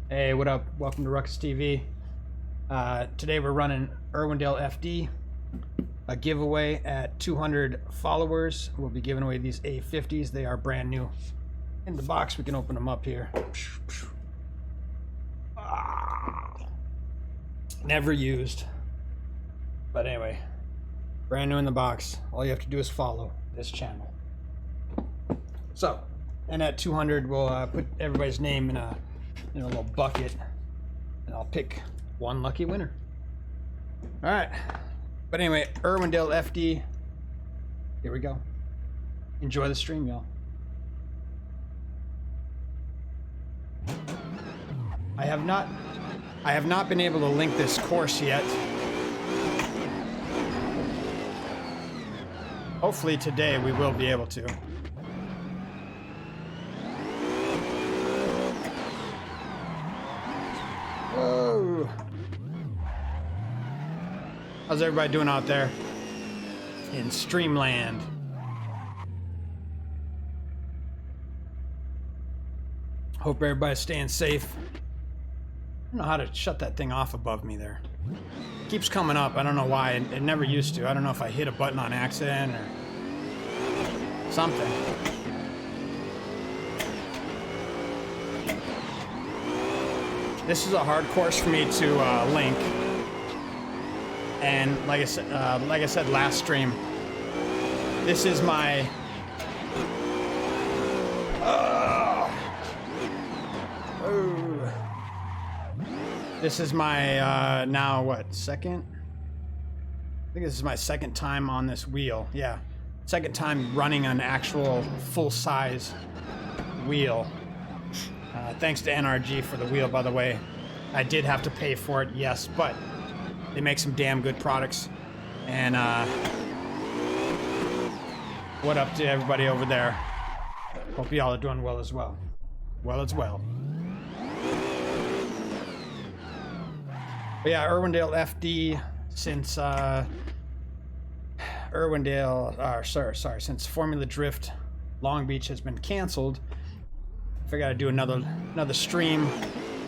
Hey, what up? Welcome to RUKUS TV. Today we're running Irwindale FD, a giveaway at 200 followers. We'll be giving away these A50s. They are brand new in the box. We can open them up here. Never used. But anyway, brand new in the box. All you have to do is follow this channel. So, and at 200, we'll put everybody's name in a little bucket, and I'll pick one lucky winner. All right, but anyway, Irwindale FD. Here we go. Enjoy the stream, y'all. I have not been able to link this course yet. Hopefully today we will be able to. Whoa. How's everybody doing out there in Streamland? Hope everybody's staying safe. I don't know how to shut that thing off above me there. It keeps coming up. I don't know why. It never used to. I don't know if I hit a button on accident or something. This is a hard course for me to link, and like I said last stream, this is my now what, second? I think this is my second time on this wheel. Yeah, second time running an actual full-size wheel. Thanks to NRG for the wheel, by the way. I did have to pay for it, yes, but they make some damn good products. And what up to everybody over there? Hope y'all are doing well as well. Well as well. But yeah, Irwindale FD, since since Formula Drift Long Beach has been canceled, I figured I'd do another stream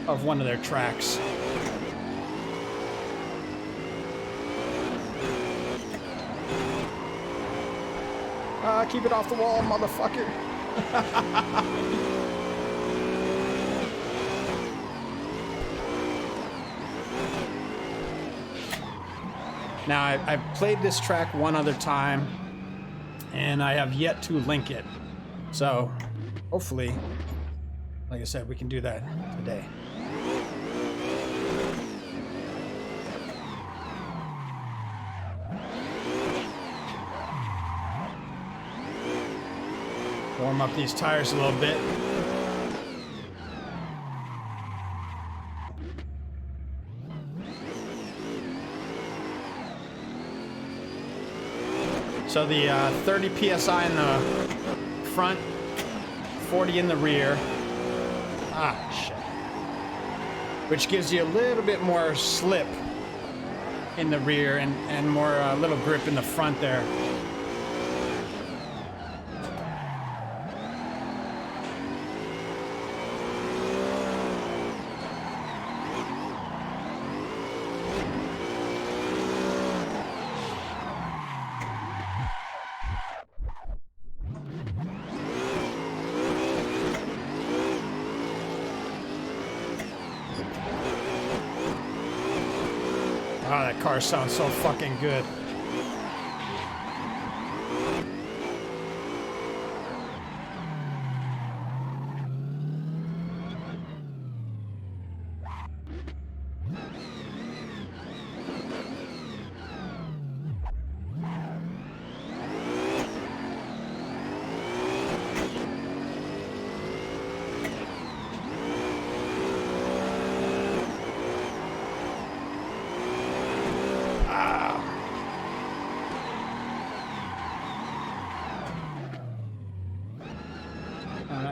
of one of their tracks. Keep it off the wall, motherfucker. Now, I've played this track one other time, and I have yet to link it. So, hopefully, like I said, we can do that today. Warm up these tires a little bit. So the 30 PSI in the front, 40 in the rear. Ah, shit. Which gives you a little bit more slip in the rear and more little grip in the front there. Oh, that car sounds so fucking good.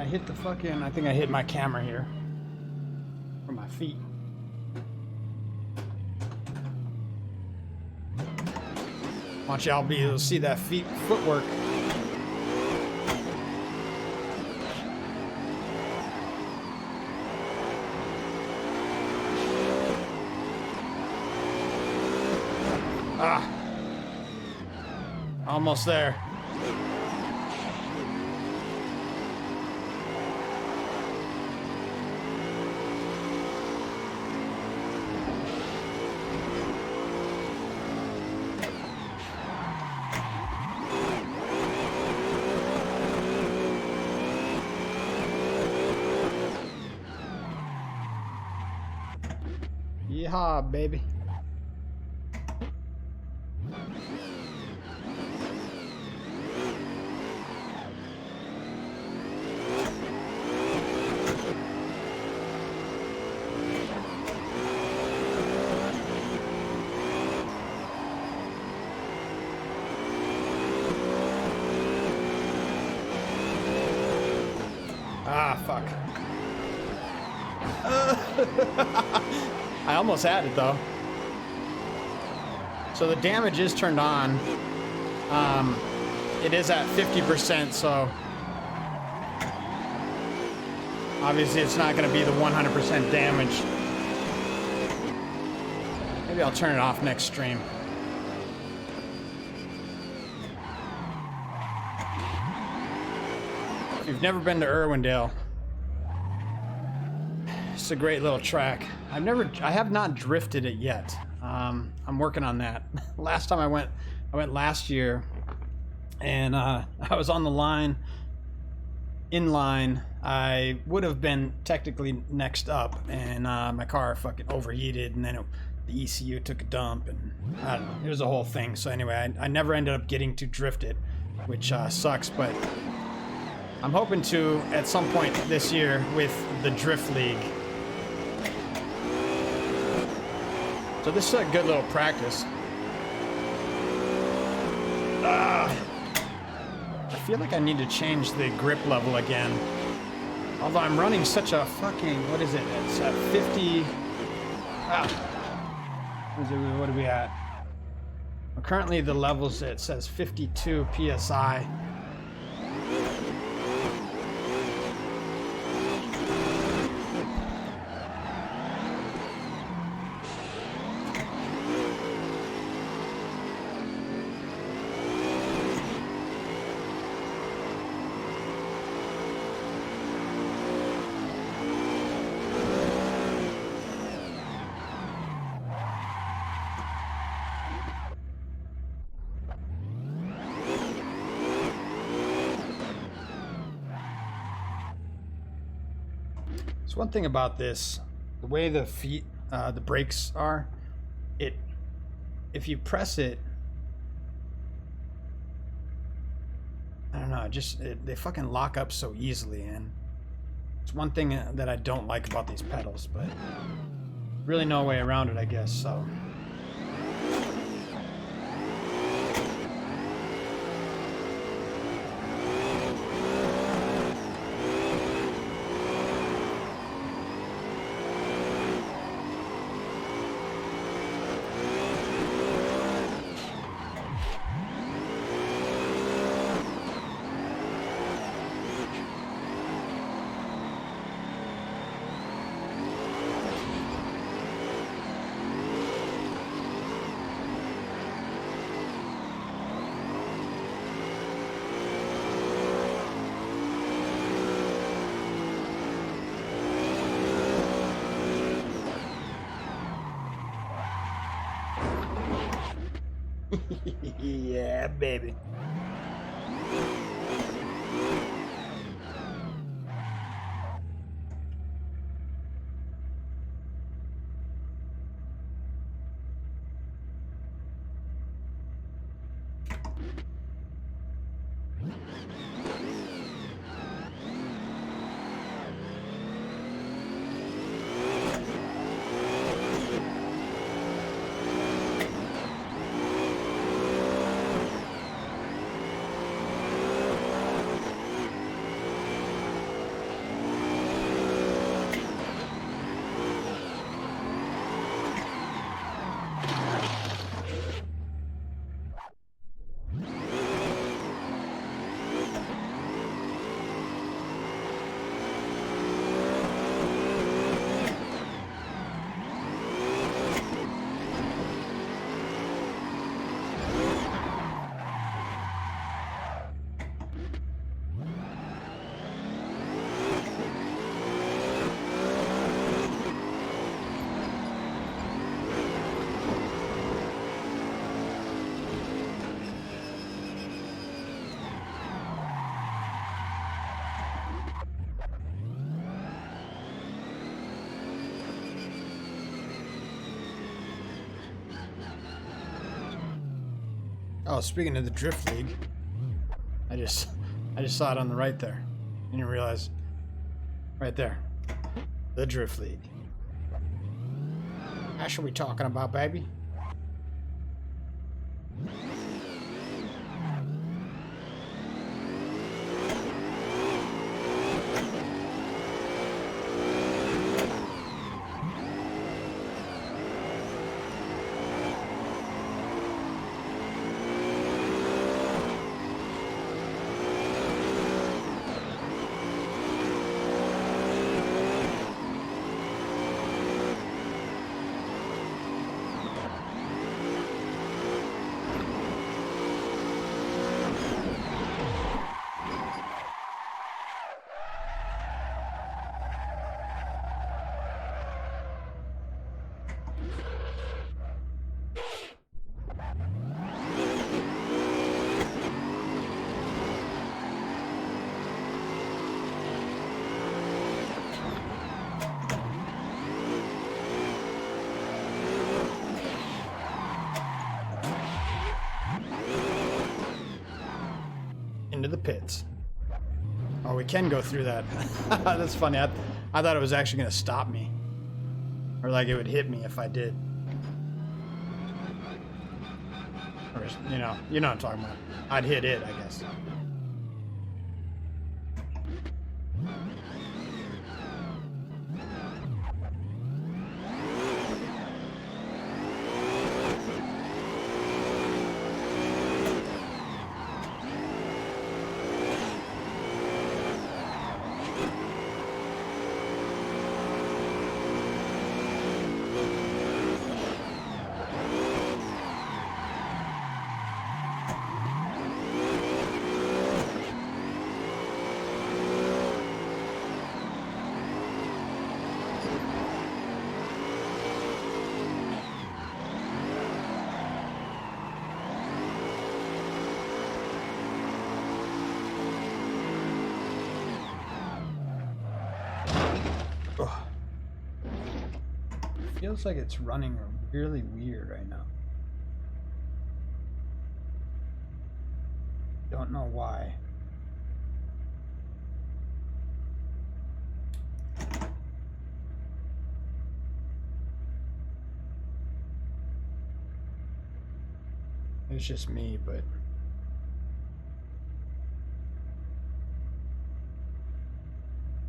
Hit the fucking, I think I hit my camera here from my feet. Want y'all be able to see that footwork. Ah. Almost there. Yeehaw, baby. Ah, fuck. I almost had it, though. So the damage is turned on. It is at 50%, so obviously it's not going to be the 100% damage. Maybe I'll turn it off next stream. If you've never been to Irwindale, it's a great little track. I have not drifted it yet. I'm working on that. Last time I went last year, and I was on the line, in line. I would have been technically next up, and my car fucking overheated, and then the ECU took a dump, and I don't know. It was a whole thing. So anyway, I never ended up getting to drift it, which sucks, but I'm hoping to at some point this year with the Drift League. So this is a good little practice. I feel like I need to change the grip level again. Although I'm running such a fucking, what is it? It's at 50. What are we at? Well, currently the levels, it says 52 PSI. So one thing about this, the way the feet, the brakes are, if you press it, I don't know, they fucking lock up so easily, and it's one thing that I don't like about these pedals, but really no way around it, I guess, so. Yeah, baby. Oh, speaking of the Drift League, I just saw it on the right there. I didn't realize. Right there. The Drift League. How should we talking about, baby? Into the pits. Oh, we can go through that. That's funny. I thought it was actually going to stop me. Or like it would hit me if I did. Or, you know what I'm talking about. I'd hit it, I guess. Feels like it's running really weird right now. Don't know why. It's just me, but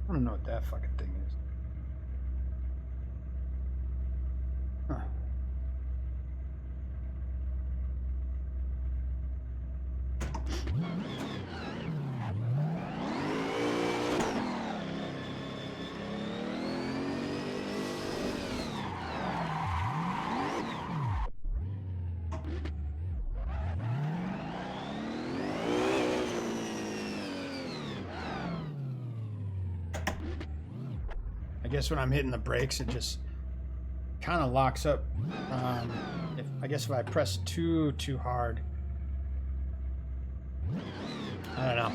I don't know what that fucking thing is. Huh. I guess when I'm hitting the brakes, it just kind of locks up. I guess if I press too hard, I don't know.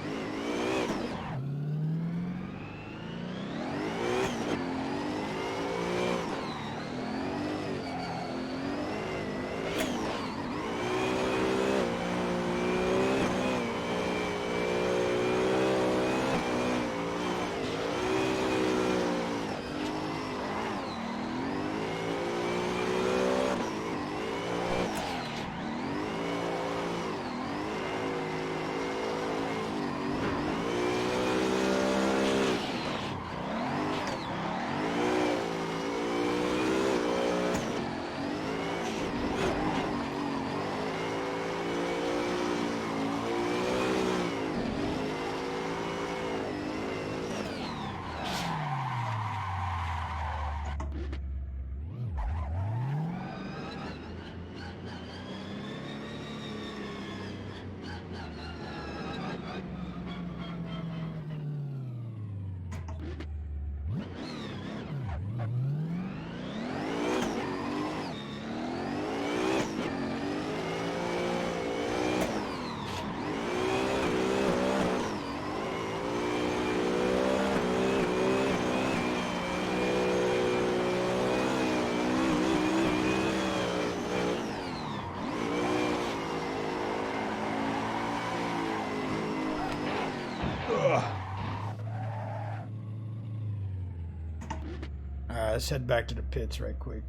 Alright, let's head back to the pits right quick.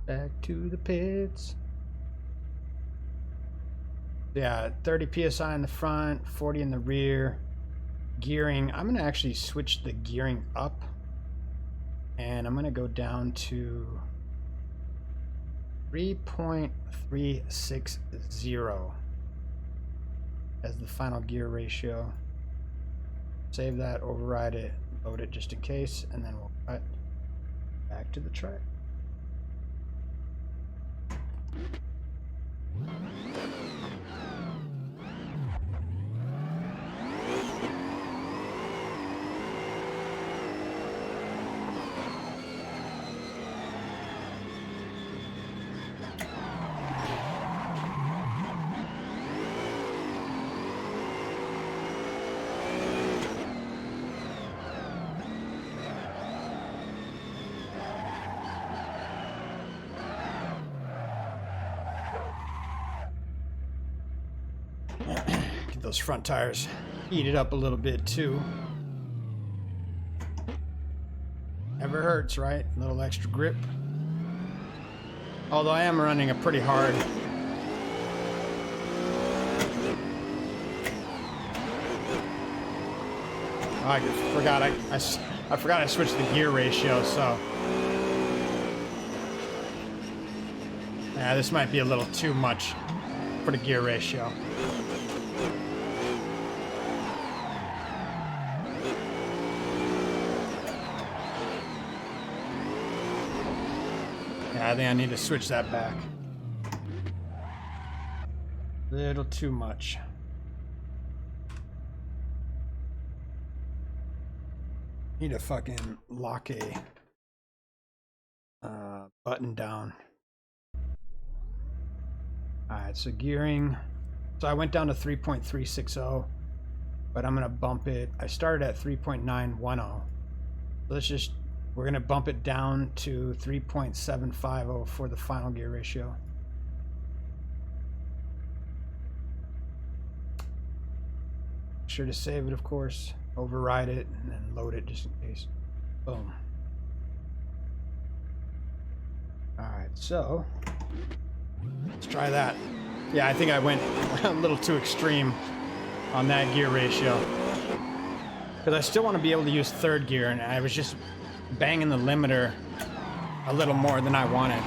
Back to the pits. Yeah, 30 psi in the front, 40 in the rear. Gearing, I'm going to actually switch the gearing up. And I'm going to go down to 3.360 as the final gear ratio. Save that, override it, load it just in case, and then we'll cut back to the track. Get those front tires heated up a little bit too. Never hurts, right? A little extra grip. Although I am running a pretty hard. Oh, I forgot I switched the gear ratio, so yeah, this might be a little too much for the gear ratio. Yeah, I think I need to switch that back. Little too much. Need to fucking lock a button down. Alright, so gearing. So I went down to 3.360, but I'm gonna bump it. I started at 3.910. So we're gonna bump it down to 3.750 for the final gear ratio. Make sure to save it, of course. Override it and then load it just in case. Boom. Alright, so let's try that. Yeah, I think I went a little too extreme on that gear ratio. Because I still want to be able to use third gear, and I was just banging the limiter a little more than I wanted.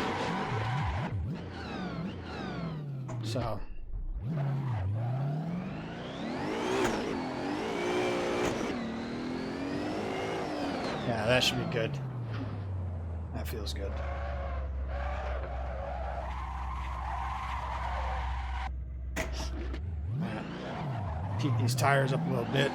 So yeah, that should be good. That feels good. Keep these tires up a little bit.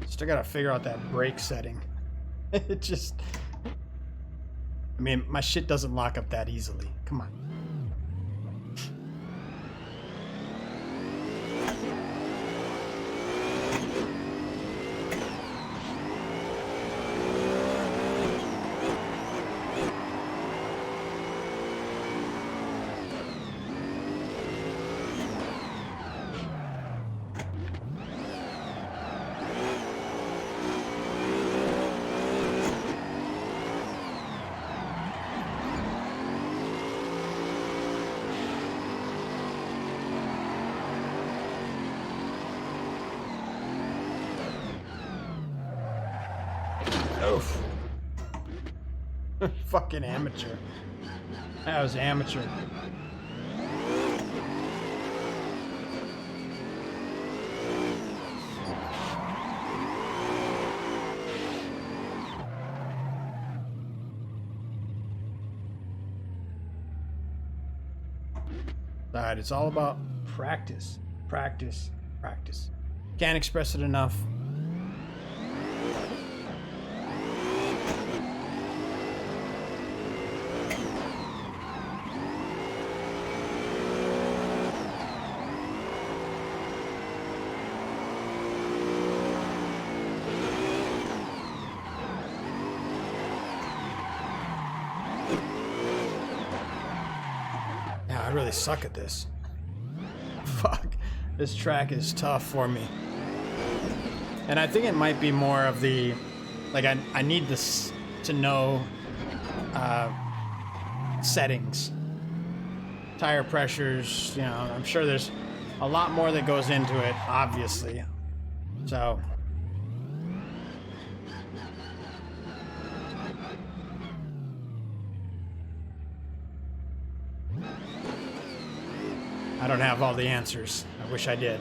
Still gotta figure out that brake setting. It just, I mean, my shit doesn't lock up that easily. Come on. Oof. Fucking amateur. That was amateur. Alright, it's all about practice. Practice. Practice. Can't express it enough. I really suck at this. Fuck. This track is tough for me. And I think it might be more of the... Like, I need this to know settings. Tire pressures, you know, I'm sure there's a lot more that goes into it, obviously. So... I don't have all the answers. I wish I did.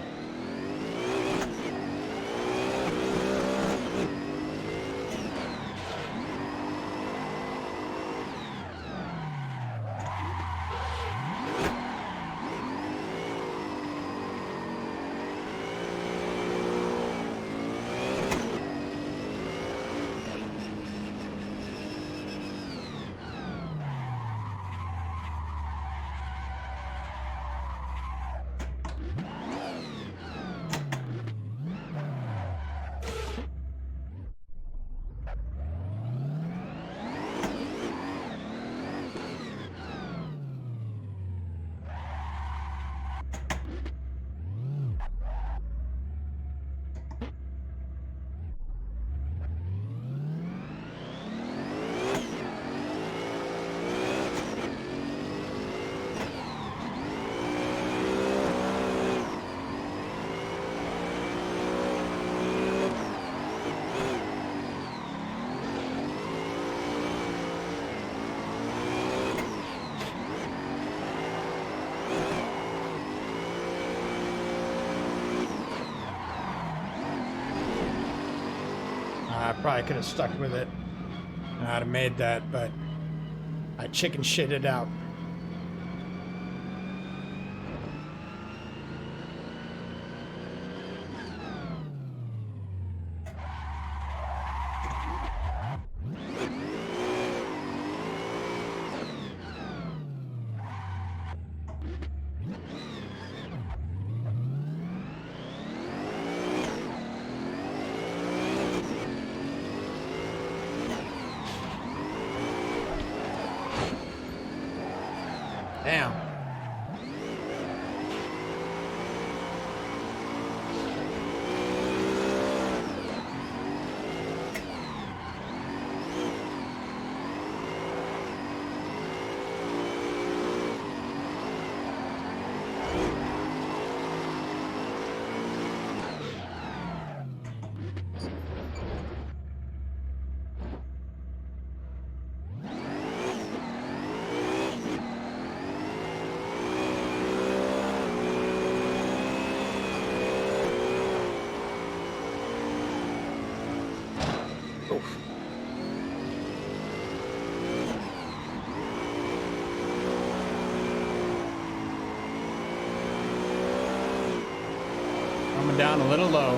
I probably could have stuck with it. I'd have made that, but I chicken shitted out. Damn. Coming down a little low.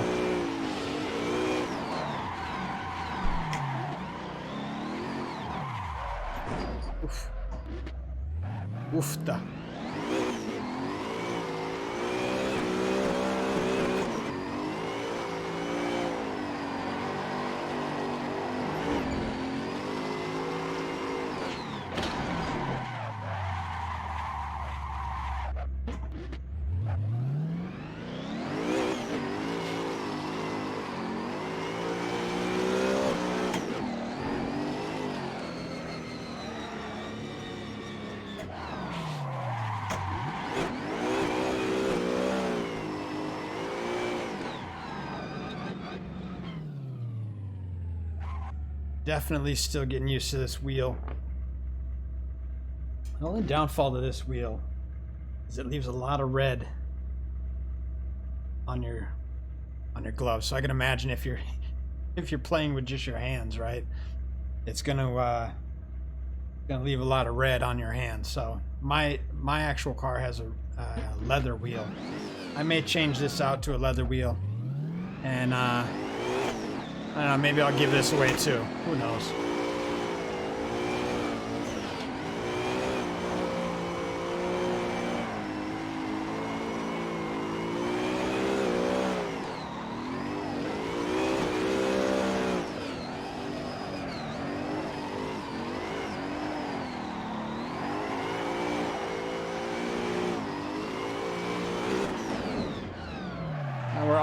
Oof. Oofta. Definitely still getting used to this wheel. The only downfall to this wheel is it leaves a lot of red on your gloves. So I can imagine if you're playing with just your hands, right? It's gonna leave a lot of red on your hands. So my actual car has a leather wheel. I may change this out to a leather wheel, and I don't know, maybe I'll give this away too. Who knows?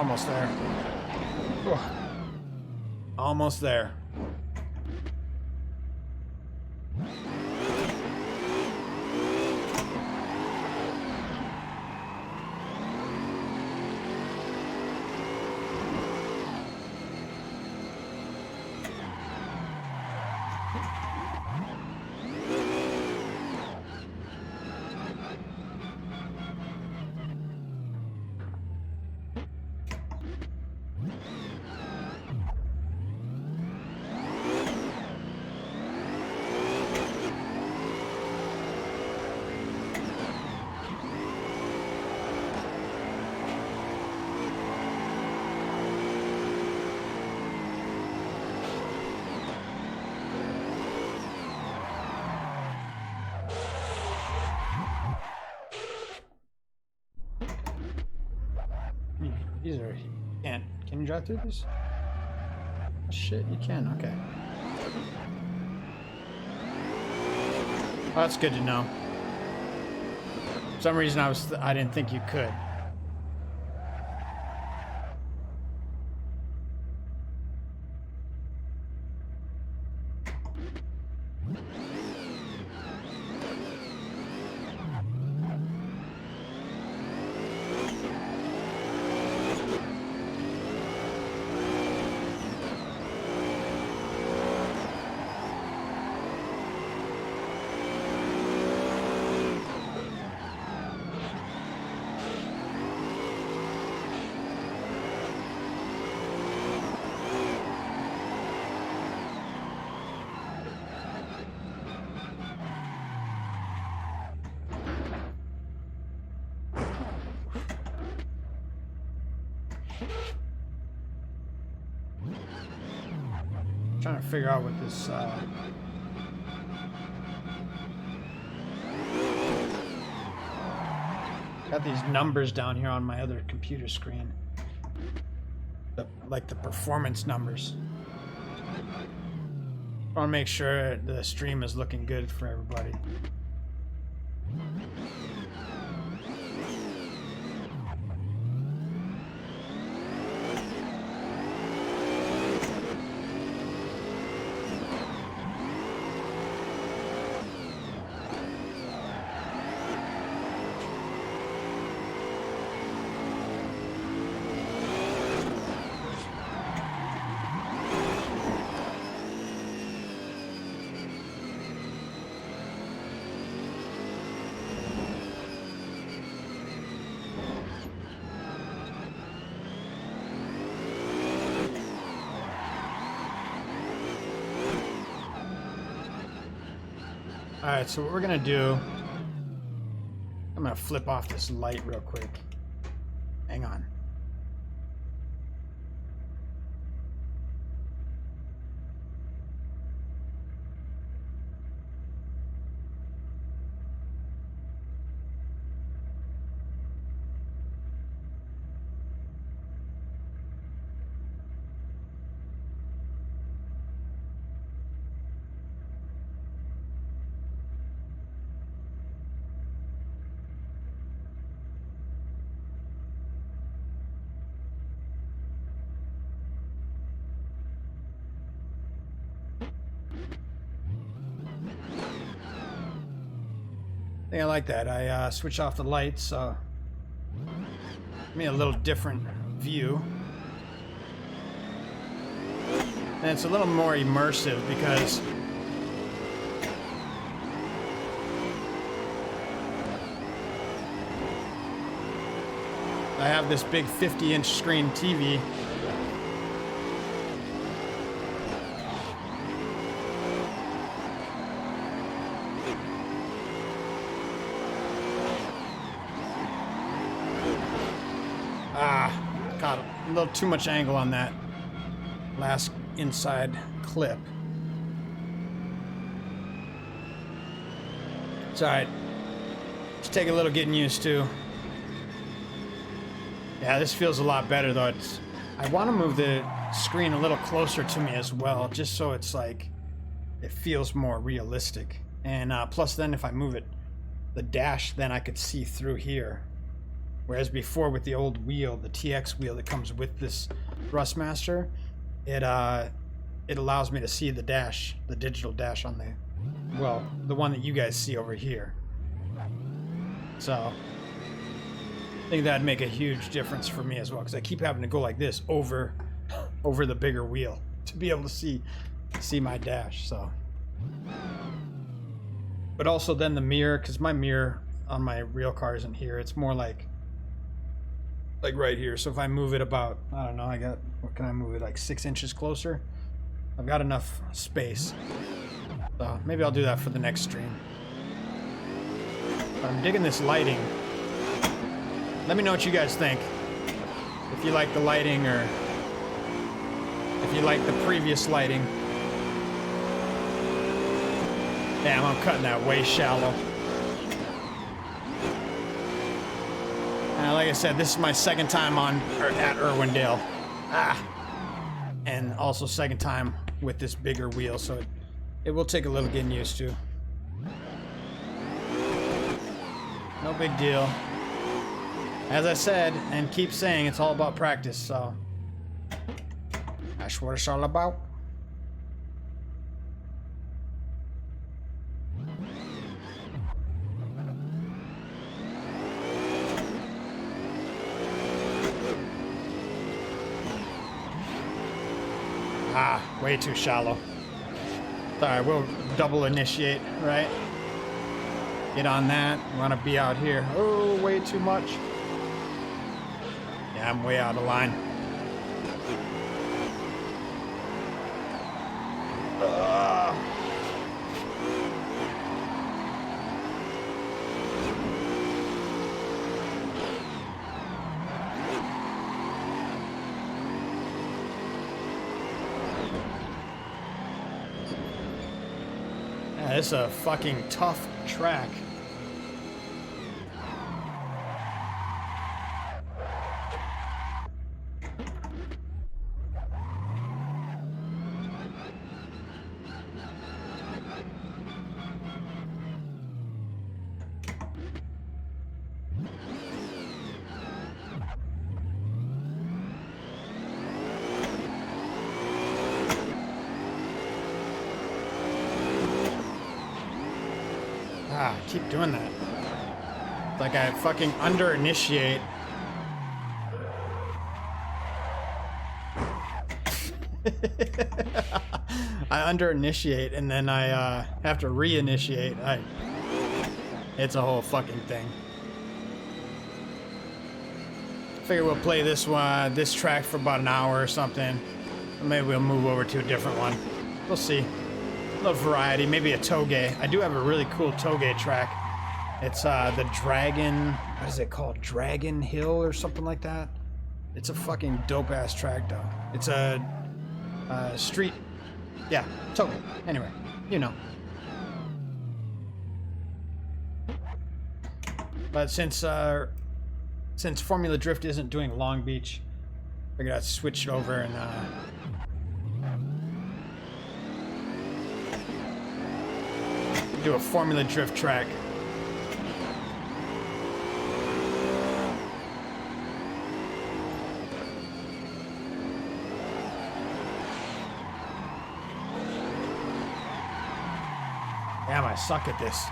almost there. Whew. Almost there. These are, you can't, can you drive through these? Oh, shit, you can, okay. Well, that's good to know. For some reason I didn't think you could. Trying to figure out what this got these numbers down here on my other computer screen, like the performance numbers. I want to make sure the stream is looking good for everybody. Alright, so what we're gonna do, I'm gonna flip off this light real quick. Hang on. I like that. I switch off the lights, so give me a little different view. And it's a little more immersive because I have this big 50-inch screen TV. Got a little too much angle on that last inside clip. It's alright. Just take a little getting used to. Yeah, this feels a lot better though. I want to move the screen a little closer to me as well, just so it's like it feels more realistic. And plus then if I move it, the dash, then I could see through here. Whereas before with the old wheel, the TX wheel that comes with this Thrustmaster, it allows me to see the dash, the digital dash on the, well, the one that you guys see over here. So I think that'd make a huge difference for me as well, because I keep having to go like this over the bigger wheel to be able to see my dash. So, but also then the mirror, because my mirror on my real car isn't here. It's more like right here. So if I move it about, I don't know, what can I move it, like 6 inches closer? I've got enough space. So maybe I'll do that for the next stream. But I'm digging this lighting. Let me know what you guys think. If you like the lighting, or if you like the previous lighting. Damn, I'm cutting that way shallow. Like I said, this is my second time at Irwindale. And also second time with this bigger wheel, so it will take a little getting used to. No big deal. As I said, and keep saying, it's all about practice, so that's what it's all about. Way too shallow. Sorry, we'll double initiate, right? Get on that. We want to be out here. Oh, way too much. Yeah, I'm way out of line. This is a fucking tough track. Keep doing that. It's like I fucking under-initiate. I under-initiate and then I have to re-initiate. It's a whole fucking thing. Figure we'll play this track for about an hour or something. Maybe we'll move over to a different one. We'll see. A little variety, maybe a toge. I do have a really cool toge track. It's the Dragon, what is it called? Dragon Hill or something like that. It's a fucking dope ass track though. It's a street, yeah, toge. Anyway, you know. But since Formula Drift isn't doing Long Beach, I figured I'd switch it over and do a Formula Drift track. Damn, I suck at this.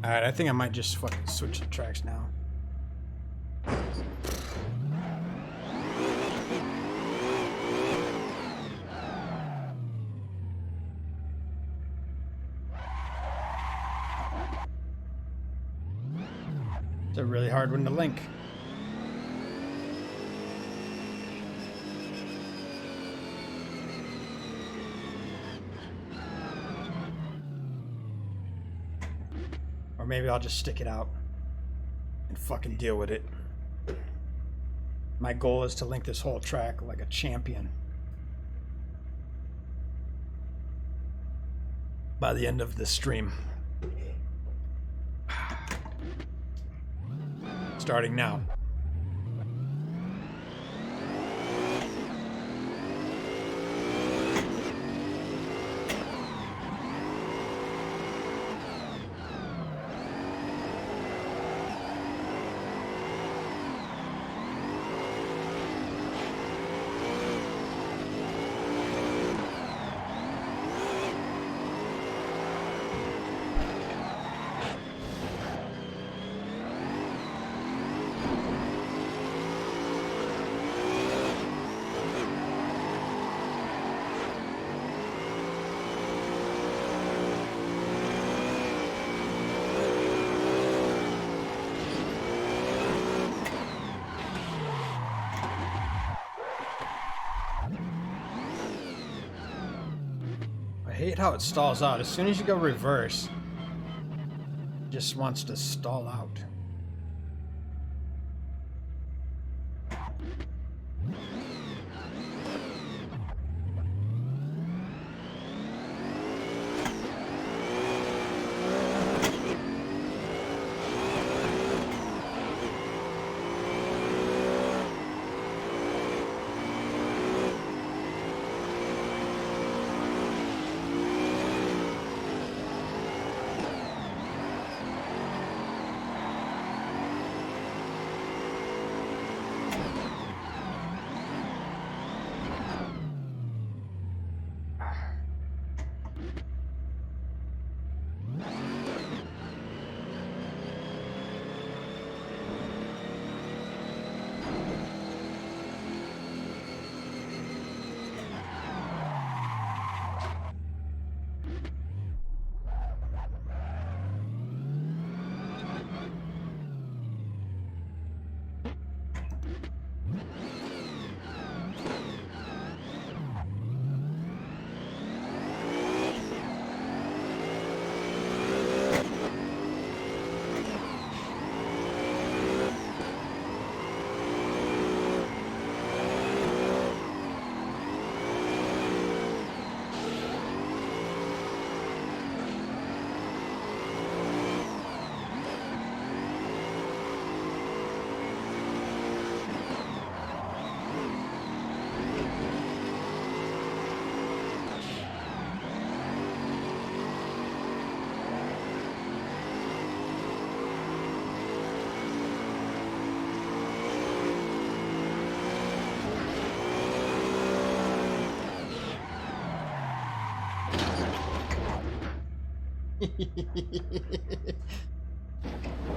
Alright, I think I might just fucking switch the tracks now. It's a really hard one to link. Or maybe I'll just stick it out and fucking deal with it. My goal is to link this whole track like a champion by the end of the stream. Starting now. I hate how it stalls out. As soon as you go reverse, it just wants to stall out.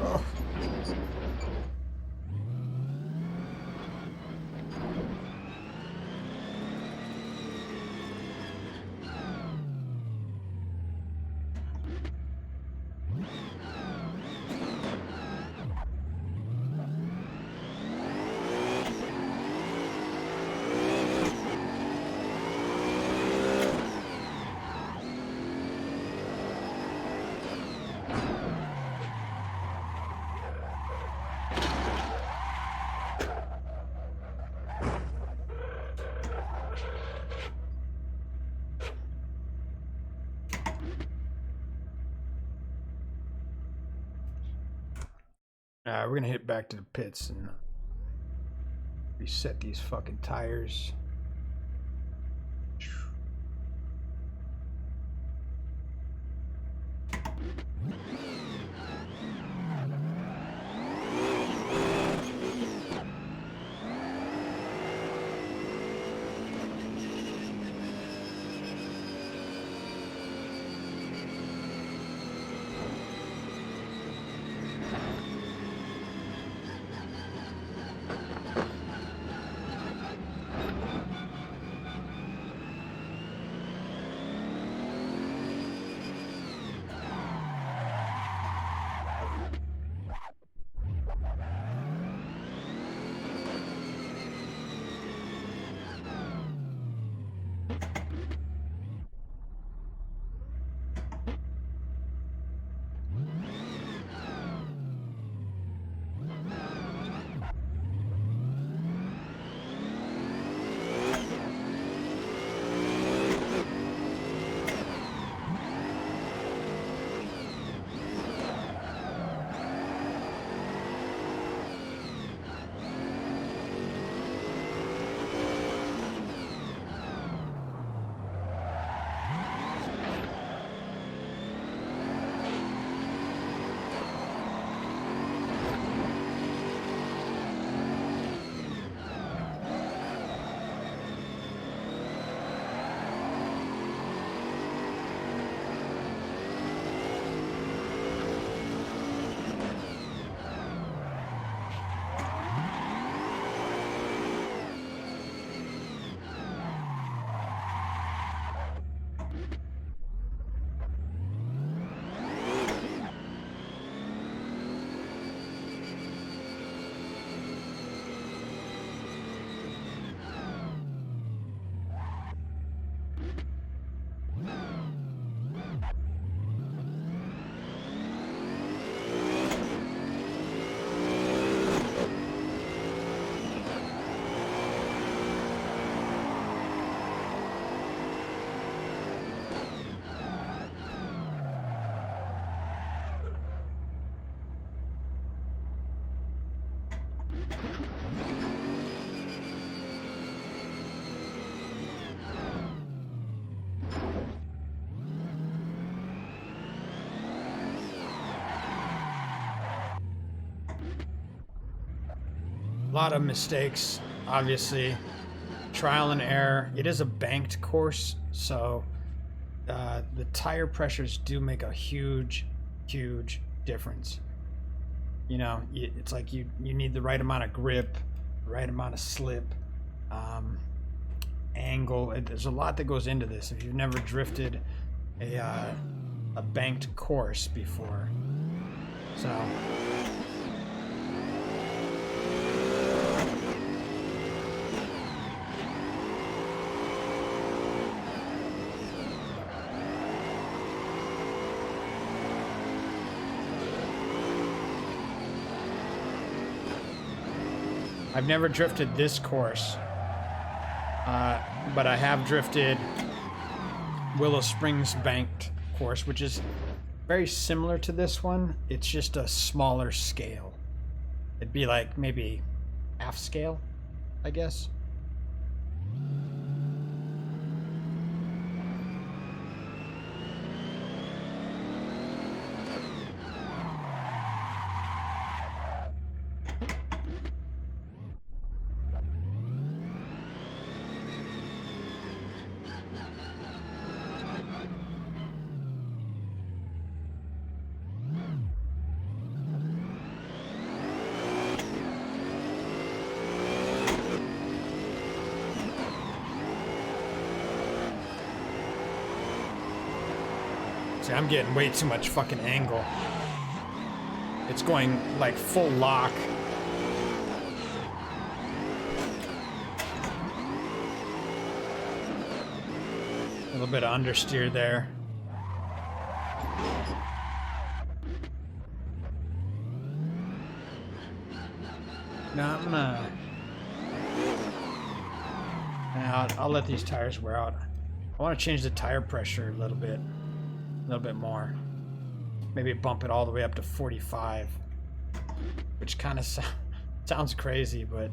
Oh. We're gonna hit back to the pits and reset these fucking tires. lot of mistakes, obviously. Trial and error. It is a banked course, so the tire pressures do make a huge difference. You know, it's like you need the right amount of grip, the right amount of slip, angle. There's a lot that goes into this if you've never drifted a banked course before. So I've never drifted this course, but I have drifted Willow Springs banked course, which is very similar to this one. It's just a smaller scale. It'd be like maybe half scale, I guess. See, I'm getting way too much fucking angle. It's going like full lock. A little bit of understeer there. Now I'm gonna... Now I'll let these tires wear out. I want to change the tire pressure a little bit more. Maybe bump it all the way up to 45, which kind of sounds crazy, but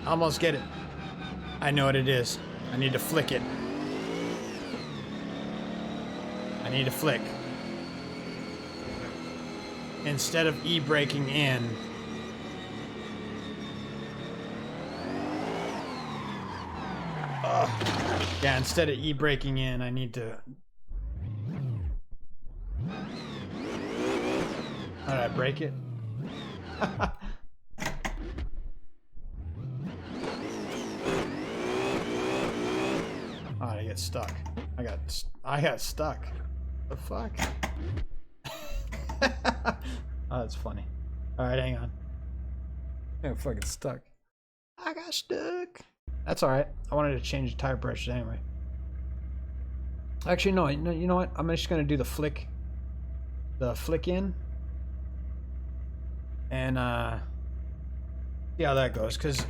almost get it. I know what it is. I need to flick it. I need to flick. Instead of e-braking in, yeah, instead of e-braking in, I need to... How did I break it? Get stuck. I got stuck. The fuck? Oh, that's funny. Alright, hang on. I got fucking stuck. I got stuck. That's alright. I wanted to change the tire pressures anyway. Actually, no, you know what? I'm just gonna do the flick in. And see how that goes, because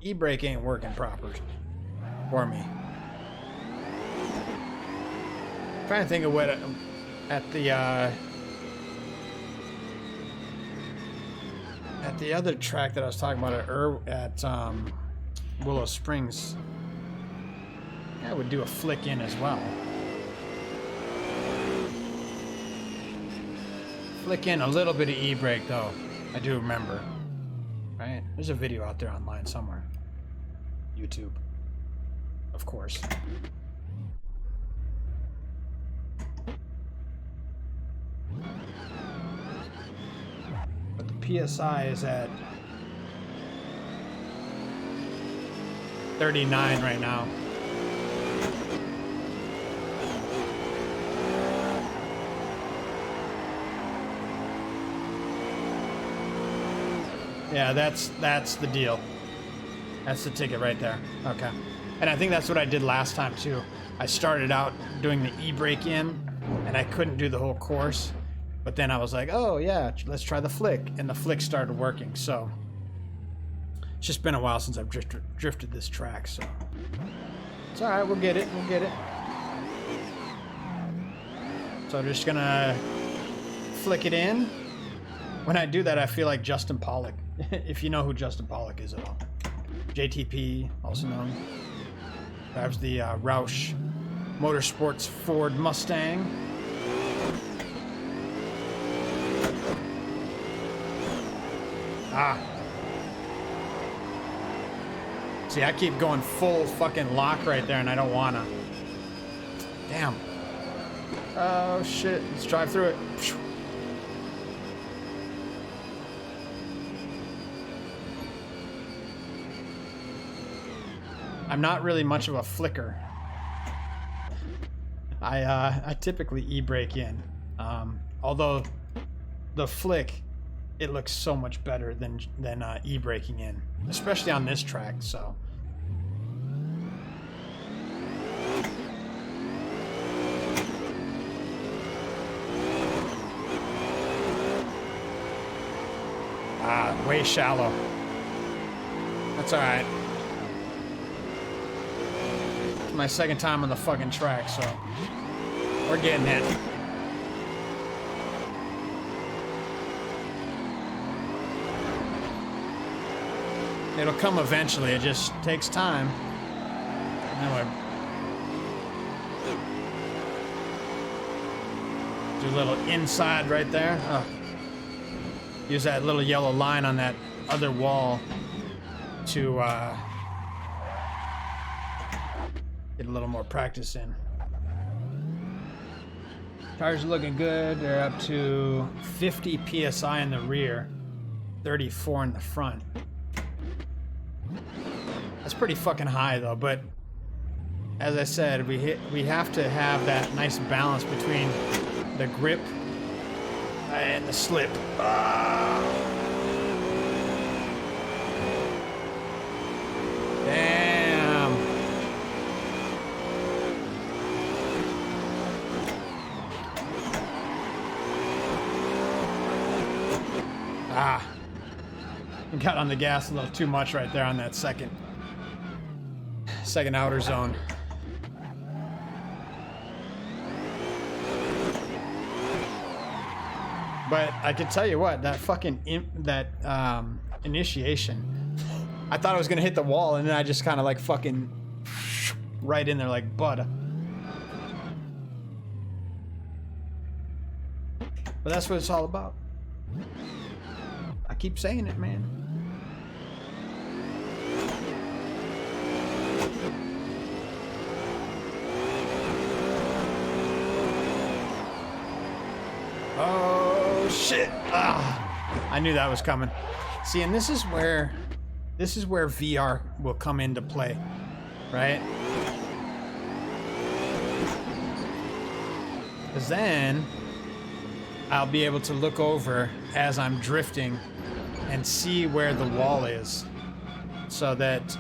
e-brake ain't working proper for me. Trying to think of what at at the other track that I was talking about at Willow Springs, I would do a flick in as well. Flick in a little bit of e-brake though. I do remember. Right? There's a video out there online somewhere. YouTube. Of course. But the PSI is at 39 right now. Yeah, that's the deal. That's the ticket right there. Okay. And I think that's what I did last time too. I started out doing the e-brake in, and I couldn't do the whole course. But then I was like, oh yeah, let's try the flick. And the flick started working, so. It's just been a while since I've drifted this track, so. It's alright, we'll get it, we'll get it. So I'm just gonna flick it in. When I do that, I feel like Justin Pollock. If you know who Justin Pollock is at all. JTP, also known. Drives the Roush Motorsports Ford Mustang. Ah. See, I keep going full fucking lock right there, and I don't wanna. Damn. Oh shit, let's drive through it. I'm not really much of a flicker. I typically e-brake in. Although the flick, it looks so much better than e-braking in, especially on this track. So. Way shallow. That's all right. It's my second time on the fucking track, so we're getting it. It'll come eventually. It just takes time. Anyway. Do a little inside right there. Oh. Use that little yellow line on that other wall to get a little more practice in. Tires are looking good. They're up to 50 PSI in the rear, 34 in the front. That's pretty fucking high though, but as I said, we have to have that nice balance between the grip and the slip. Damn. Got on the gas a little too much right there on that second outer zone. But I can tell you what, that fucking initiation, I thought I was gonna hit the wall, and then I just kind of like fucking right in there like butter. But that's what it's all about. I keep saying it, man. Oh shit! I knew that was coming. See, and this is where VR will come into play, right? Because then I'll be able to look over as I'm drifting and see where the wall is, so that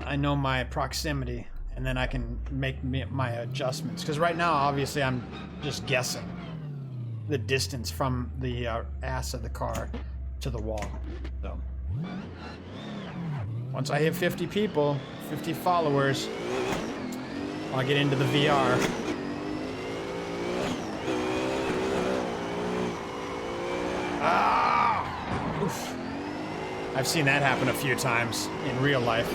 I know my proximity, and then I can make my adjustments. Because right now, obviously, I'm just guessing the distance from the ass of the car to the wall. So once I hit 50 people, 50 followers, I'll get into the VR. Ah! Oof. I've seen that happen a few times in real life.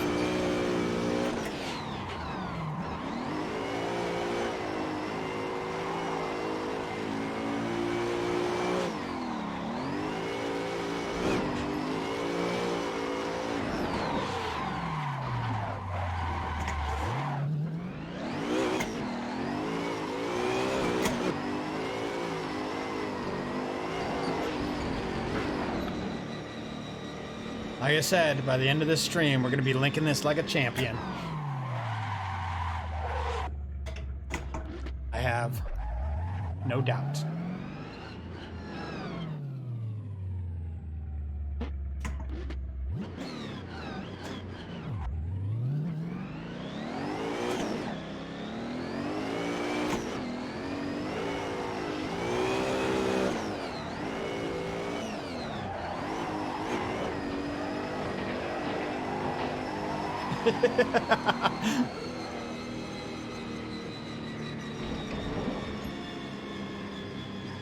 Like I said, by the end of this stream, we're going to be linking this like a champion. I have no doubt.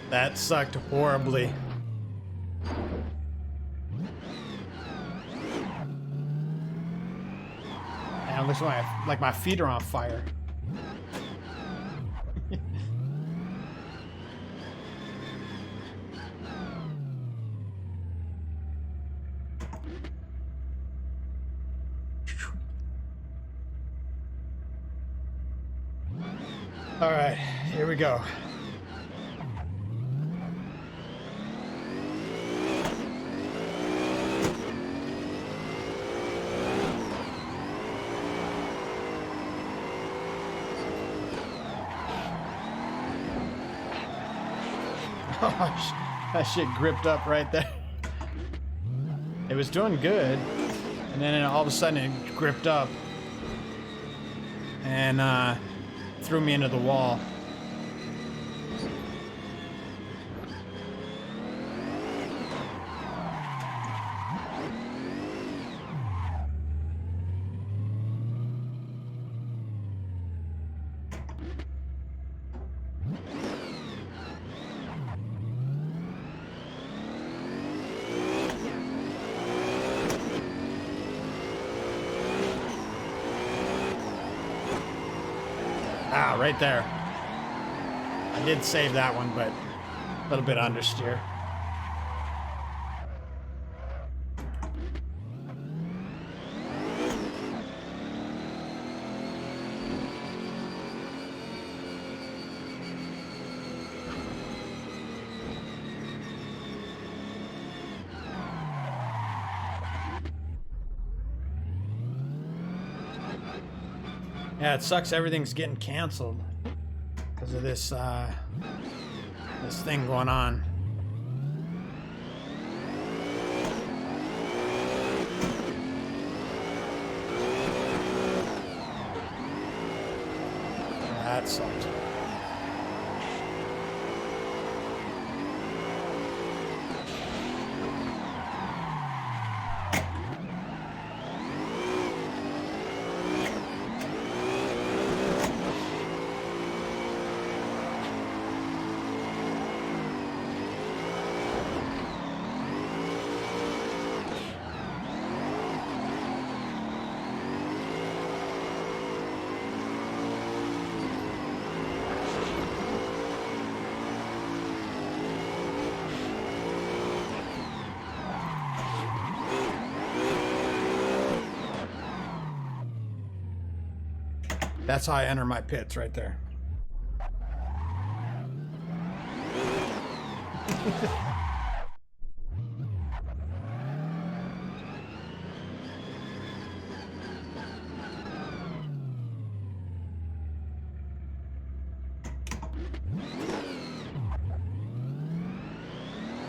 That sucked horribly. And it looks like my feet are on fire. All right, here we go. Oh, that shit gripped up right there. It was doing good, and then all of a sudden it gripped up and threw me into the wall. Ah, right there. I did save that one, but a little bit understeer. Yeah, it sucks everything's getting canceled because of this this thing going on. That sucks. That's how I enter my pits, right there.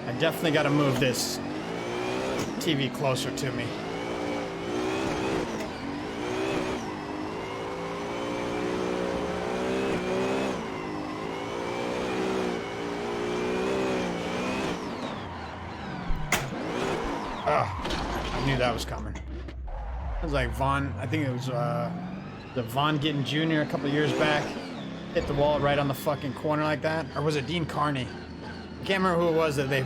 I definitely got to move this TV closer to me. I knew that was coming. It was like Vaughn, I think it was the Vaughn Gittin Jr. a couple of years back. Hit the wall right on the fucking corner like that. Or was it Dean Carney? I can't remember who it was that they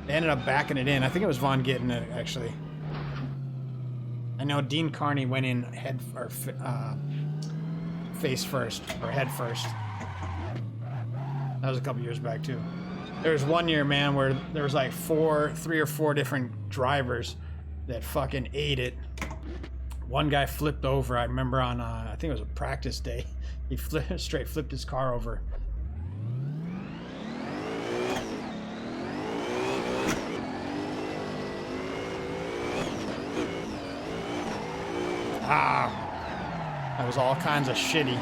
They ended up backing it in. I think it was Vaughn getting it, actually. I know Dean Carney went in face first, or head first. That was a couple years back, too. There was one year, man, where there was like 3 or 4 different drivers that fucking ate it. One guy flipped over. I remember on, I think it was a practice day. He straight flipped his car over. That was all kinds of shitty.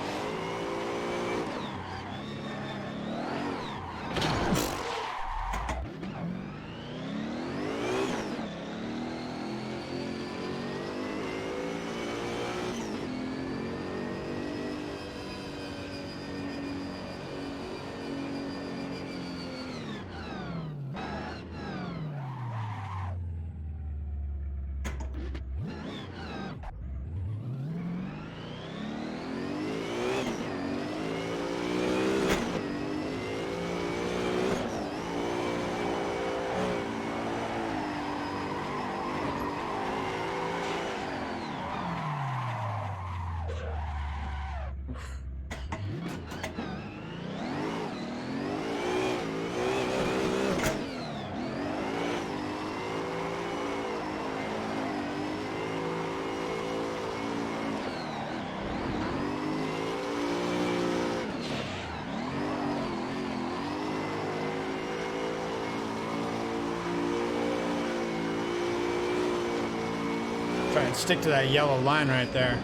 Try and stick to that yellow line right there.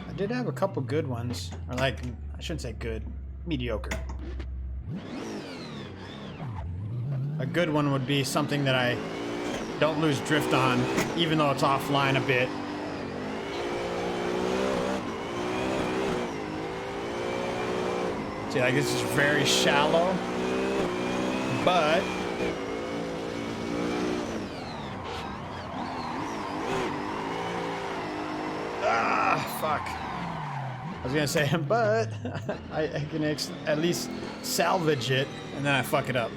I did have a couple good ones, or like, I shouldn't say good, mediocre. A good one would be something that I don't lose drift on, even though it's offline a bit. See, like this is very shallow, but fuck. I was gonna say, but I can at least salvage it, and then I fuck it up.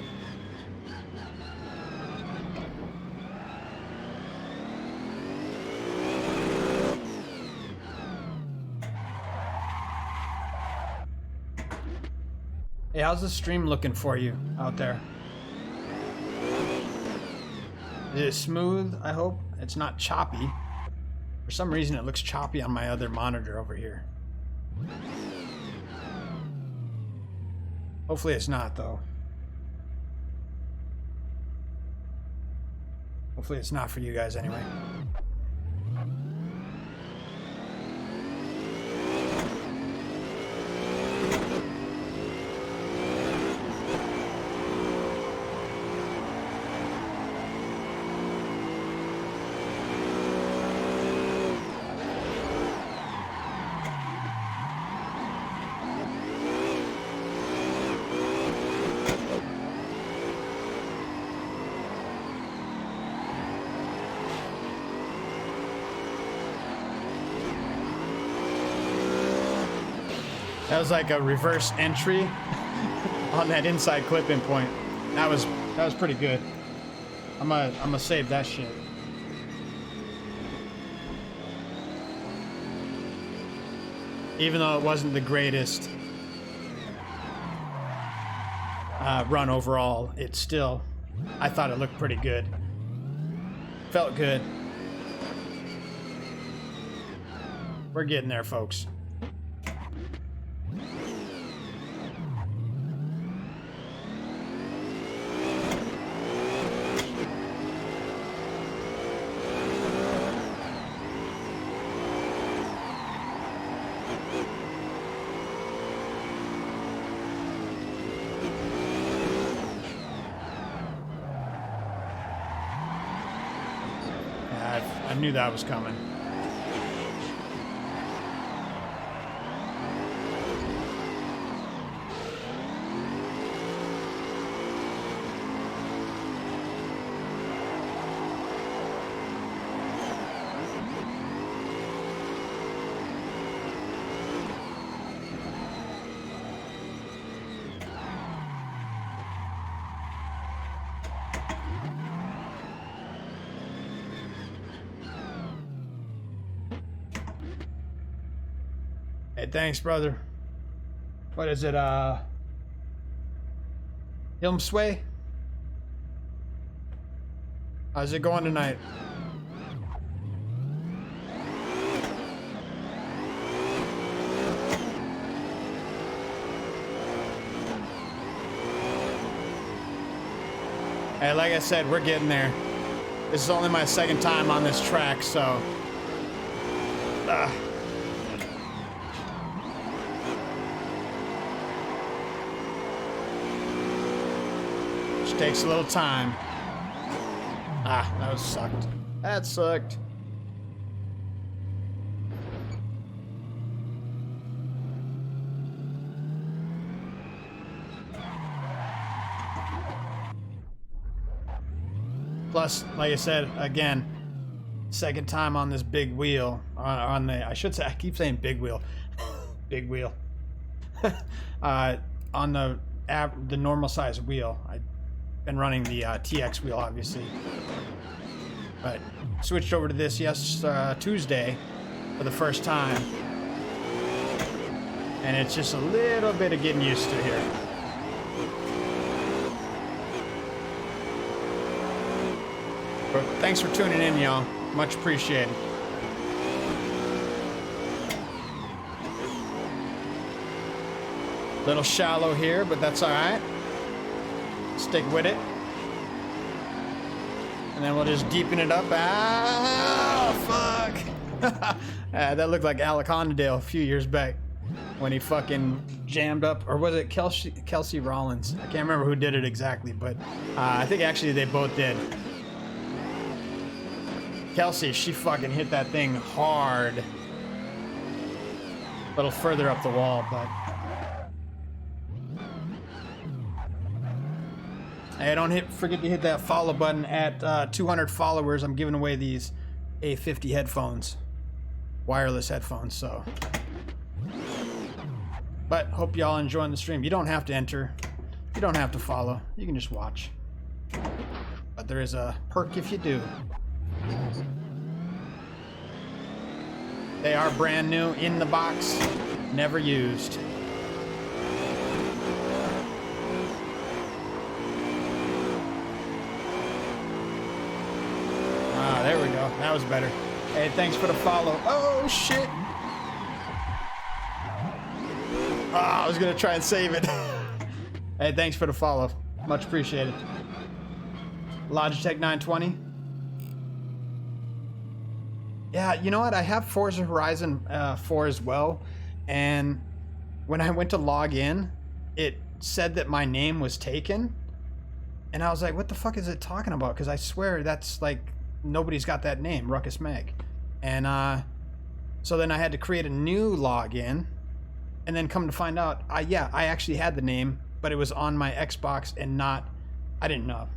Hey, how's the stream looking for you out there? Is it smooth, I hope? It's not choppy. For some reason, it looks choppy on my other monitor over here. Hopefully it's not, though. Hopefully it's not for you guys anyway. That was like a reverse entry on that inside clip-in point. That was pretty good. I'm gonna save that shit. Even though it wasn't the greatest run overall, it still, I thought it looked pretty good. Felt good. We're getting there, folks. I knew that was coming. Hey, thanks, brother. What is it, Ilmsway? How's it going tonight? Hey, like I said, we're getting there. This is only my second time on this track, so... Just takes a little time. That sucked. That sucked. Plus, like I said, again, second time on this big wheel. On the, I should say, I keep saying big wheel. Big wheel. On the normal size wheel. I've been running the TX wheel, obviously. But switched over to this Tuesday for the first time. And it's just a little bit of getting used to here. But thanks for tuning in, y'all. Much appreciated. Little shallow here, but that's all right. Stick with it. And then we'll just deepen it up. Ah, fuck. That looked like Alec Onderdale a few years back when he fucking jammed up, or was it Kelsey Rollins? I can't remember who did it exactly, but I think actually they both did. Kelsey, she fucking hit that thing hard. A little further up the wall, but... Hey, don't forget to hit that follow button. At 200 followers, I'm giving away these A50 headphones. Wireless headphones, so... But, hope y'all enjoying the stream. You don't have to enter. You don't have to follow. You can just watch. But there is a perk if you do. They are brand new, in the box, never used. Ah, there we go. That was better. Hey, thanks for the follow. Oh, shit. Ah, I was going to try and save it. Hey, thanks for the follow. Much appreciated. Logitech 920. Yeah, you know what? I have Forza Horizon 4 as well, and when I went to log in, it said that my name was taken, and I was like, what the fuck is it talking about? Because I swear that's like, nobody's got that name, Ruckus Mag. And so then I had to create a new login, and then come to find out, yeah, I actually had the name, but it was on my Xbox and not, I didn't know.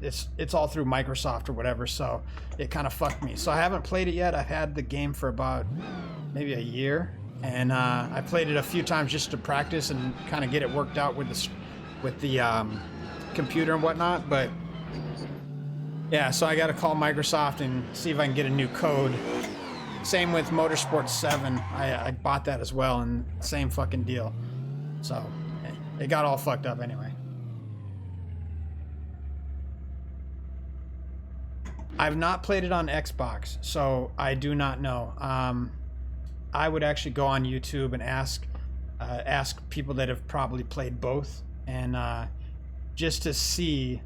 It's all through Microsoft or whatever, so it kind of fucked me. So I haven't played it yet. I've had the game for about maybe a year, and I played it a few times just to practice and kind of get it worked out with the computer and whatnot. But yeah, so I got to call Microsoft and see if I can get a new code. Same with Motorsport 7. I bought that as well, and same fucking deal. So it got all fucked up anyway. I've not played it on Xbox, so I do not know. I would actually go on YouTube and ask people that have probably played both, and just to see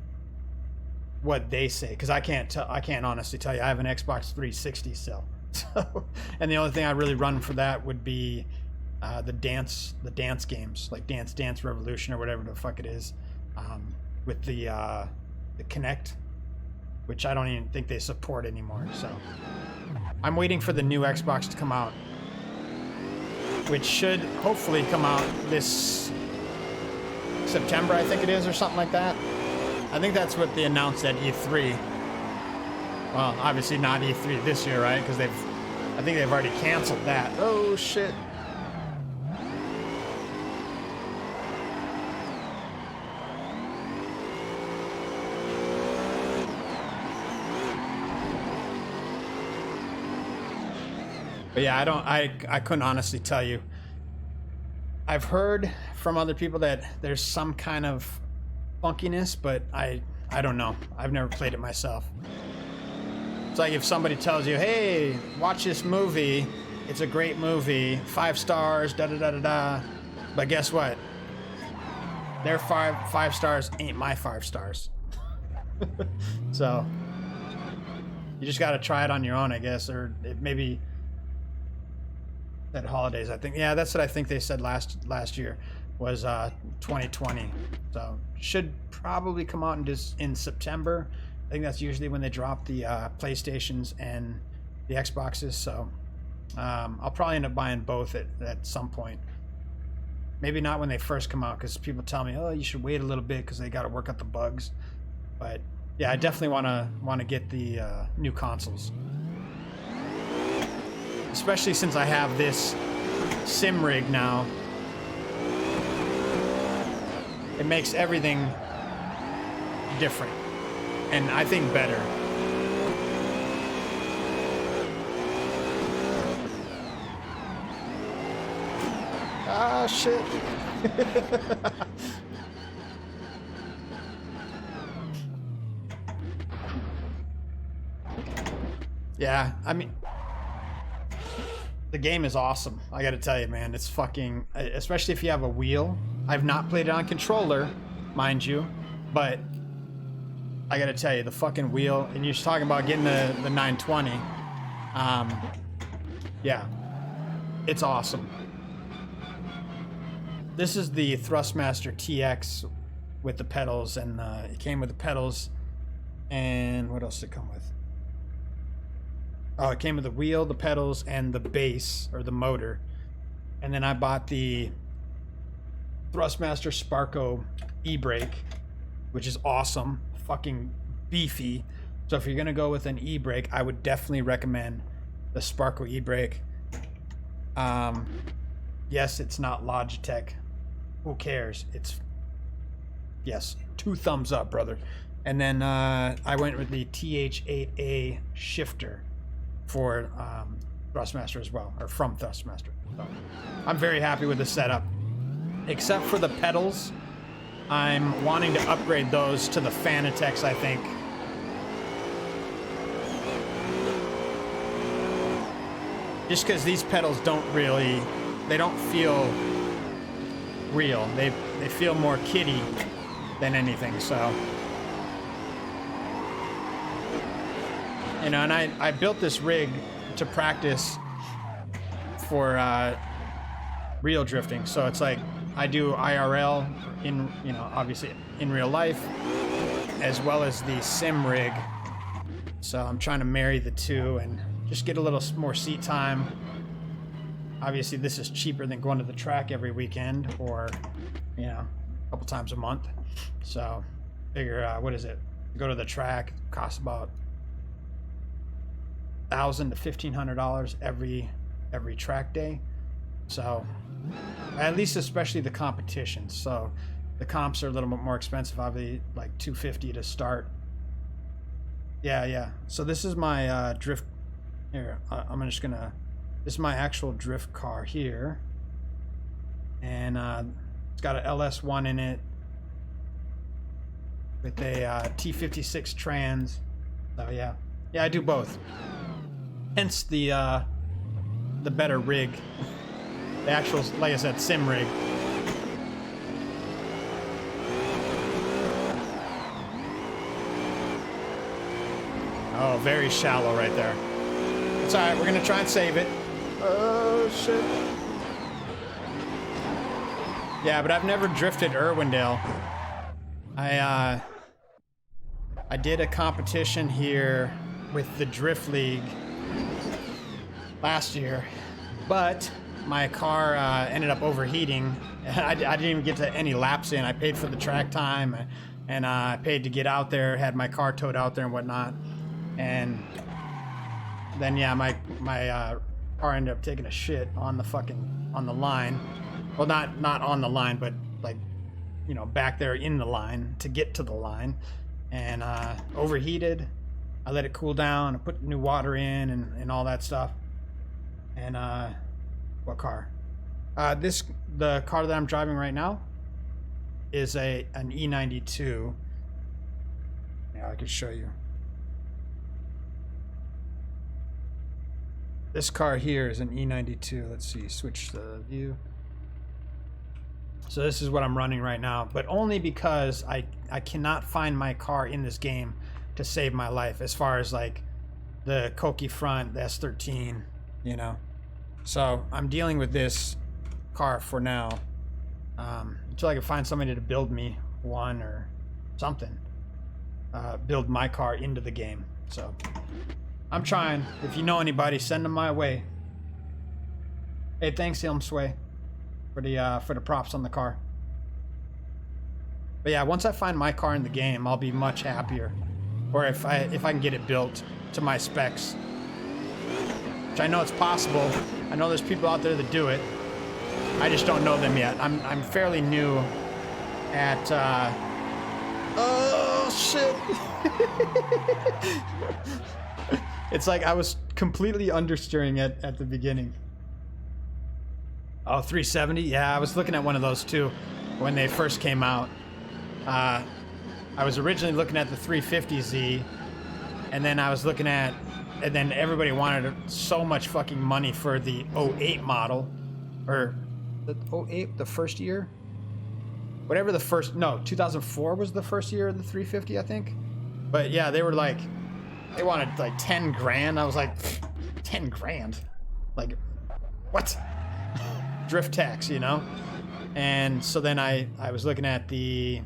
what they say, because I can't honestly tell you. I have an Xbox 360 still, so, and the only thing I really run for that would be the dance games, like Dance Revolution or whatever the fuck it is, with the Kinect, which I don't even think they support anymore. So I'm waiting for the new Xbox to come out, which should hopefully come out this September, I think it is, or something like that. I think that's what they announced at E3. Well, obviously not E3 this year, right? Because I think they've already canceled that. Oh shit. But yeah, I couldn't honestly tell you. I've heard from other people that there's some kind of funkiness, but I don't know. I've never played it myself. It's like if somebody tells you, hey, watch this movie, it's a great movie, 5 stars, da da da da da. But guess what? Their five stars ain't my 5 stars. So you just got to try it on your own, I guess, or maybe at holidays. I think, yeah, that's what I think they said last year was 2020. So should probably come out in September. I think that's usually when they drop the PlayStations and the Xboxes. So I'll probably end up buying both at some point. Maybe not when they first come out, because people tell me, oh, you should wait a little bit because they got to work out the bugs. But yeah, I definitely want to get the new consoles, especially since I have this sim rig now. It makes everything different, and I think better. Ah, shit. Yeah, I mean, the game is awesome. I gotta tell you, man, it's fucking, especially if you have a wheel. I've not played it on controller, mind you, but I gotta tell you, the fucking wheel, and you're talking about getting the 920. Yeah, it's awesome. This is the Thrustmaster TX with the pedals, and it came with the pedals, and what else did it come with? Oh, it came with the wheel, the pedals, and the base, or the motor. And then I bought the Thrustmaster Sparco e-brake, which is awesome, fucking beefy. So if you're gonna go with an e-brake, I would definitely recommend the Sparco e-brake. Yes, it's not Logitech. Who cares? It's, yes, 2 thumbs up, brother. And then I went with the TH8A shifter for Thrustmaster as well, or from Thrustmaster. So I'm very happy with the setup, except for the pedals. I'm wanting to upgrade those to the Fanatec's, I think. Just because these pedals don't really, they don't feel real. They feel more kiddie than anything, so. You know, and I built this rig to practice for real drifting. So it's like I do IRL in, you know, obviously in real life, as well as the sim rig. So I'm trying to marry the two and just get a little more seat time. Obviously this is cheaper than going to the track every weekend, or, you know, a couple times a month. So figure, what is it? Go to the track, costs about $1,000 to $1,500 every track day. So at least, especially the competitions. So the comps are a little bit more expensive, obviously, like $250 to start. Yeah. So this is my drift. Here, I'm just gonna. This is my actual drift car here, and it's got a LS1 in it with a T56 trans. So yeah, I do both. Hence the better rig, the actual, like I said, sim rig. Oh, very shallow right there. It's all right. We're gonna try and save it. Oh shit. Yeah, but I've never drifted Irwindale. I did a competition here with the Drift League last year, but my car ended up overheating. I didn't even get to any laps in. I paid for the track time, and I paid to get out there, had my car towed out there and whatnot. And then yeah, my car ended up taking a shit on the line. Well, not on the line, but like, you know, back there in the line to get to the line, and overheated. I let it cool down. I put new water in and all that stuff. And what car? The car that I'm driving right now is an E92. Yeah, I can show you. This car here is an E92. Let's see, switch the view. So this is what I'm running right now, but only because I cannot find my car in this game to save my life, as far as like the Koki front, the S13, you know. So I'm dealing with this car for now, until I can find somebody to build me one or something. Build my car into the game. So I'm trying. If you know anybody, send them my way. Hey, thanks, Ilmsway, for the props on the car. But yeah, once I find my car in the game, I'll be much happier. Or if I can get it built to my specs, which I know it's possible. I know there's people out there that do it. I just don't know them yet. I'm fairly new at. Oh shit! It's like I was completely understeering at the beginning. Oh, 370? Yeah, I was looking at one of those too when they first came out. I was originally looking at the 350Z, and then I was looking at, and then everybody wanted so much fucking money for the 08 model, or the 08, the first year? Whatever the first, no, 2004 was the first year of the 350, I think. But yeah, they were like, they wanted like 10 grand. I was like, 10 grand? Like, what? Drift tax, you know? And so then I was looking at the,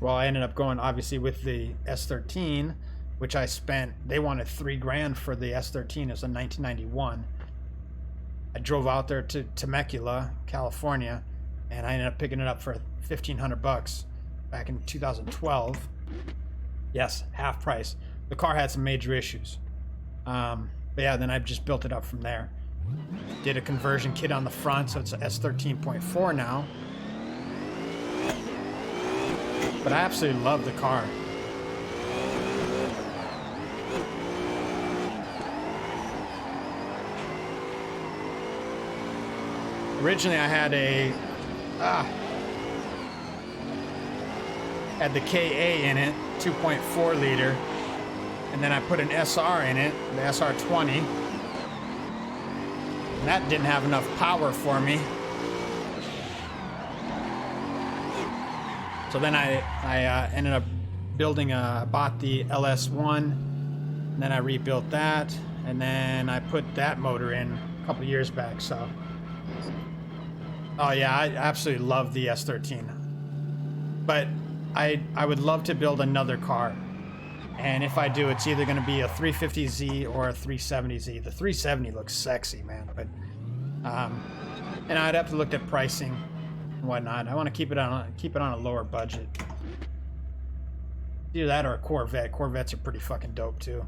well, I ended up going obviously with the S13, which I spent, they wanted 3 grand for the S13. It was a 1991. I drove out there to Temecula, California, and I ended up picking it up for $1,500 back in 2012. Yes, half price. The car had some major issues. But yeah, then I just built it up from there. Did a conversion kit on the front, so it's a S13.4 now. But I absolutely love the car. Originally I had a had the KA in it, 2.4 liter, and then I put an SR in it, the SR20, and that didn't have enough power for me. So then I ended up building bought the LS1, and then I rebuilt that, and then I put that motor in a couple years back. So oh yeah, I absolutely love the S13, but I would love to build another car, and if I do, it's either going to be a 350Z or a 370Z. The 370 looks sexy, man, but and I'd have to look at pricing and whatnot. I want to keep it on a lower budget. Either that or a Corvette. Corvettes are pretty fucking dope too,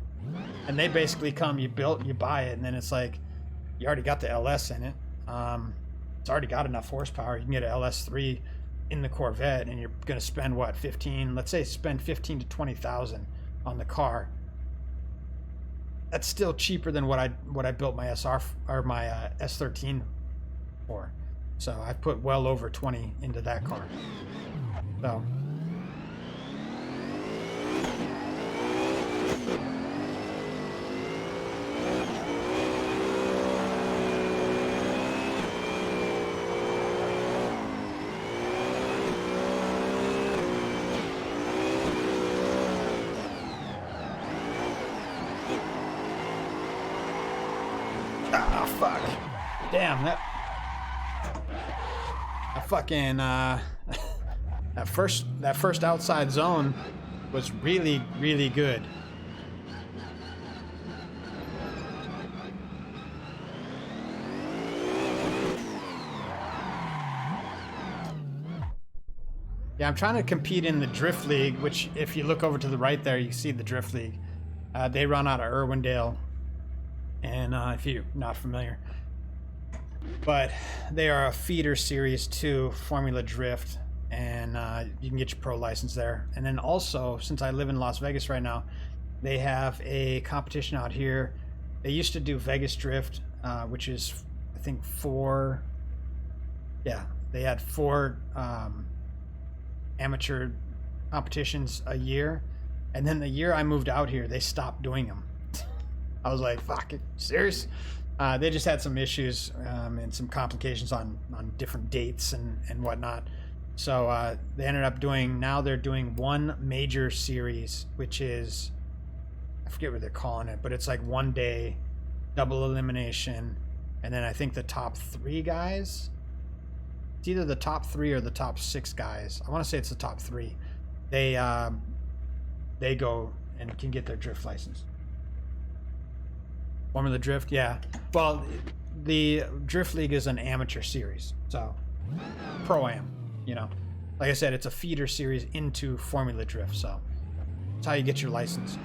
and they basically come, you buy it, and then it's like you already got the LS in it. It's already got enough horsepower. You can get an LS3 in the Corvette, and you're going to spend what, 15? Let's say spend 15 to 20,000 on the car. That's still cheaper than what I built my SR or my S13 for. So I put well over 20 into that car. So. Ah, fuck. Damn, that fucking that first outside zone was really, really good. Yeah, I'm trying to compete in the Drift League, which if you look over to the right there, you see the Drift League. They run out of Irwindale. And if you're not familiar, but they are a feeder series to Formula Drift, and you can get your pro license there. And then also, since I live in Las Vegas right now, they have a competition out here. They used to do Vegas Drift, which is I think 4 Yeah, they had 4 amateur competitions a year, and then the year I moved out here, they stopped doing them. I was like, fuck, serious? They just had some issues and some complications on different dates and whatnot. So they ended up doing, now they're doing one major series, which is, I forget what they're calling it, but it's like 1 day, double elimination, and then I think the top 3 guys, it's either the top 3 or the top 6 guys. I want to say it's the top 3. They go and can get their drift license. Formula Drift, yeah. Well, the Drift League is an amateur series, so Pro-Am, you know. Like I said, it's a feeder series into Formula Drift, so that's how you get your license.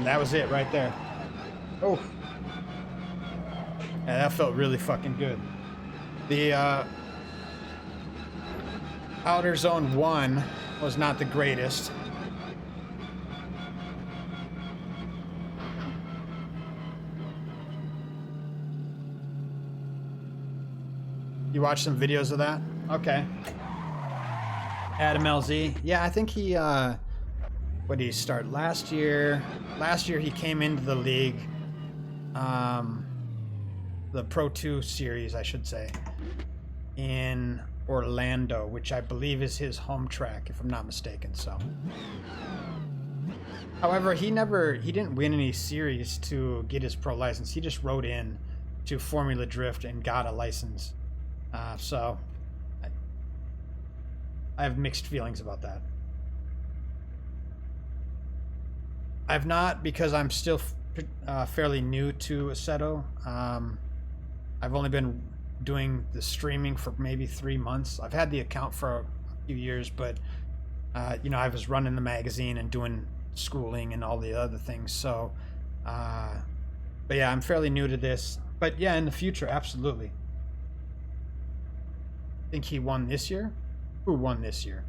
That was it right there. Oh. Yeah, that felt really fucking good. The Outer Zone 1 was not the greatest. You watched some videos of that? Okay. Adam LZ. Yeah, I think he what did he start last year? Last year he came into the league, the Pro 2 series, I should say, in Orlando, which I believe is his home track, if I'm not mistaken. So, however, he didn't win any series to get his pro license. He just rode in to Formula Drift and got a license. So I have mixed feelings about that. I've not, because I'm still fairly new to Assetto. I've only been doing the streaming for maybe 3 months. I've had the account for a few years, but you know, I was running the magazine and doing schooling and all the other things. So, but yeah, I'm fairly new to this. But yeah, in the future, absolutely. I think he won this year. Who won this year?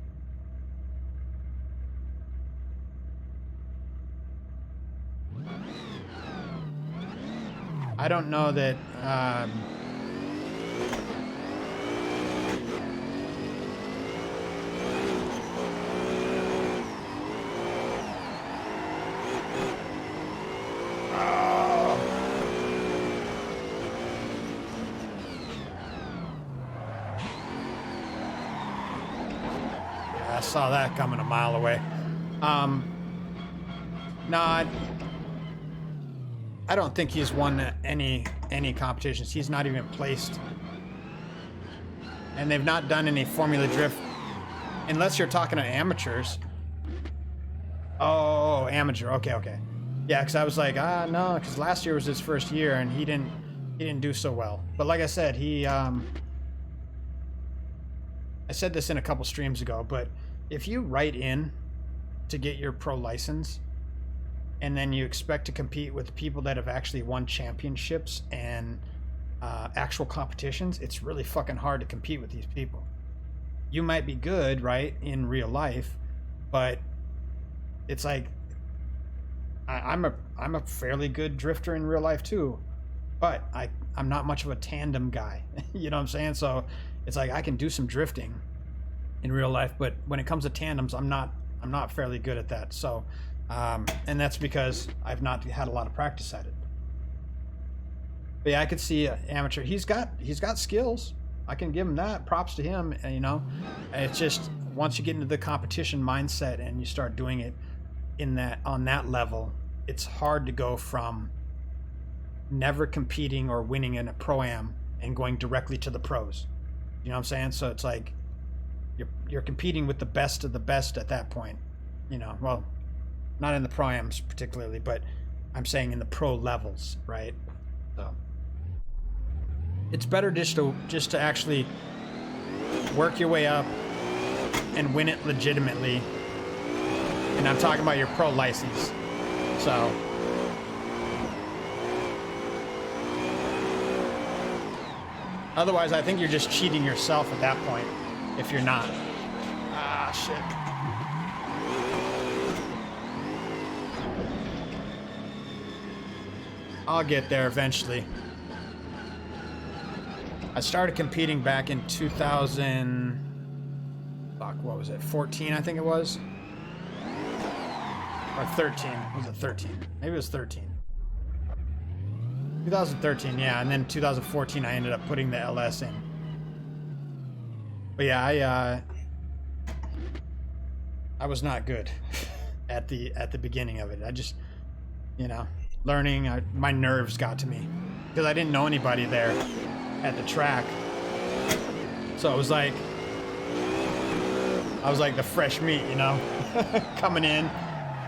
I don't know that. I saw that coming a mile away. No, I don't think he's won any competitions. He's not even placed, and they've not done any Formula Drift, unless you're talking to amateurs. Oh, amateur. Okay. Yeah, because I was like, no, because last year was his first year and he didn't do so well. But like I said, I said this in a couple streams ago, but if you write in to get your pro license, and then you expect to compete with people that have actually won championships and actual competitions, it's really fucking hard to compete with these people. You might be good, right, in real life, but it's like I'm a fairly good drifter in real life too, but I'm not much of a tandem guy. You know what I'm saying? So it's like I can do some drifting in real life, but when it comes to tandems, I'm not fairly good at that. So. And that's because I've not had a lot of practice at it. But yeah, I could see amateur. He's got skills. I can give him that. Props to him. And, you know, it's just once you get into the competition mindset and you start doing it on that level, it's hard to go from never competing or winning in a pro-am and going directly to the pros. You know what I'm saying? So it's like you're competing with the best of the best at that point. You know, well, not in the pro-ams particularly, but I'm saying in the pro levels, right? So it's better just to actually work your way up and win it legitimately. And I'm talking about your pro license. So otherwise, I think you're just cheating yourself at that point if you're not. Ah, shit. I'll get there eventually. I started competing back in 2000... Fuck, what was it? 14, I think it was? Or 13. Was it 13? Maybe it was 13. 2013, yeah, and then 2014 I ended up putting the LS in. But yeah, I was not good at the beginning of it. I just, you know, learning, my nerves got to me because I didn't know anybody there at the track. So it was like I was like the fresh meat, you know, coming in.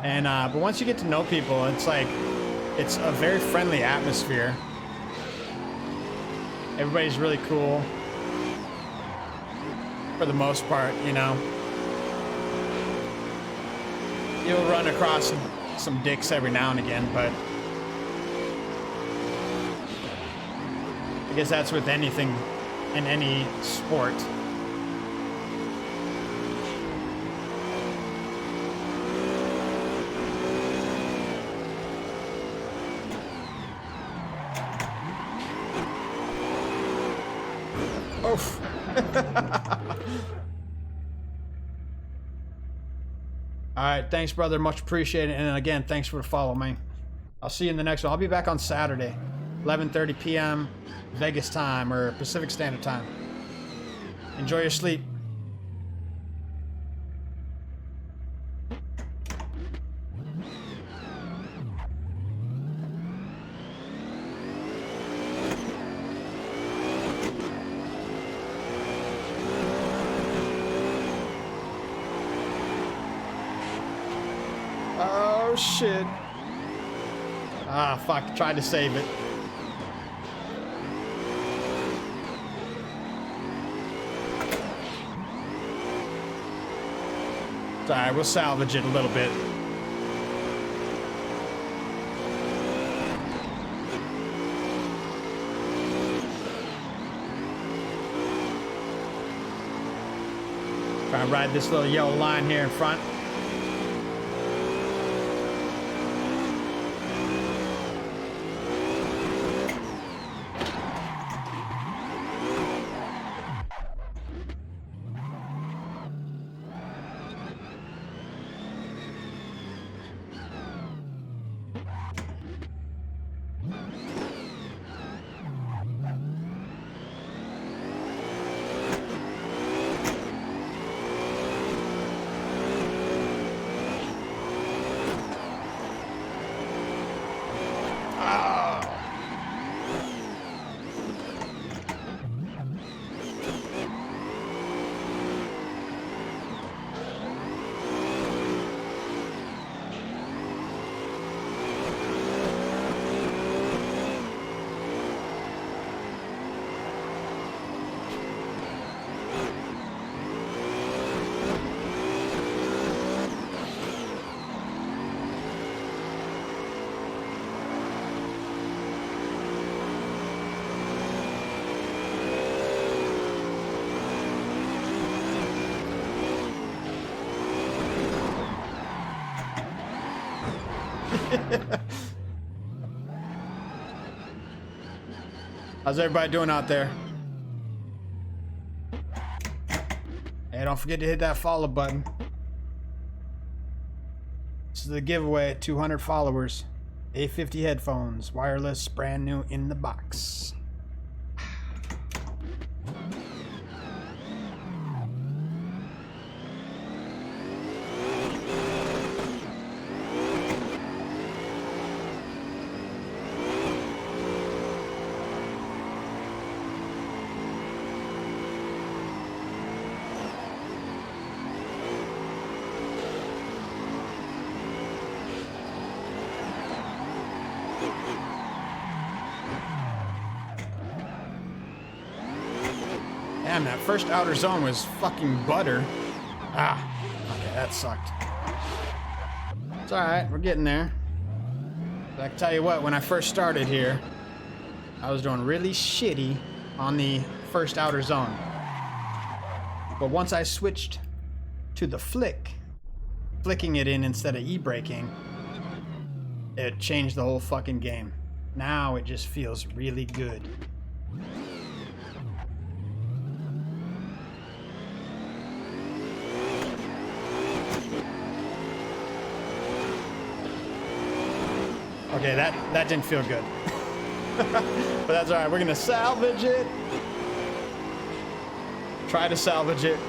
And but once you get to know people, it's like it's a very friendly atmosphere. Everybody's really cool for the most part, you know. You'll run across some dicks every now and again, but I guess that's with anything in any sport. Oof. All right, thanks, brother. Much appreciated. And again, thanks for the follow, man. I'll see you in the next one. I'll be back on Saturday, 11:30 p.m. Vegas time or Pacific Standard Time. Enjoy your sleep. Oh shit. Ah, fuck, tried to save it. It's alright, we'll salvage it a little bit. Try to ride this little yellow line here in front. How's everybody doing out there? Hey, don't forget to hit that follow button. This is the giveaway at 200 followers. A50 headphones, wireless, brand new in the box. Damn, that first outer zone was fucking butter. Ah, okay, that sucked. It's alright, we're getting there. But I can tell you what, when I first started here, I was doing really shitty on the first outer zone. But once I switched to the flicking it in instead of e-braking, it changed the whole fucking game. Now it just feels really good. Okay, that didn't feel good. But that's alright, we're gonna salvage it. Try to salvage it.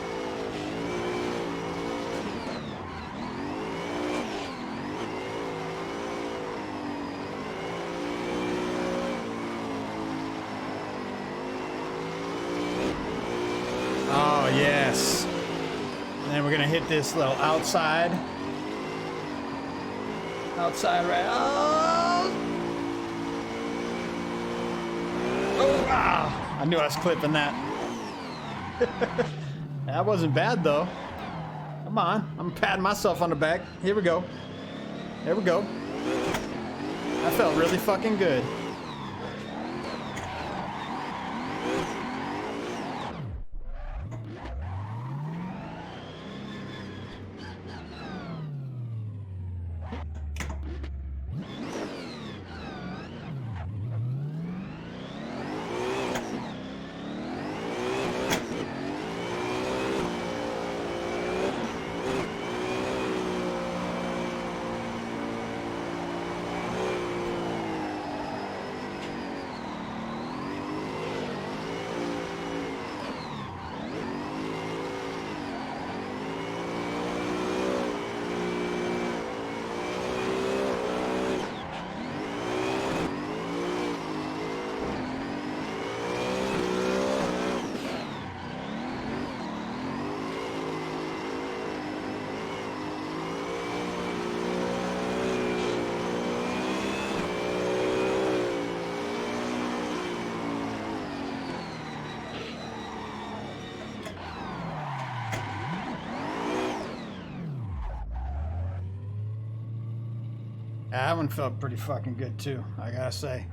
Oh, yes. And then we're gonna hit this little outside. Outside right. Oh, wow. I knew I was clipping that. That wasn't bad though. Come on. I'm patting myself on the back. Here we go. There we go. That felt really fucking good. That one felt pretty fucking good too, I gotta say.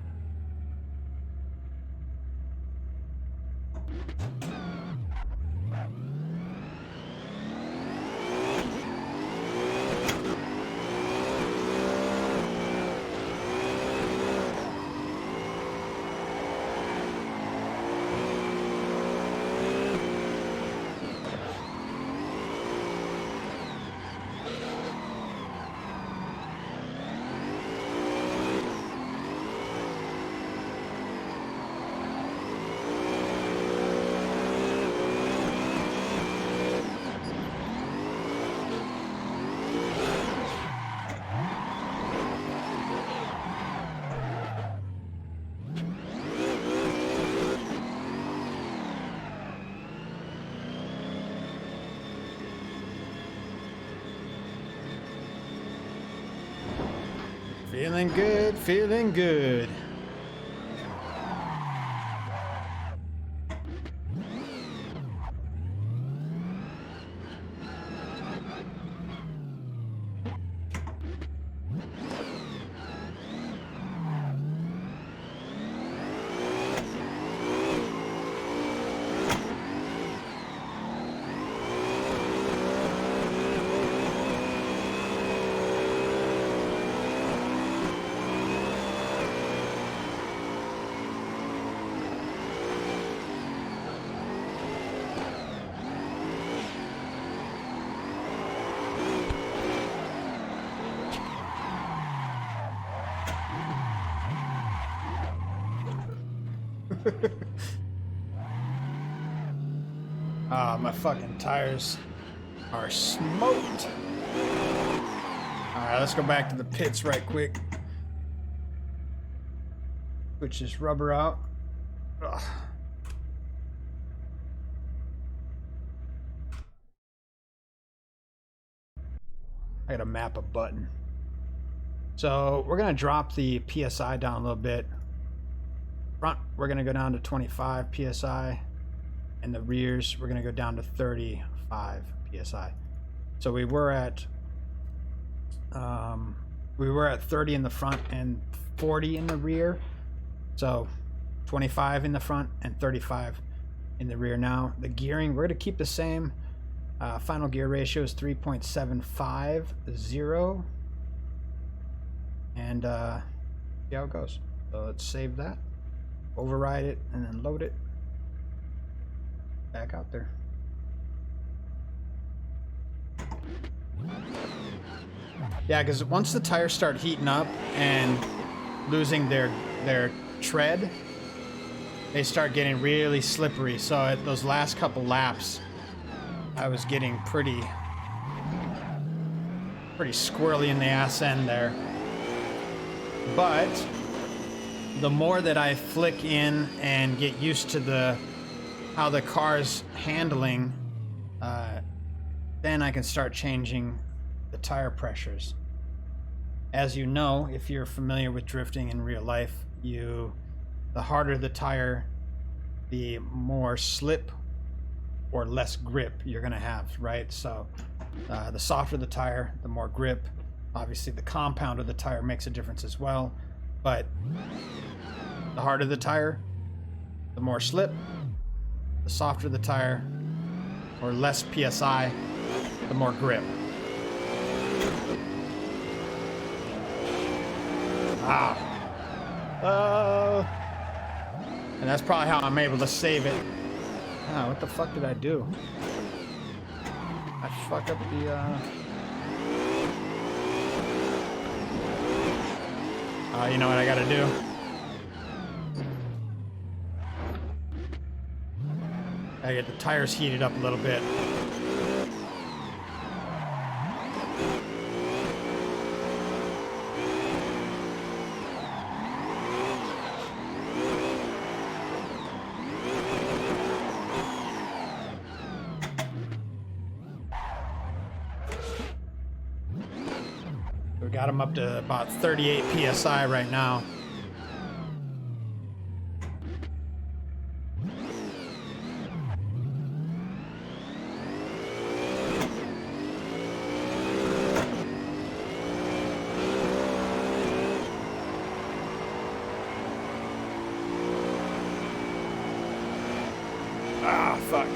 Feeling good, feeling good. Ah, my fucking tires are smoked. Alright, let's go back to the pits right quick. Switch this rubber out. Ugh. I gotta map a button. So we're gonna drop the PSI down a little bit. Front, we're gonna go down to 25 PSI. and the rears we're going to go down to 35 psi. So we were at 30 in the front and 40 in the rear. So 25 in the front and 35 in the rear. Now the gearing, we're going to keep the same. Final gear ratio is 3.750, and see how it goes. So let's save that, override it, and then load it back out there. Yeah, because once the tires start heating up and losing their tread, they start getting really slippery. So at those last couple laps, I was getting pretty squirrely in the ass end there. But the more that I flick in and get used to how the car's handling, then I can start changing the tire pressures. As you know, if you're familiar with drifting in real life, the harder the tire, the more slip or less grip you're gonna have, right? So the softer the tire, the more grip. Obviously the compound of the tire makes a difference as well, but the harder the tire, the more slip. The softer the tire, or less PSI, the more grip. And that's probably how I'm able to save it. What the fuck did I do? I fuck up the you know what I gotta do? I get the tires heated up a little bit. We got them up to about 38 PSI right now. Fuck.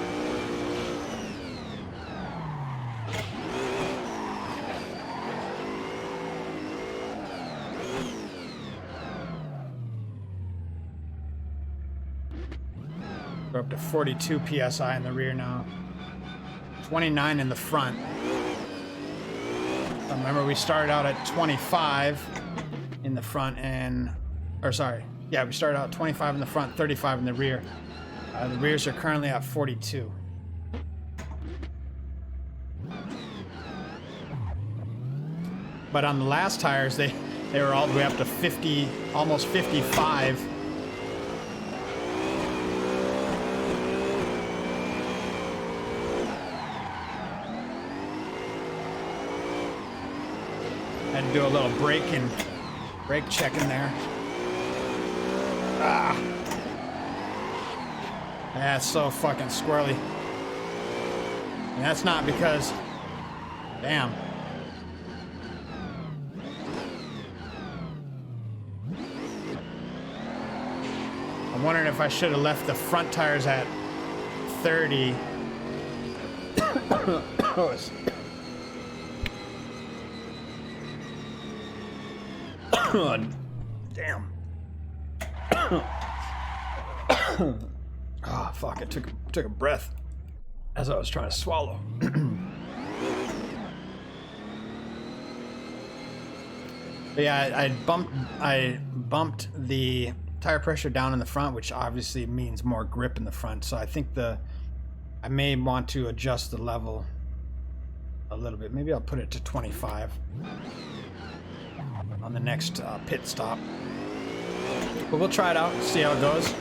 We're up to 42 PSI in the rear now. 29 in the front. Remember, we started out at 25 in the front and... Or sorry. Yeah, we started out 25 in the front, 35 in the rear. The rears are currently at 42. But on the last tires, they were all the way up to 50, almost 55. Had to do a little brake check in there. That's so fucking squirrely. And that's not because... Damn. I'm wondering if I should have left the front tires at 30. Oh, damn. Oh, fuck, I took a breath as I was trying to swallow. But yeah, I bumped the tire pressure down in the front, which obviously means more grip in the front. So I think I may want to adjust the level a little bit. Maybe I'll put it to 25 on the next pit stop. But we'll try it out and see how it goes.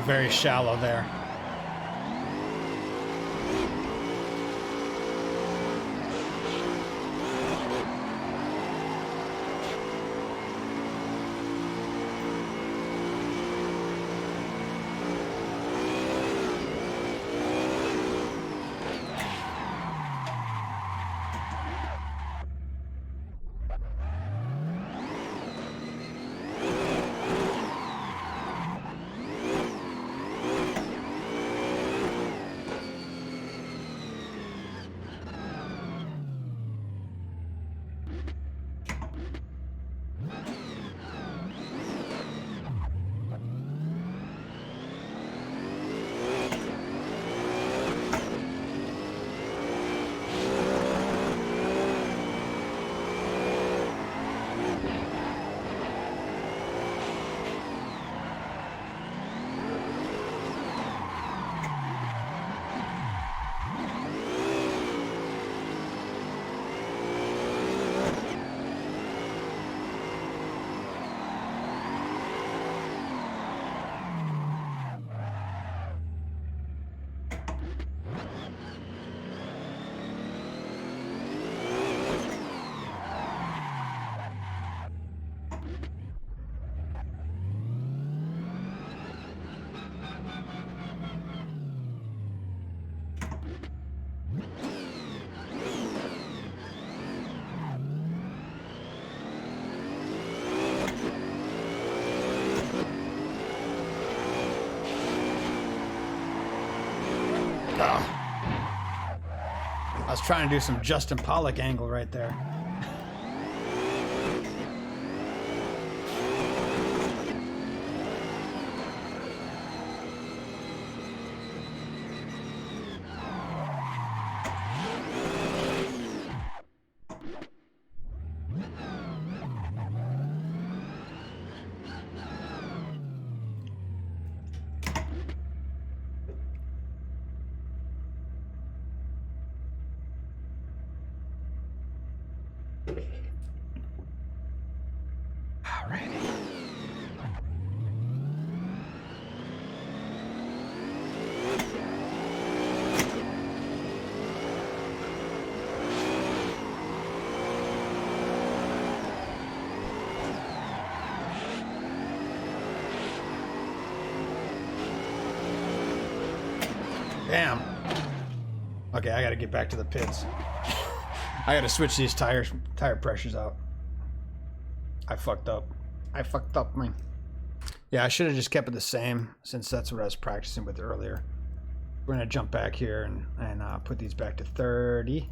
very shallow there. I was trying to do some Justin Pollock angle right there. Damn. Okay, I gotta get back to the pits. I gotta switch these tire pressures out. I fucked up. Man. Yeah, I should have just kept it the same since that's what I was practicing with earlier. We're gonna jump back here and put these back to 30.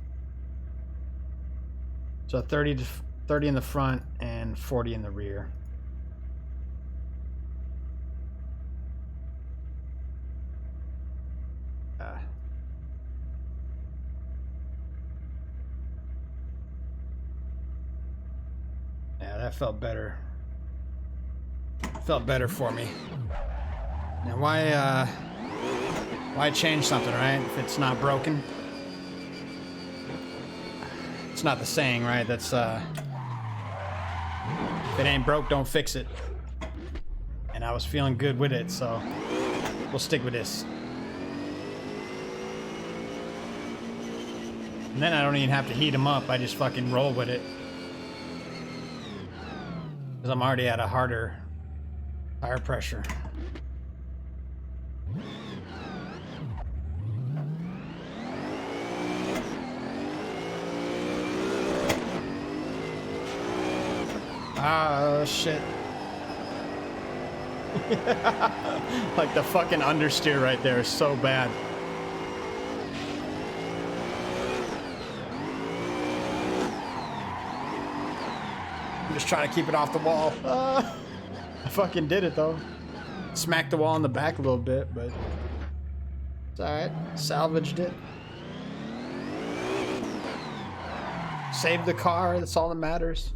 So 30 in the front and 40 in the rear. Yeah, that felt better. Felt better for me. Now why change something, right? If it's not broken. It's not the saying, right? That's if it ain't broke, don't fix it. And I was feeling good with it, so we'll stick with this. And then I don't even have to heat them up. I just fucking roll with it. Because I'm already at a harder tire pressure. Oh, shit. Like the fucking understeer right there is so bad. I'm just trying to keep it off the wall. I fucking did it though. Smacked the wall in the back a little bit, but it's alright. Salvaged it. Saved the car, that's all that matters.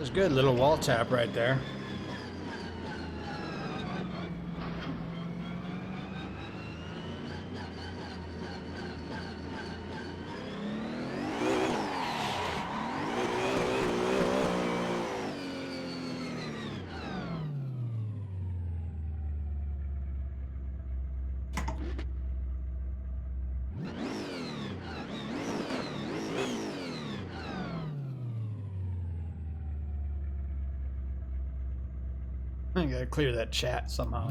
was good. Little wall tap right there. I gotta clear that chat somehow.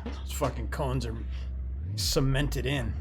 Those fucking cones are cemented in.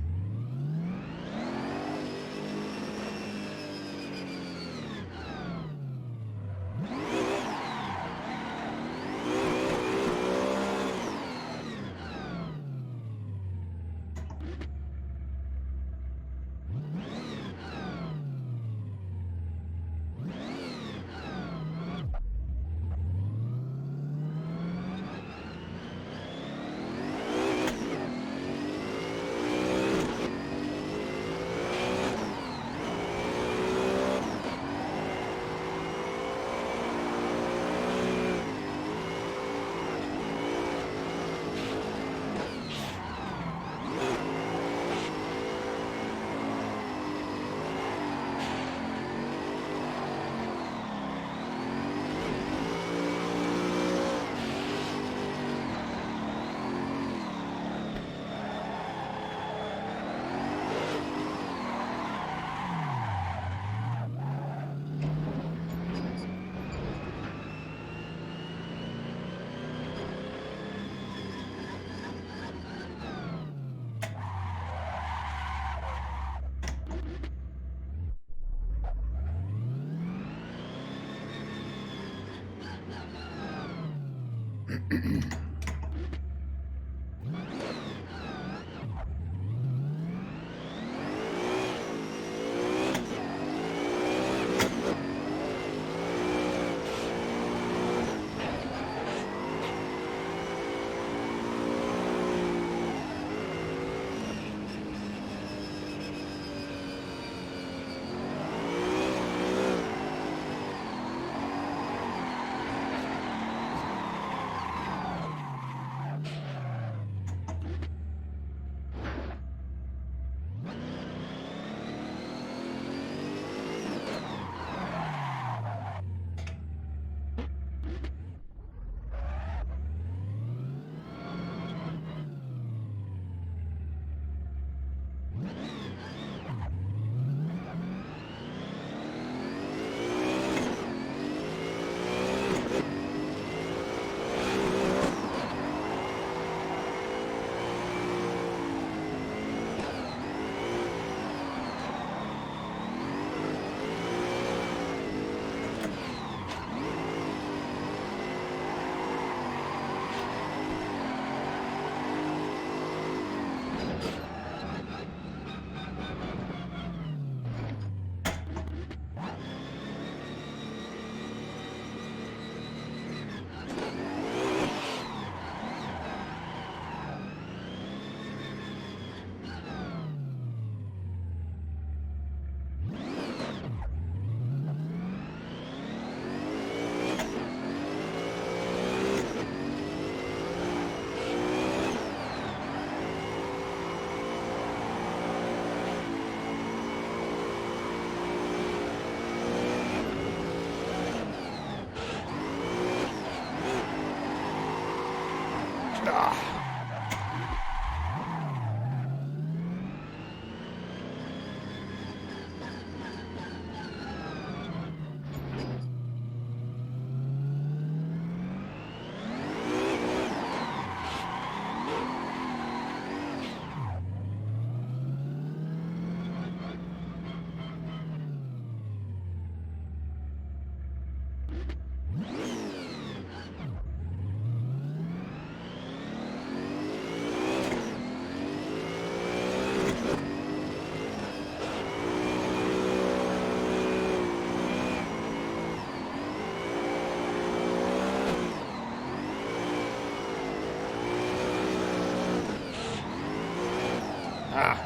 Ah.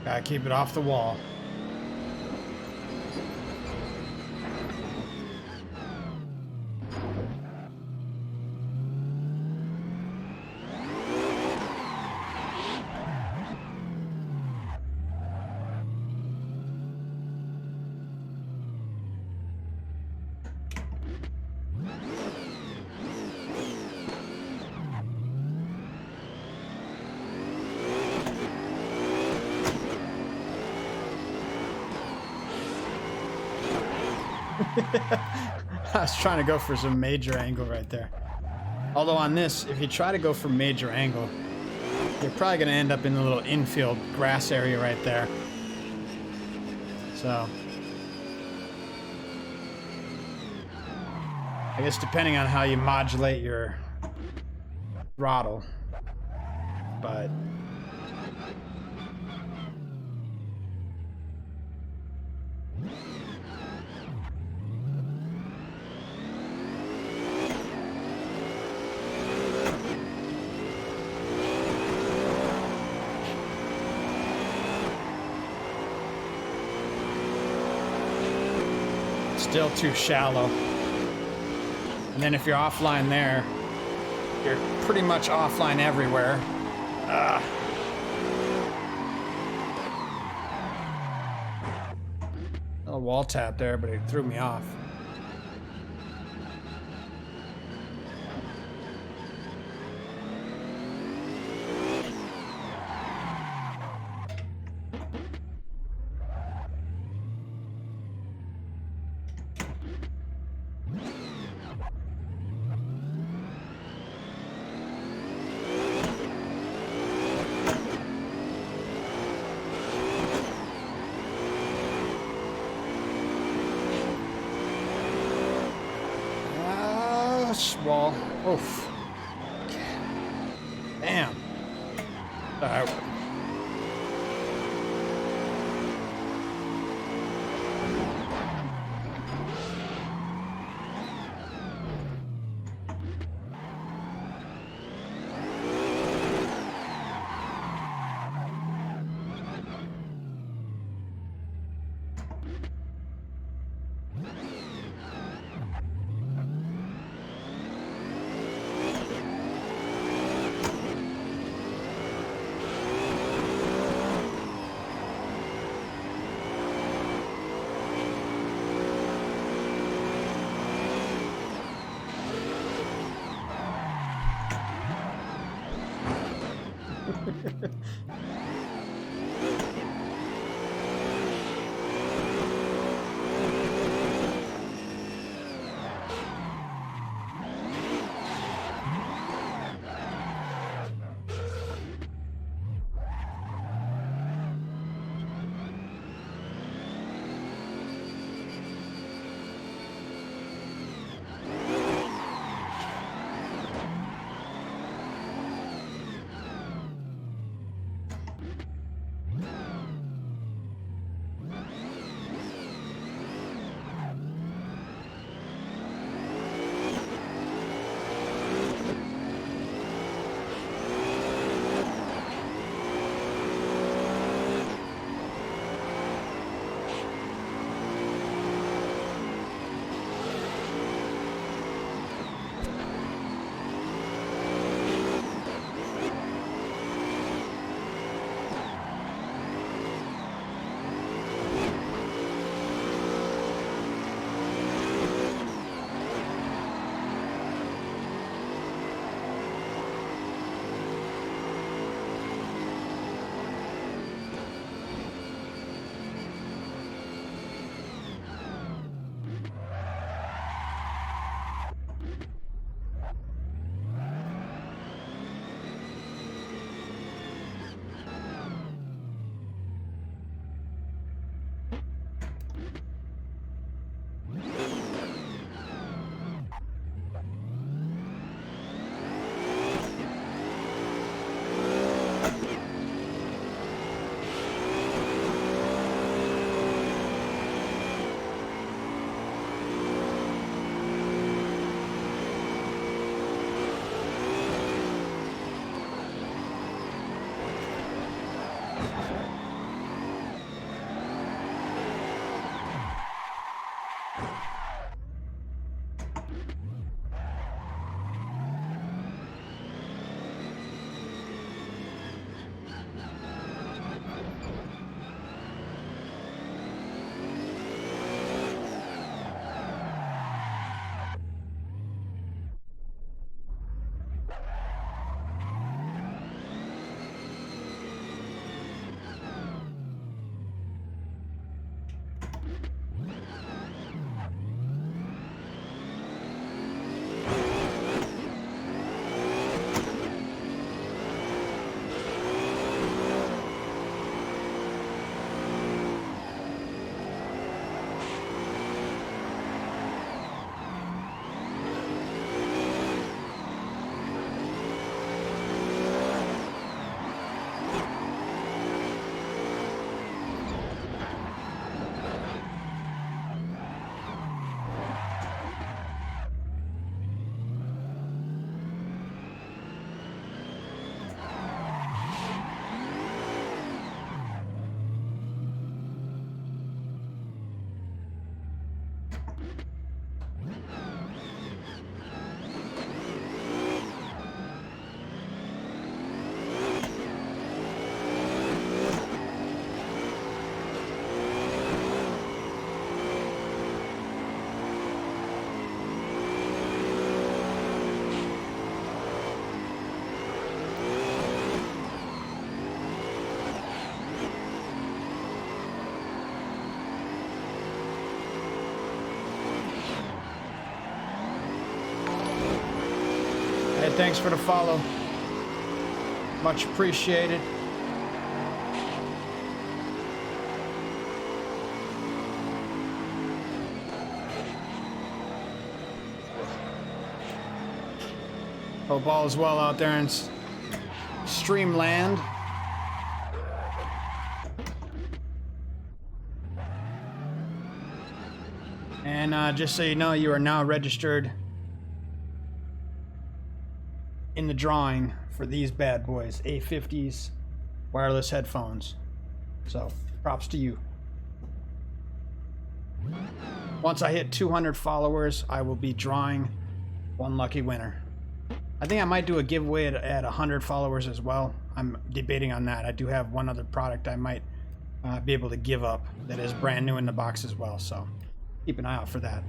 Gotta keep it off the wall. I was trying to go for some major angle right there. Although on this, if you try to go for major angle, you're probably going to end up in the little infield grass area right there. So, I guess depending on how you modulate your throttle, but still too shallow. And then if you're offline there, you're pretty much offline everywhere. A wall tap there, but it threw me off. Wall. Oof. Damn. Alright. Hey, thanks for the follow. Much appreciated. Hope all is well out there in Streamland. And just so you know, you are now registered in the drawing for these bad boys, A50s wireless headphones. So props to you. Once I hit 200 followers, I will be drawing one lucky winner. I think I might do a giveaway at 100 followers as well. I'm debating on that. I do have one other product I might be able to give up that is brand new in the box as well, so keep an eye out for that.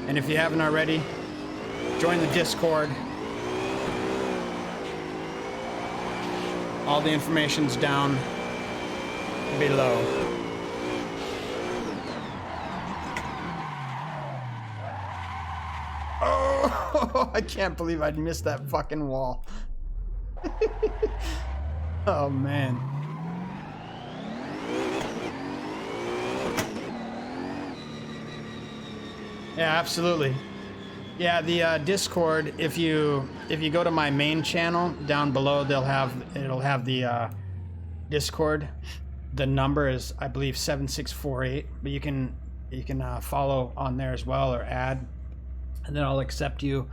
And if you haven't already, join the Discord. All the information's down below. Oh, I can't believe I'd missed that fucking wall. Oh, man. Yeah, absolutely. Yeah, the Discord, if you go to my main channel down below, it'll have the Discord. The number is, I believe, 7648, but you can follow on there as well, or add, and then I'll accept you.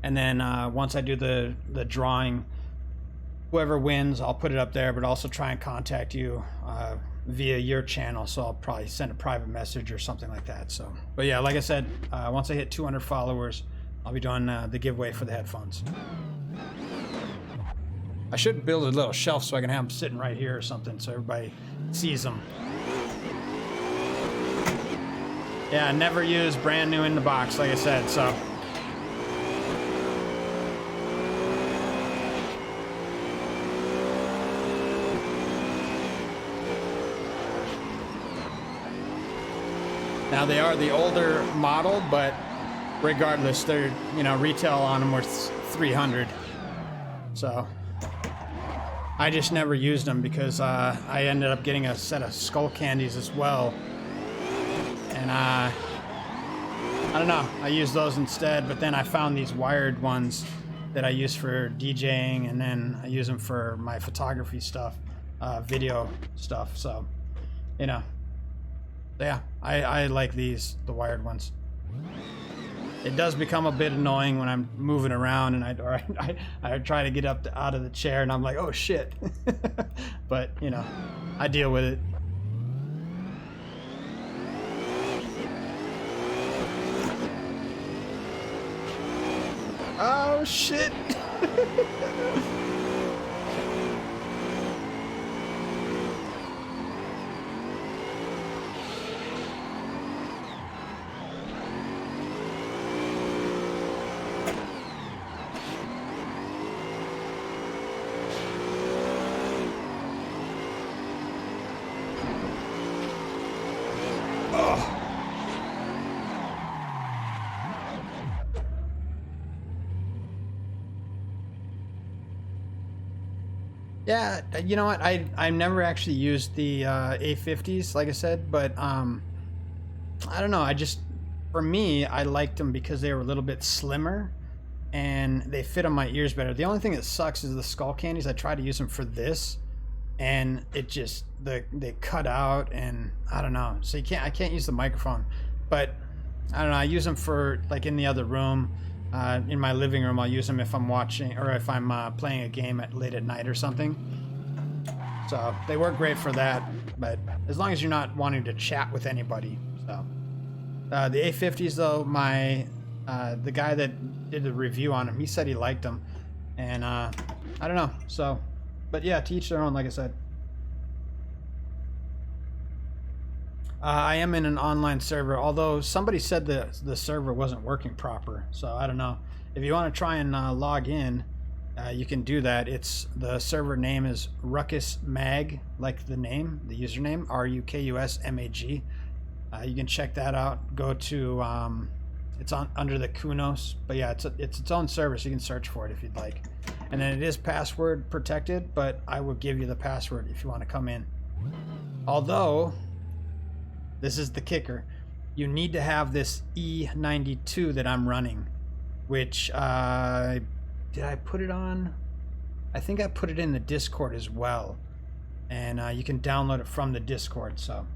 And then once I do the drawing, whoever wins, I'll put it up there, but also try and contact you via your channel, so I'll probably send a private message or something like that. So, but yeah, like I said, once I hit 200 followers, I'll be doing the giveaway for the headphones. I should build a little shelf so I can have them sitting right here or something, so everybody sees them. Yeah, never used, brand new in the box, like I said. So. Now they are the older model, but regardless, they're, you know, retail on them worth 300. So I just never used them because I ended up getting a set of skull candies as well, and I don't know, I used those instead. But then I found these wired ones that I use for DJing, and then I use them for my photography stuff, video stuff. So, you know. Yeah, I like these, the wired ones. It does become a bit annoying when I'm moving around and I try to get up out of the chair and I'm like, oh shit. But, you know, I deal with it. Oh shit. Yeah, you know what? I never actually used the A50s, like I said, but I don't know. For me, I liked them because they were a little bit slimmer and they fit on my ears better. The only thing that sucks is the skull candies. I tried to use them for this, and it just they cut out, and I don't know. So I can't use the microphone, but I don't know. I use them for like in the other room. In my living room, I'll use them if I'm watching or if I'm playing a game late at night or something. So they work great for that, but as long as you're not wanting to chat with anybody. So the A50s though, the guy that did the review on them, he said he liked them, and I don't know. So, but yeah, to each their own, like I said. I am in an online server, although somebody said the server wasn't working proper, so I don't know. If you want to try and log in, you can do that. The server name is RUKUS Mag, like the name, the username, RUKUS MAG. You can check that out. Go to it's under the Kunos, but yeah, it's its own server, so you can search for it if you'd like. And then it is password protected, but I will give you the password if you want to come in. Although, this is the kicker, you need to have this E92 that I'm running, which did I put it on? I think I put it in the Discord as well, and you can download it from the Discord. So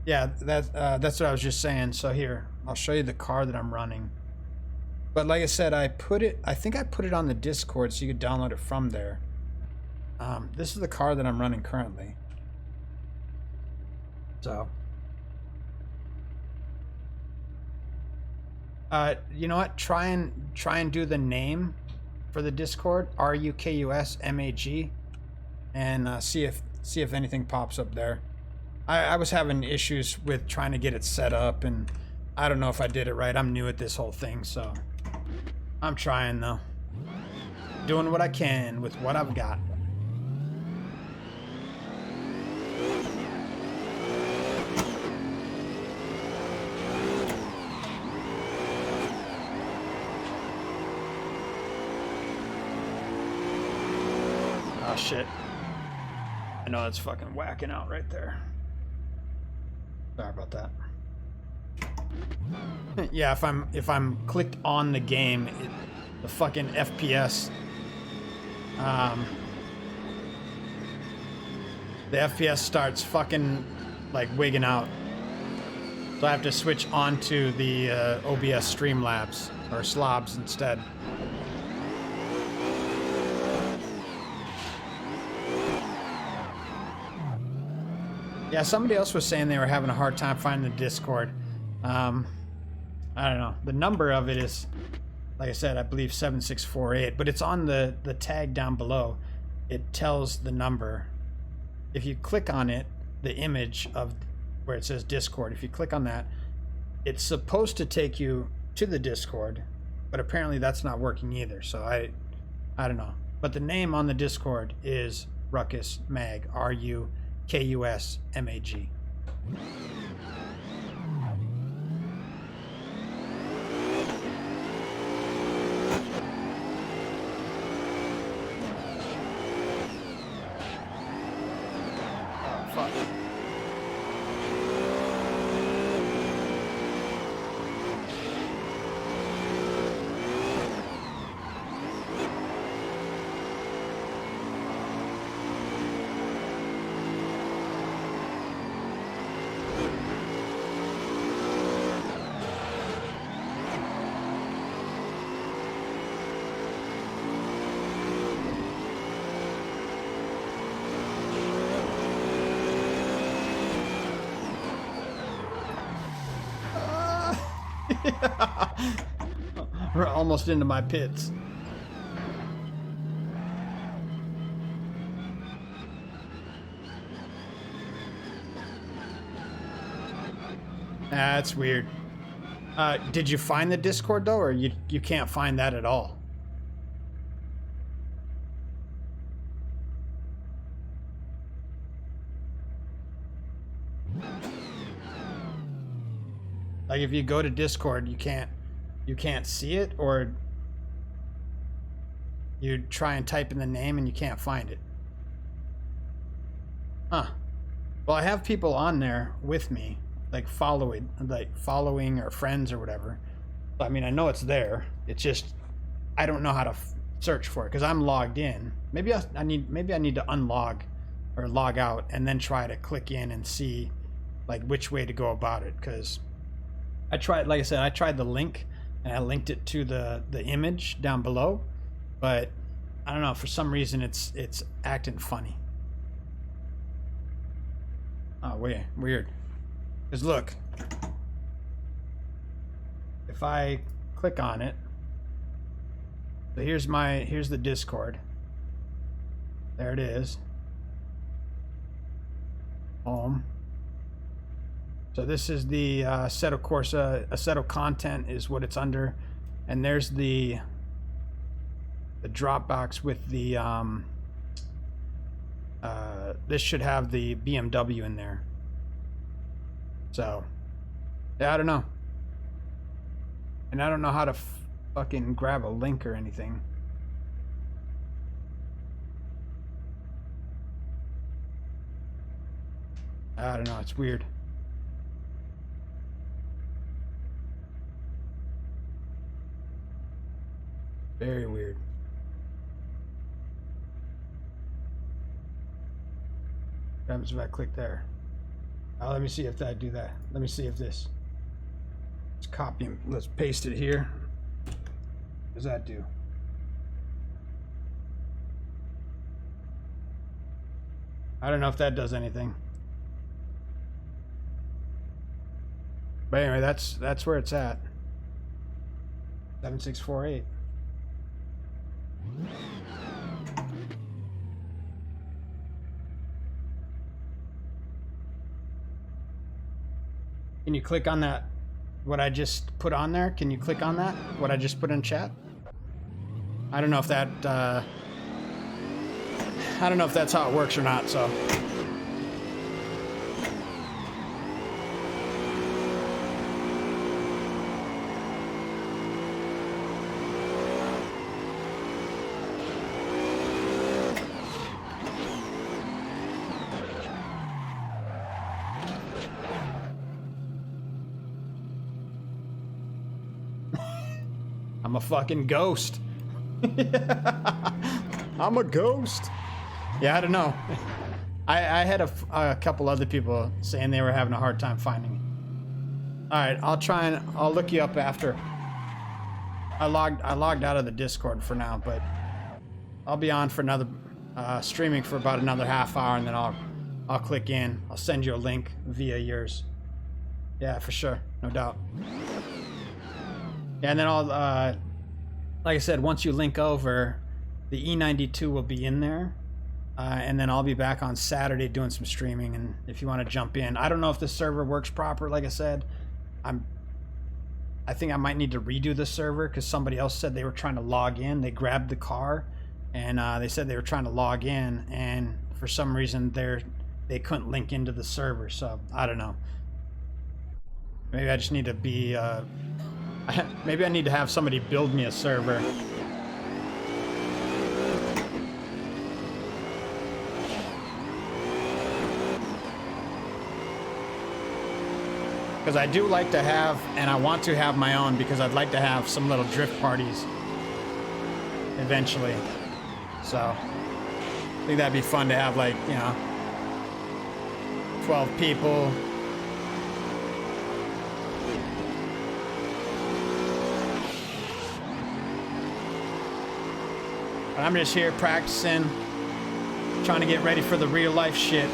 yeah, that's what I was just saying. So here, I'll show you the car that I'm running. But like I said, I think I put it on the Discord so you could download it from there. This is the car that I'm running currently. So, you know what? Try and do the name for the Discord, RUKUS MAG, and see if anything pops up there. I was having issues with trying to get it set up, and I don't know if I did it right. I'm new at this whole thing, so I'm trying though. Doing what I can with what I've got. Oh shit. I know it's fucking whacking out right there. Sorry about that. Yeah, if I'm clicked on the game, the fucking FPS, the FPS starts fucking like wigging out. So I have to switch onto the OBS Streamlabs or Slobs instead. Yeah, somebody else was saying they were having a hard time finding the Discord. I don't know. The number of it is, like I said, I believe 7648, but it's on the tag down below. It tells the number. If you click on it, the image of where it says Discord, if you click on that, it's supposed to take you to the Discord, but apparently that's not working either. So I don't know. But the name on the Discord is RUKUS Mag, RUKUS MAG. We're almost into my pits. That's weird. Did you find the Discord though, or you can't find that at all? Like if you go to Discord, you can't see it, or you try and type in the name and you can't find it. Huh. Well, I have people on there with me, like following or friends or whatever. I mean, I know it's there. It's just I don't know how to search for it because I'm logged in. Maybe I need to unlog or log out and then try to click in and see like which way to go about it, because I tried, like I said, I tried the link and I linked it to the image down below, but I don't know, for some reason it's acting funny. Oh, weird. Because look, if I click on it, so here's the Discord. There it is. Home. So this is the Assetto Corsa. Assetto content is what it's under, and there's the Dropbox with the this should have the BMW in there. So yeah, I don't know, and I don't know how to fucking grab a link or anything. I don't know, it's weird. Very weird. What happens if I click there? Let me see if I do that. Let me see if this. Let's copy and let's paste it here. What does that do? I don't know if that does anything. But anyway, that's where it's at. 7648. Can you click on that? What I just put on there? Can you click on that? What I just put in chat? I don't know if that. I don't know if that's how it works or not. So. I'm a fucking ghost. I'm a ghost. Yeah, I don't know. I had a couple other people saying they were having a hard time finding me. All right, I'll look you up after. I logged out of the Discord for now, but I'll be on for another streaming for about another half hour, and then I'll click in. I'll send you a link via yours. Yeah, for sure, no doubt. Yeah, and then I'll, like I said, once you link over, the E92 will be in there, and then I'll be back on Saturday doing some streaming, and if you want to jump in. I don't know if the server works proper, like I said. I think I might need to redo the server, because somebody else said they were trying to log in. They grabbed the car, and they said they were trying to log in, and for some reason they couldn't link into the server, so I don't know. Maybe I just need to be... maybe I need to have somebody build me a server. Because I do like to have, and I want to have my own, because I'd like to have some little drift parties eventually. So I think that'd be fun to have, like, you know, 12 people. But I'm just here practicing, trying to get ready for the real life shit.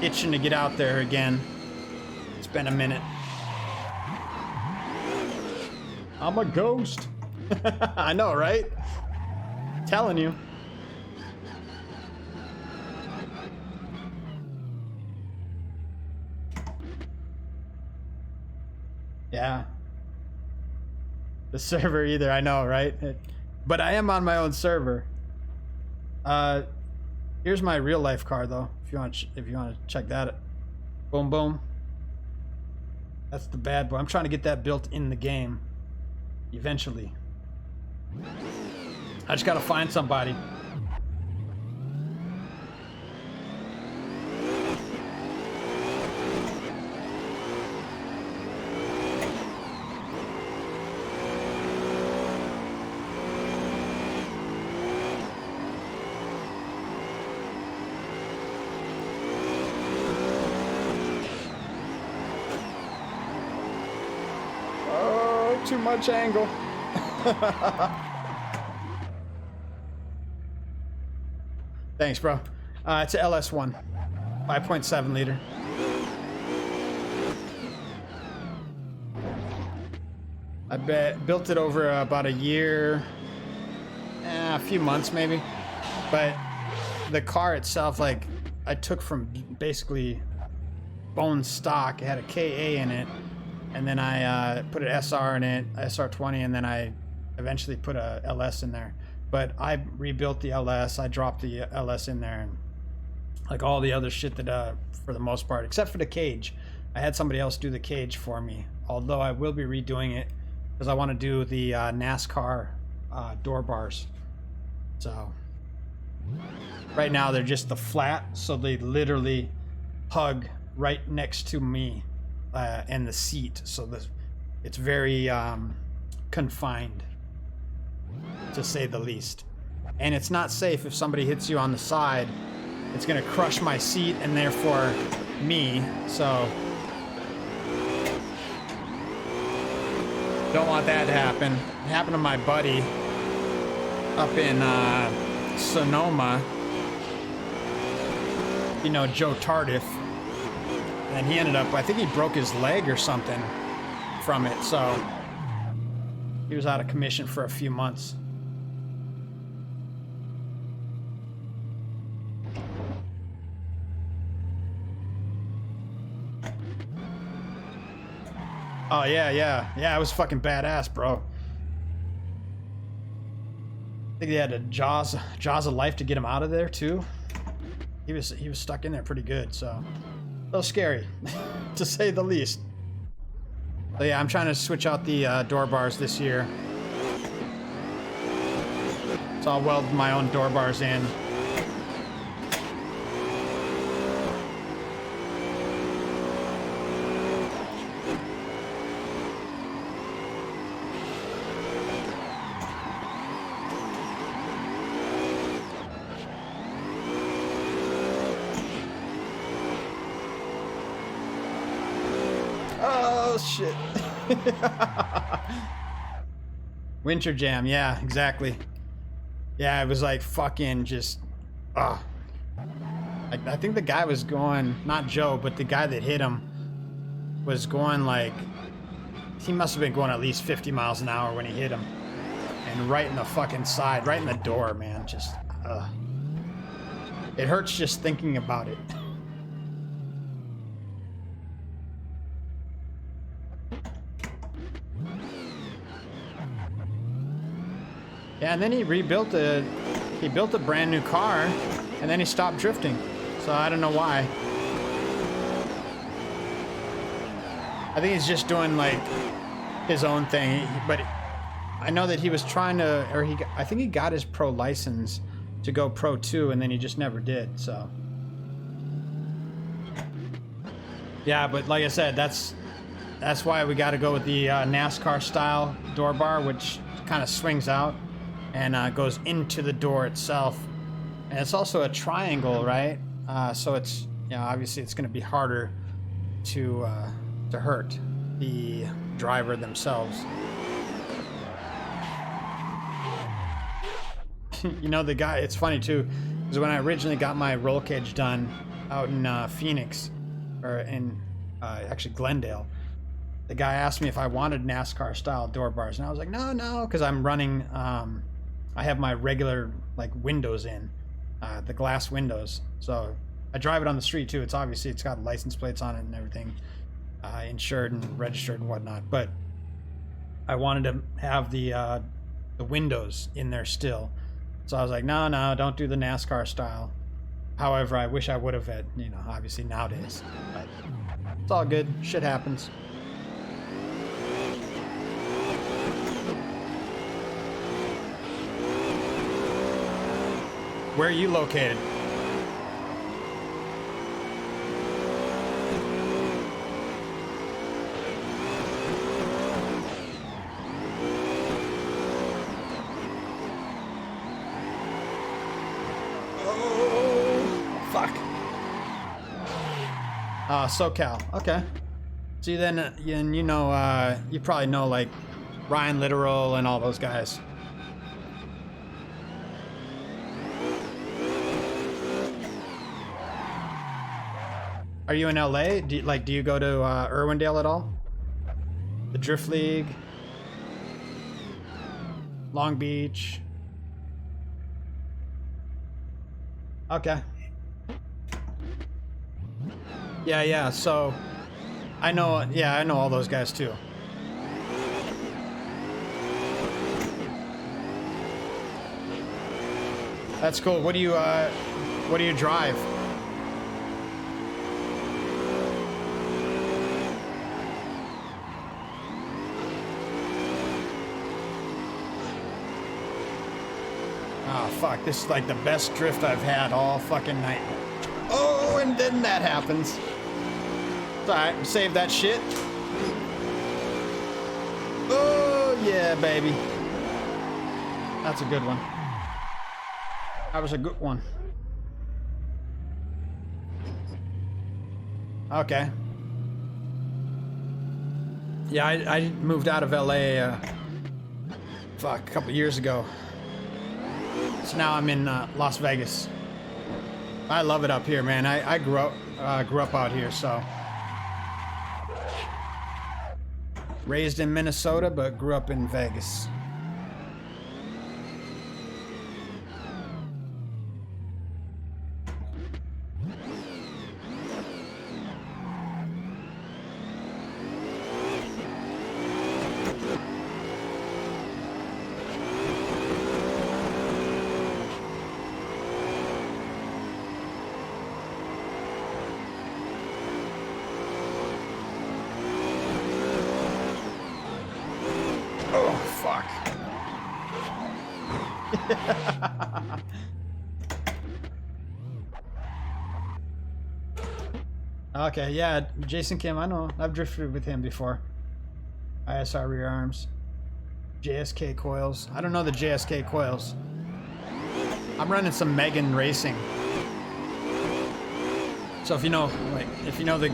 Itching to get out there again. It's been a minute. I'm a ghost. I know, right? Telling you. Yeah. The server either, I know, right? But I am on my own server. Here's my real life car though. If you want to check that. Boom boom. That's the bad boy. I'm trying to get that built in the game eventually. I just got to find somebody. Too much angle. Thanks, bro. It's a LS1, 5.7 liter. I built it over about a year, a few months maybe. But the car itself, like, I took from basically bone stock. It had a KA in it, and then I put an SR in it, SR20, and then I eventually put a LS in there. But I rebuilt the LS. I dropped the LS in there, and like all the other shit that, for the most part, except for the cage, I had somebody else do the cage for me. Although I will be redoing it because I want to do the NASCAR door bars. So right now they're just the flat, so they literally hug right next to me and the seat. So it's very confined, to say the least. And it's not safe if somebody hits you on the side. It's gonna crush my seat and therefore me. So don't want that to happen. It happened to my buddy up in Sonoma. You know, Joe Tardif. And he ended up, I think he broke his leg or something from it. So he was out of commission for a few months. Oh yeah, it was fucking badass, bro. I think he had a jaws of life to get him out of there too. He was stuck in there pretty good, so a little scary, to say the least. But yeah, I'm trying to switch out the door bars this year, so I'll weld my own door bars in. Oh shit. Winter Jam, yeah, exactly. Yeah, it was like fucking just like, I think the guy was going, not Joe, but the guy that hit him was going like, he must have been going at least 50 miles an hour when he hit him. And right in the fucking side, right in the door, man. Just it hurts just thinking about it. Yeah, and then he built a brand new car, and then he stopped drifting. So I don't know why. I think he's just doing like his own thing. But I know that he was trying to, or I think he got his pro license to go Pro 2, and then he just never did. So yeah, but like I said, that's why we got to go with the NASCAR style door bar, which kind of swings out and goes into the door itself. And it's also a triangle, right? So it's, you know, obviously it's going to be harder to hurt the driver themselves. You know, the guy, it's funny too, because when I originally got my roll cage done out in Phoenix, or in actually Glendale, the guy asked me if I wanted NASCAR style door bars, and I was like, no, because I'm running, I have my regular like windows in, the glass windows. So I drive it on the street too. It's obviously, it's got license plates on it and everything, insured and registered and whatnot. But I wanted to have the windows in there still. So I was like, no, don't do the NASCAR style. However, I wish I would have at, you know, obviously nowadays. But it's all good. Shit happens. Where are you located? Oh, fuck. SoCal. Okay. See, then, you know, you probably know, like, Ryan Literal and all those guys. Are you in LA? Do you go to Irwindale at all? The Drift League? Long Beach? Okay. Yeah, so I know all those guys too. That's cool. What do you drive? Oh fuck, this is like the best drift I've had all fucking night. Oh, and then that happens. It's alright, save that shit. Oh yeah, baby. That's a good one. That was a good one. Okay. Yeah, I moved out of LA fuck, a couple years ago. So now I'm in Las Vegas. I love it up here, man. I grew up out here, so. Raised in Minnesota, but grew up in Vegas. Okay, yeah, Jason Kim, I know. I've drifted with him before. ISR rear arms. JSK coils. I don't know the JSK coils. I'm running some Megan Racing. So if you know, the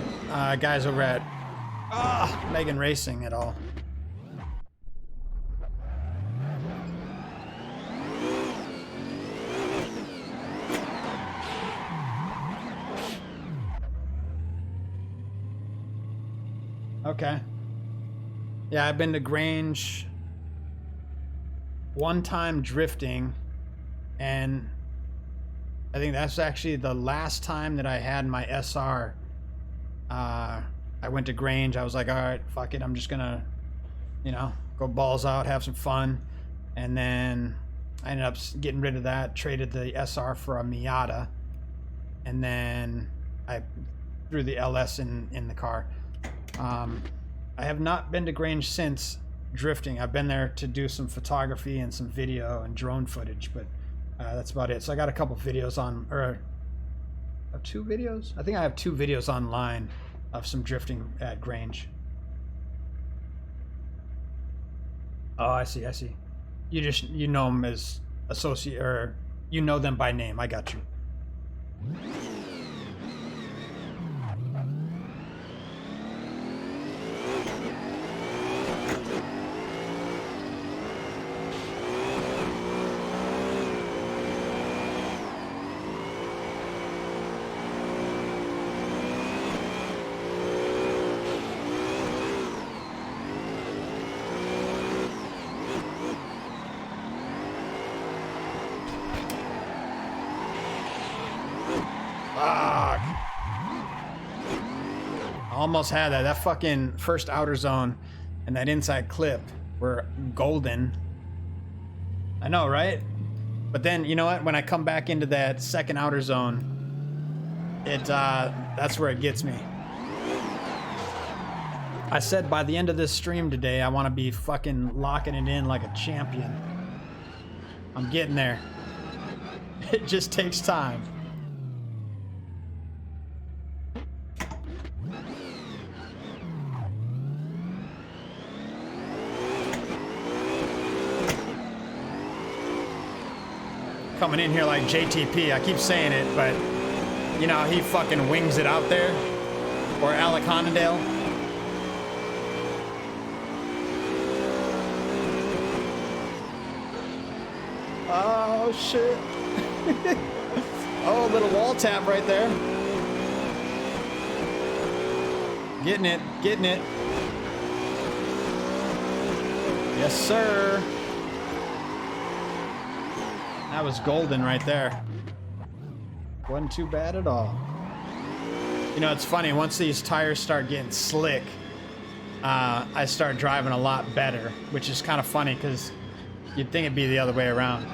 guys over at Megan Racing at all. Okay. Yeah, I've been to Grange one time drifting, and I think that's actually the last time that I had my SR. I went to Grange. I was like, all right, fuck it. I'm just gonna, go balls out, have some fun. And then I ended up getting rid of that, traded the SR for a Miata, and then I threw the LS in the car. I have not been to Grange since drifting. I've been there to do some photography and some video and drone footage, but that's about it. So I got a couple videos or 2 videos? I think I have 2 videos online of some drifting at Grange. Oh, I see. You know them as associate, or you know them by name. I got you. Almost had that. That fucking first outer zone and that inside clip were golden. I know, right? But then, you know what? When I come back into that second outer zone, that's where it gets me. I said by the end of this stream today, I want to be fucking locking it in like a champion. I'm getting there. It just takes time. Coming in here like JTP, I keep saying it, but you know, he fucking wings it out there. Or Alec Honendale. Oh, shit. Oh, a little wall tap right there. Getting it, getting it. Yes, sir. That was golden right there. Wasn't too bad at all. You know, it's funny, once these tires start getting slick, I start driving a lot better, which is kind of funny because you'd think it'd be the other way around.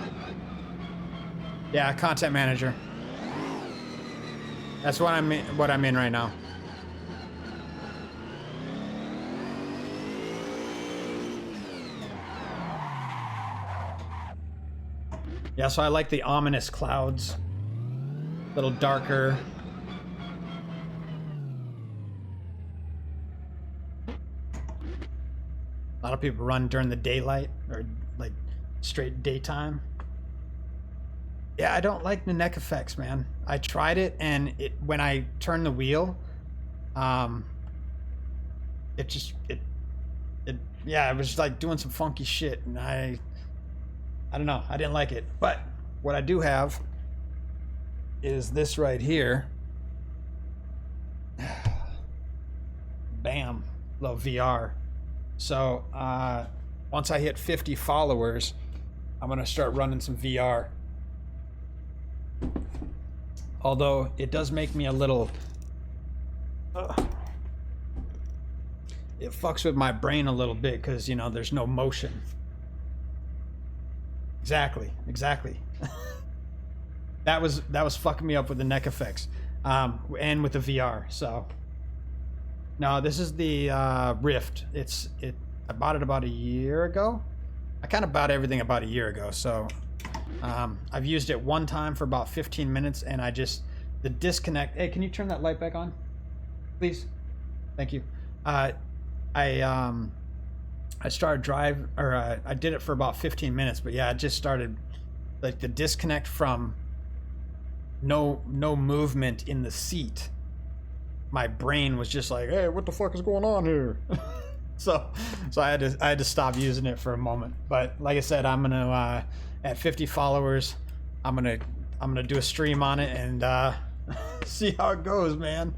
Yeah, content manager. That's what I'm in right now. Yeah, so I like the ominous clouds. A little darker. A lot of people run during the daylight or like straight daytime. Yeah, I don't like the neck effects, man. I tried it, and when I turned the wheel, yeah, it was like doing some funky shit, and I don't know, I didn't like it. But what I do have is this right here. Bam, little VR. So once I hit 50 followers, I'm gonna start running some VR. Although it does make me a little, it fucks with my brain a little bit because, you know, there's no motion. Exactly. That was fucking me up with the neck effects, and with the VR. So no, this is the Rift. I bought it about a year ago. I kind of bought everything about a year ago. So I've used it one time for about 15 minutes, and the disconnect. Hey, can you turn that light back on, please? Thank you. I started I did it for about 15 minutes, but yeah, I just started, like, the disconnect from no movement in the seat. My brain was just like, hey, what the fuck is going on here? so I had to stop using it for a moment. But like I said, I'm gonna at 50 followers, I'm gonna do a stream on it and see how it goes, man.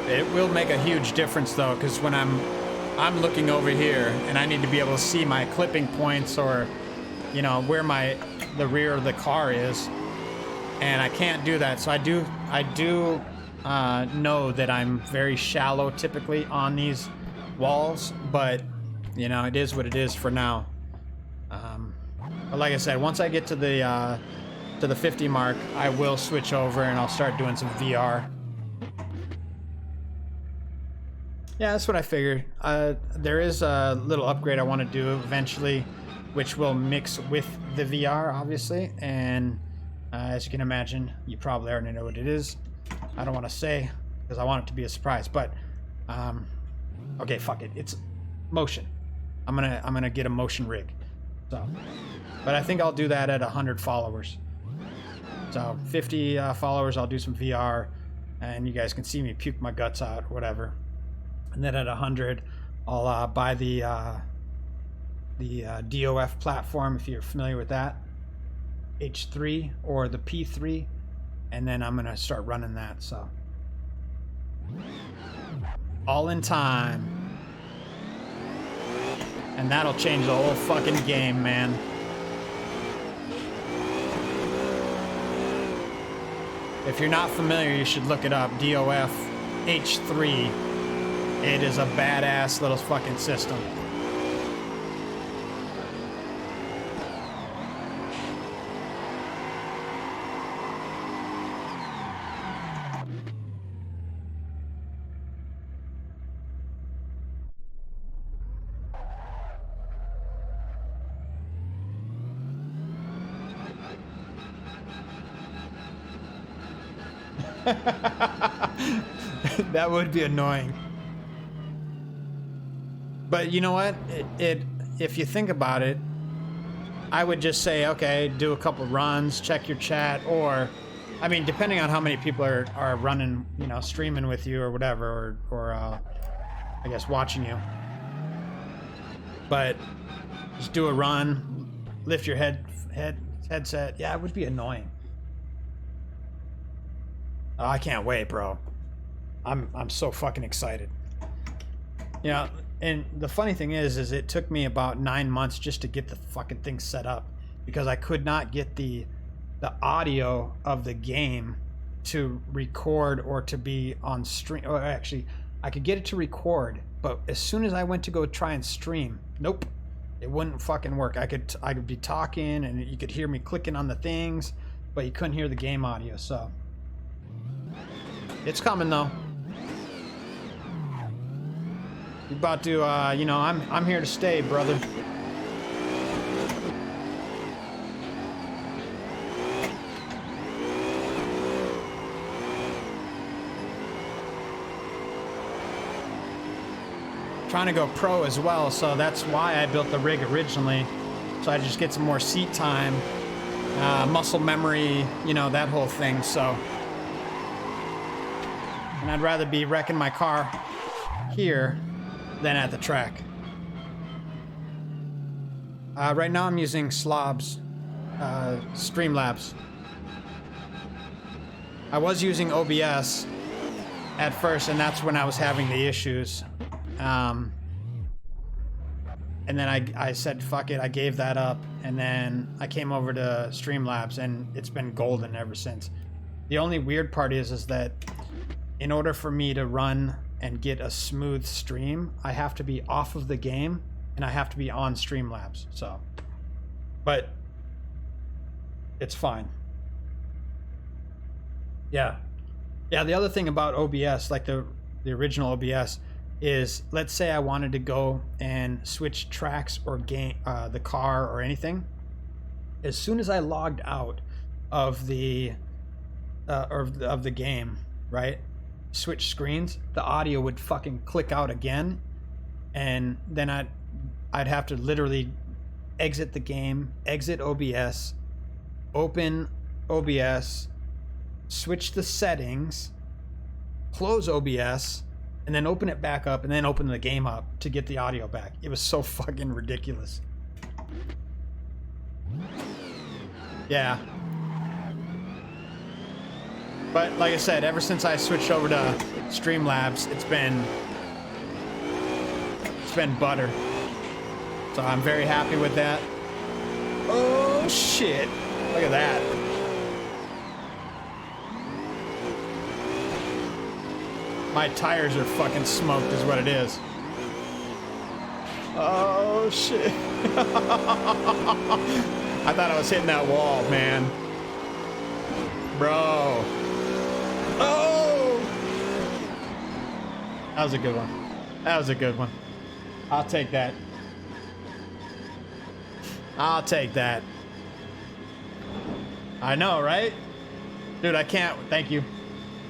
It will make a huge difference though, because when I'm looking over here and I need to be able to see my clipping points, or, you know, where the rear of the car is, and I can't do that. So I do know that I'm very shallow typically on these walls, but, you know, it is what it is for now. But like I said, once I get to the 50 mark, I will switch over and I'll start doing some VR. Yeah, that's what I figured. There is a little upgrade I want to do eventually, which will mix with the VR, obviously. And as you can imagine, you probably already know what it is. I don't want to say because I want it to be a surprise. But okay, fuck it. It's motion. I'm gonna get a motion rig. So, but I think I'll do that at 100 followers. So 50 followers, I'll do some VR, and you guys can see me puke my guts out, or whatever. And then at 100, I'll buy the DOF platform, if you're familiar with that, H3 or the P3, and then I'm gonna start running that. So all in time, and that'll change the whole fucking game, man. If you're not familiar, you should look it up. DOF H3. It is a badass little fucking system. That would be annoying. But you know what? If you think about it, I would just say, okay, do a couple runs, check your chat, or I mean, depending on how many people are running, you know, streaming with you or whatever, or I guess watching you. But just do a run, lift your headset. Yeah, it would be annoying. Oh, I can't wait, bro. I'm so fucking excited. You know, and the funny thing is it took me about 9 months just to get the fucking thing set up because I could not get the audio of the game to record or to be on stream. Or actually, I could get it to record, but as soon as I went to go try and stream, nope, it wouldn't fucking work. I could be talking and you could hear me clicking on the things, but you couldn't hear the game audio. So it's coming though. You're about to, you know, I'm here to stay, brother. Trying to go pro as well, so that's why I built the rig originally, so I just get some more seat time, muscle memory, you know, that whole thing. So, and I'd rather be wrecking my car here than at the track. Right now I'm using Slob's Streamlabs. I was using OBS at first, and that's when I was having the issues. And then I said, fuck it, I gave that up, and then I came over to Streamlabs, and it's been golden ever since. The only weird part is that in order for me to run and get a smooth stream, I have to be off of the game, and I have to be on Streamlabs, so. But it's fine. Yeah. Yeah, the other thing about OBS, like the original OBS, is let's say I wanted to go and switch tracks or game the car or anything. As soon as I logged out of the of the game, right, switch screens, the audio would fucking click out again, and then I'd have to literally exit the game, exit OBS, open OBS, switch the settings, close OBS, and then open it back up, and then open the game up to get the audio back. It was so fucking ridiculous. Yeah. But like I said, ever since I switched over to Streamlabs, it's been butter. So I'm very happy with that. Oh shit. Look at that. My tires are fucking smoked is what it is. Oh shit. I thought I was hitting that wall, man. Bro. Oh! That was a good one. That was a good one. I'll take that. I'll take that. I know, right? Dude, I can't, thank you.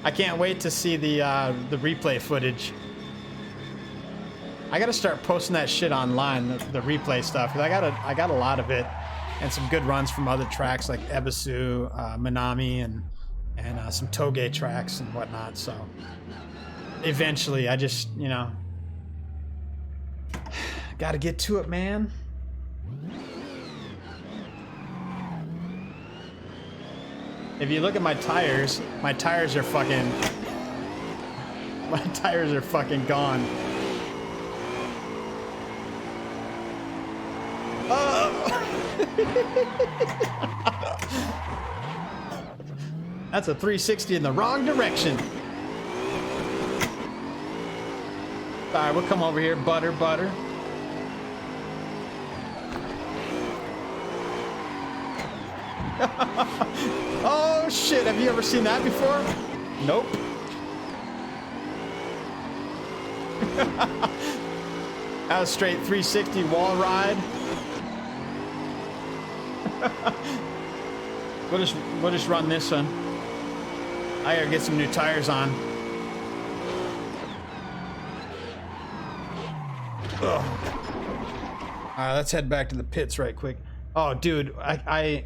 I can't wait to see the replay footage. I gotta start posting that shit online, the replay stuff, because I got a lot of it, and some good runs from other tracks like Ebisu, Minami, and some Toge tracks and whatnot. So eventually, I just, you know, gotta get to it, man. If you look at my tires are fucking... My tires are fucking gone. Oh! That's a 360 in the wrong direction. Alright, we'll come over here. Butter. Oh shit, have you ever seen that before? Nope. That was straight 360 wall ride. We'll just run this one. I gotta get some new tires on. Ugh. Alright, let's head back to the pits right quick. Oh dude, I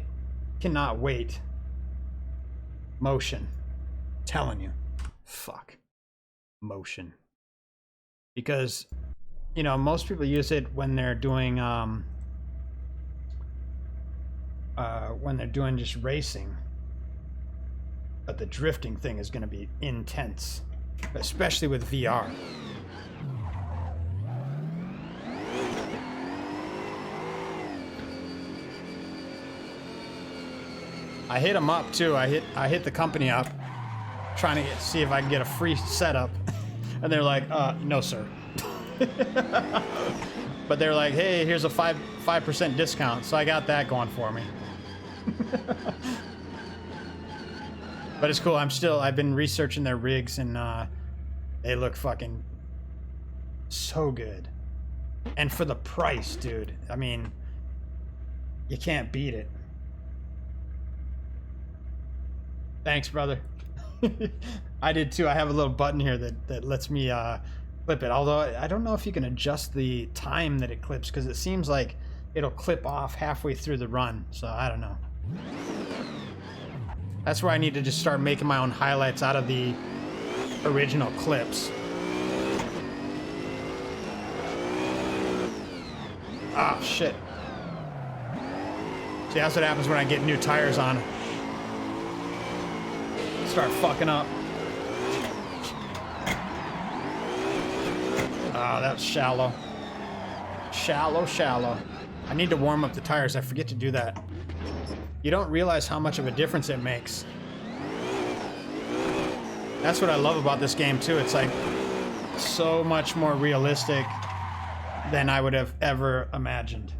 cannot wait. Motion. Telling you. Fuck. Motion. Because, you know, most people use it when they're doing just racing. But the drifting thing is going to be intense, especially with VR. I hit them up too. I hit the company up, trying to see if I can get a free setup, and they're like, "No, sir." But they're like, "Hey, here's a 5% discount," so I got that going for me. But it's cool. I've been researching their rigs, and they look fucking so good. And for the price, dude, I mean, you can't beat it. Thanks, brother. I did too. I have a little button here that lets me clip it. Although I don't know if you can adjust the time that it clips, because it seems like it'll clip off halfway through the run. So I don't know. That's where I need to just start making my own highlights out of the original clips. Ah, shit. See, that's what happens when I get new tires on. Start fucking up. Ah, that's shallow. Shallow. I need to warm up the tires. I forget to do that. You don't realize how much of a difference it makes. That's what I love about this game too. It's like so much more realistic than I would have ever imagined.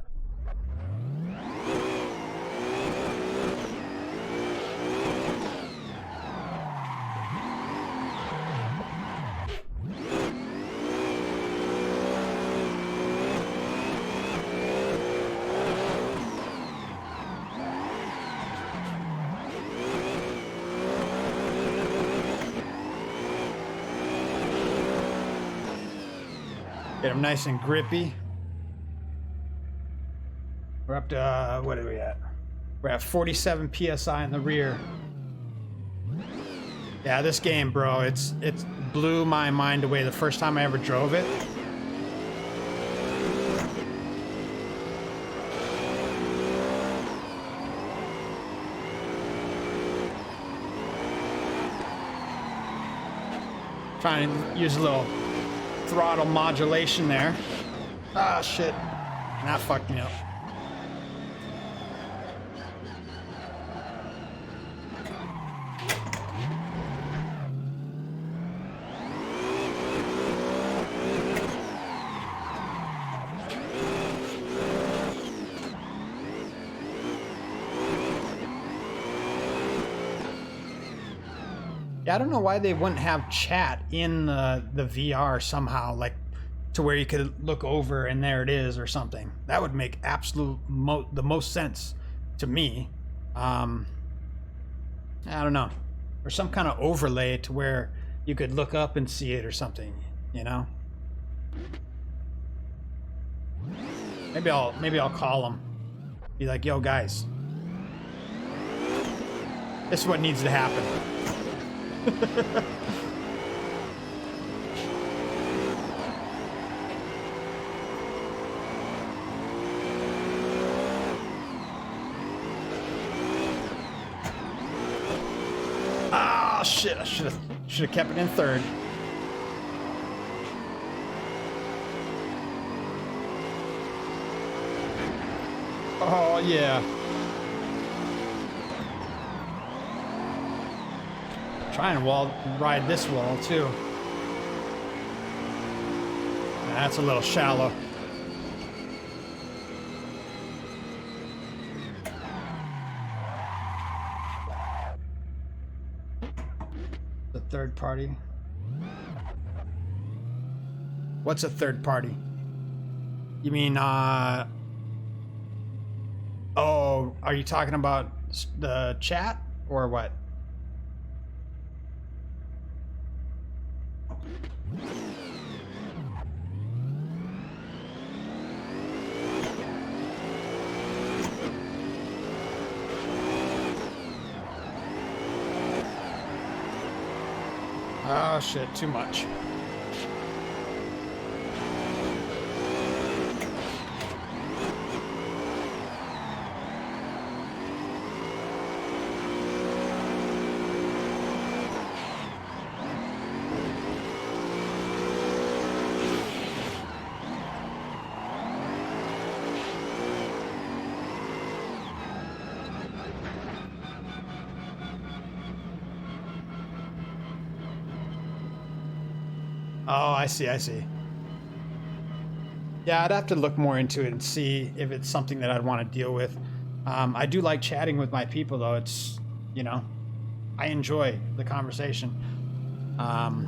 Get them nice and grippy. We're up to, what are we at? We're at 47 PSI in the rear. Yeah, this game, bro, it blew my mind away the first time I ever drove it. Trying to use a little throttle modulation there. Ah, shit. That fucked me up. Yeah, I don't know why they wouldn't have chat in the VR somehow, like to where you could look over and there it is or something. That would make absolute the most sense to me. I don't know. Or some kind of overlay to where you could look up and see it or something, you know? Maybe I'll call them. Be like, "Yo, guys. This is what needs to happen." Ah, shit! I should have kept it in third. Oh yeah. Try and ride this wall too. That's a little shallow. The third party. What's a third party? You mean, oh, are you talking about the chat or what? Oh shit, too much. Oh, I see, I see. Yeah, I'd have to look more into it and see if it's something that I'd want to deal with. I do like chatting with my people, though. It's, you know, I enjoy the conversation. But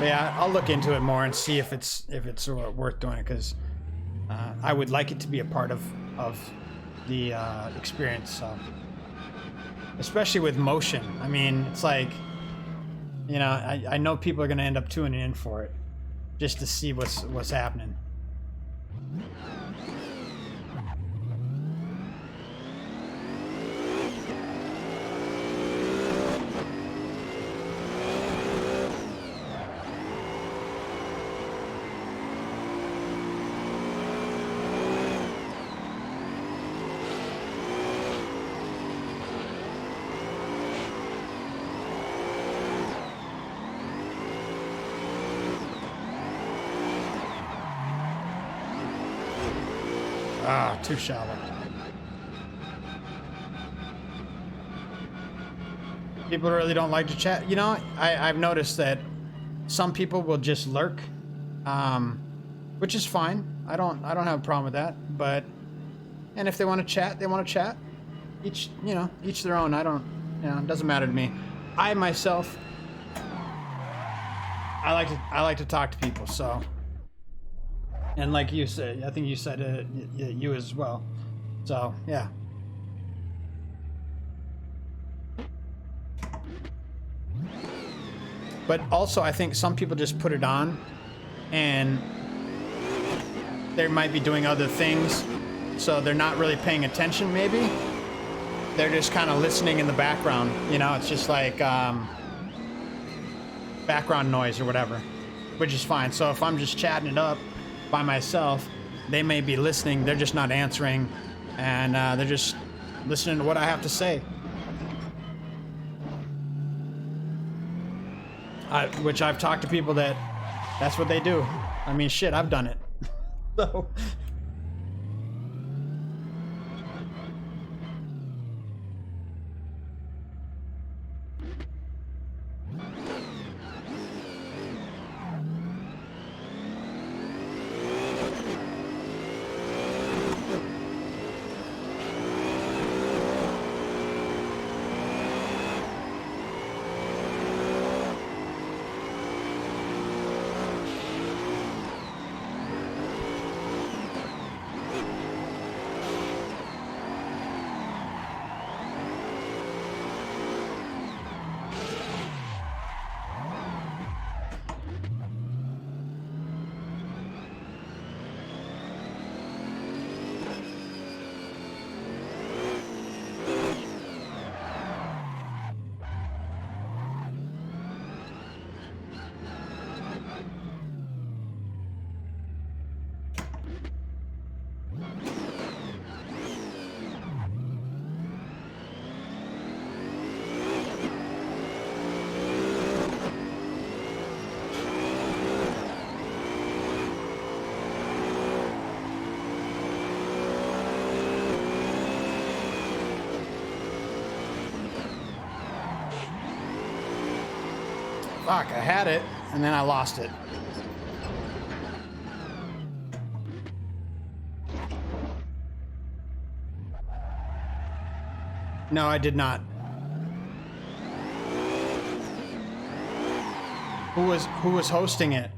yeah, I'll look into it more and see if it's worth doing it, because I would like it to be a part of the experience, especially with motion. I mean, it's like, you know, I know people are going to end up tuning in for it just to see what's happening. Ah, too shallow. People really don't like to chat. You know, I've noticed that some people will just lurk, which is fine. I don't have a problem with that. But, and if they want to chat, they want to chat. Each their own. I don't, it doesn't matter to me. I myself, I like to talk to people. So. And like you said, I think you said you as well. So, yeah. But also, I think some people just put it on and they might be doing other things, so they're not really paying attention, maybe. They're just kind of listening in the background. You know, it's just like background noise or whatever, which is fine. So if I'm just chatting it up by myself, they may be listening, they're just not answering, and they're just listening to what I have to say. Which I've talked to people that's what they do. I mean, shit, I've done it. So fuck, I had it, and then I lost it. No, I did not. Who was hosting it?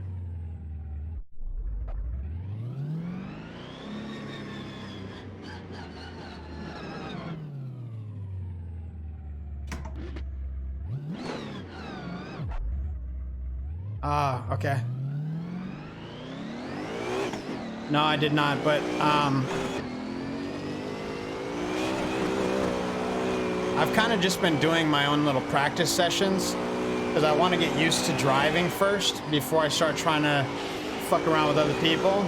Ah, okay. No, I did not, but I've kind of just been doing my own little practice sessions because I want to get used to driving first before I start trying to fuck around with other people,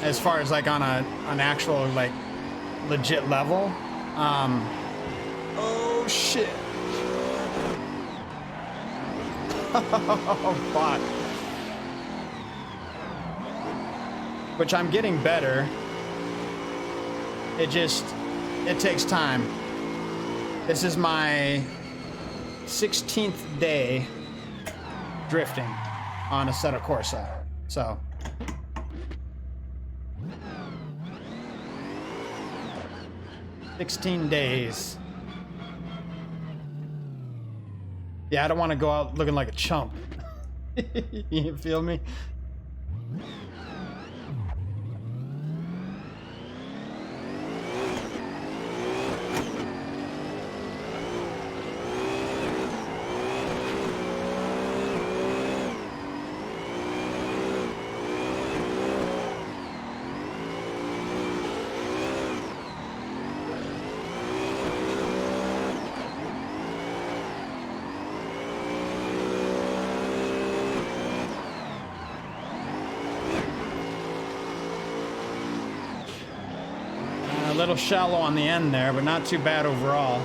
as far as like on an actual like legit level. Oh shit. Oh fuck. Which I'm getting better. It takes time. This is my 16th day drifting on Assetto Corsa. So 16 days. Yeah, I don't want to go out looking like a chump. You feel me? A little shallow on the end there, but not too bad overall.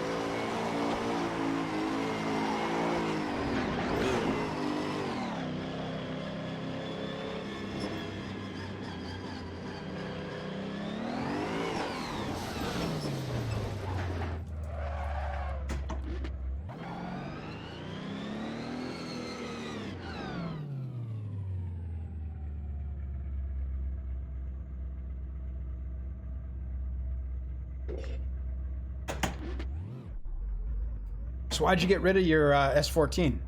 So why'd you get rid of your S14?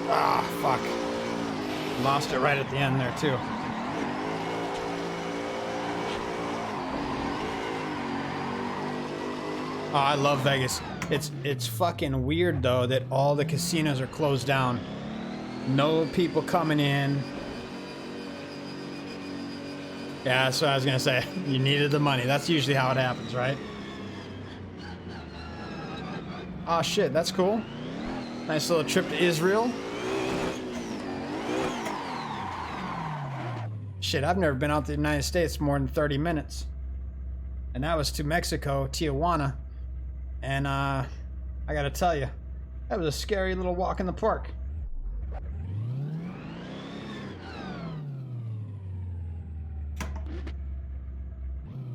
Ah, fuck. Lost it right at the end there, too. Oh, I love Vegas. It's fucking weird, though, that all the casinos are closed down. No people coming in. Yeah, that's what I was gonna say. You needed the money. That's usually how it happens, right? Oh, shit, that's cool. Nice little trip to Israel. Shit, I've never been out to the United States more than 30 minutes. And that was to Mexico, Tijuana. And I gotta tell you, that was a scary little walk in the park.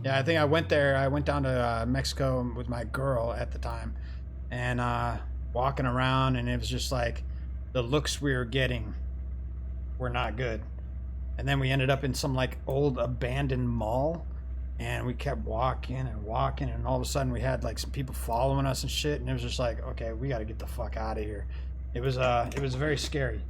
Yeah, I think I went there. I went down to Mexico with my girl at the time. And walking around, and it was just like the looks we were getting were not good. And then we ended up in some like old abandoned mall, and we kept walking and walking, and all of a sudden we had like some people following us and shit, and it was just like, okay, we got to get the fuck out of here. It was very scary.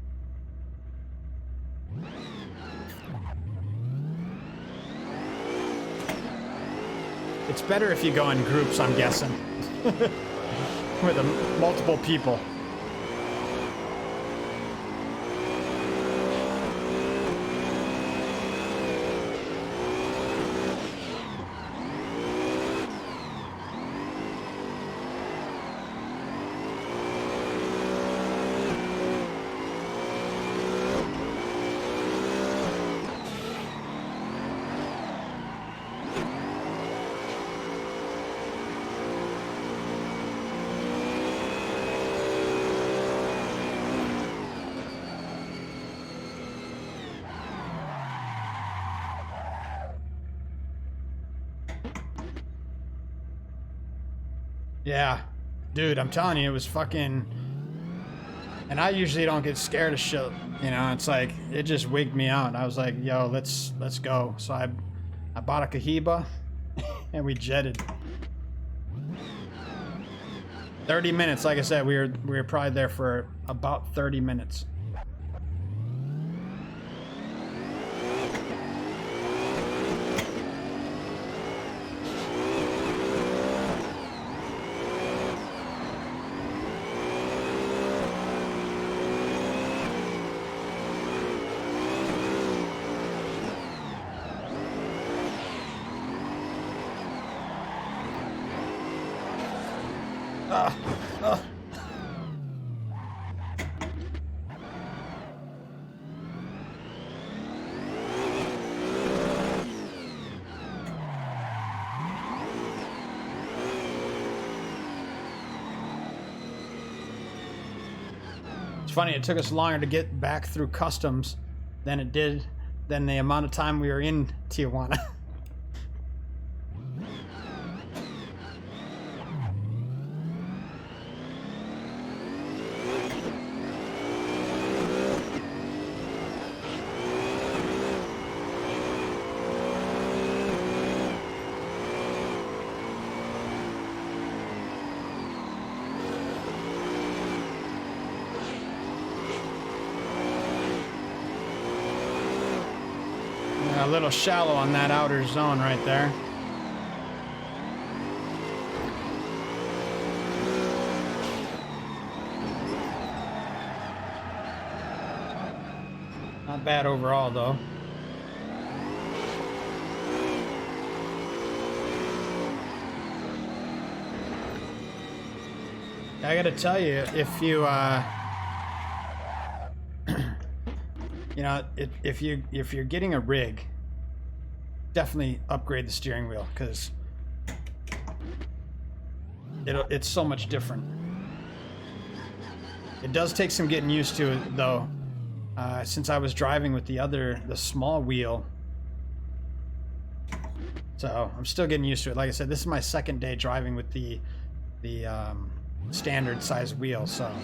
It's better if you go in groups, I'm guessing. With multiple people. Yeah, dude, I'm telling you, it was fucking. And I usually don't get scared of shit, you know. It's like it just wigged me out. I was like, "Yo, let's go." So I bought a Cohiba, And we jetted. 30 minutes, like I said, we were probably there for about 30 minutes. It's funny, it took us longer to get back through customs than it did than the amount of time we were in Tijuana. A little shallow on that outer zone right there. Not bad overall, though. I gotta tell you, if you you know, if you're getting a rig, definitely upgrade the steering wheel, because it's so much different. It does take some getting used to it, though. Since I was driving with the small wheel, so I'm still getting used to it. Like I said, this is my second day driving with the standard size wheel, so.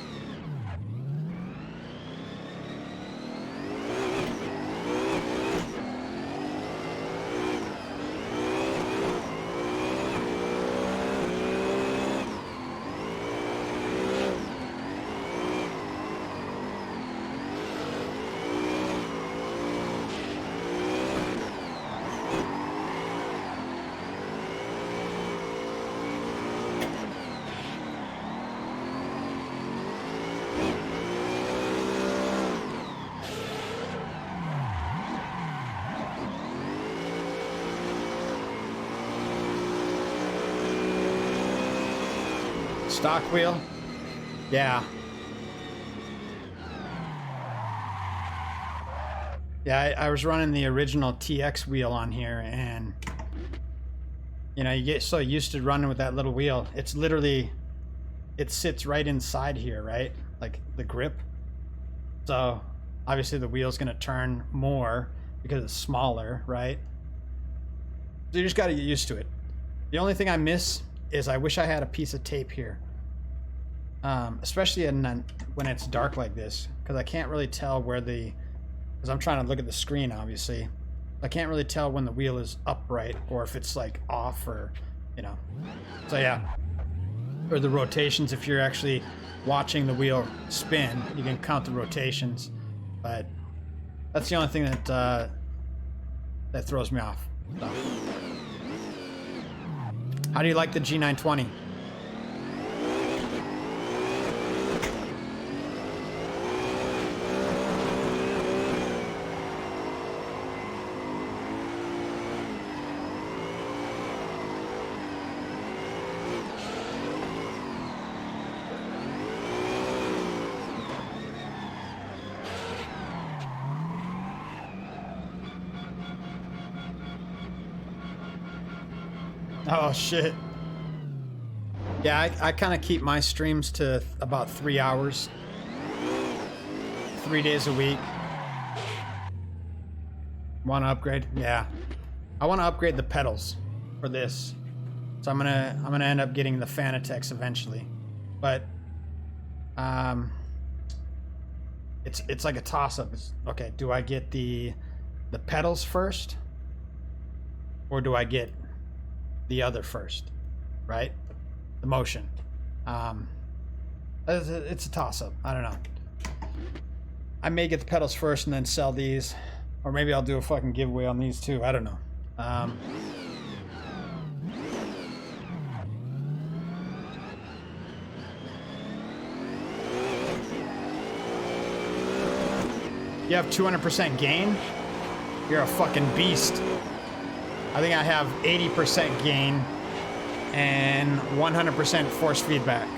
Stock wheel? Yeah. Yeah, I was running the original TX wheel on here, and you know, you get so used to running with that little wheel. It's literally, it sits right inside here, right? Like the grip. So obviously the wheel's gonna turn more because it's smaller, right? So you just gotta get used to it. The only thing I miss is I wish I had a piece of tape here. Especially when it's dark like this, because I can't really tell where because I'm trying to look at the screen, obviously. I can't really tell when the wheel is upright or if it's like off, or, you know. So yeah. Or the rotations, if you're actually watching the wheel spin, you can count the rotations. But that's the only thing that throws me off. So. How do you like the G920? Oh shit. Yeah, I kind of keep my streams to about 3 hours. 3 days a week. Want to upgrade? Yeah. I want to upgrade the pedals for this. So I'm gonna end up getting the Fanatec's eventually. But it's like a toss-up. Okay, do I get the pedals first? Or do I get the other first, right? The motion. It's a toss-up. I don't know. I may get the pedals first and then sell these, or maybe I'll do a fucking giveaway on these too. I don't know. You have 200% gain? You're a fucking beast. I think I have 80% gain and 100% force feedback.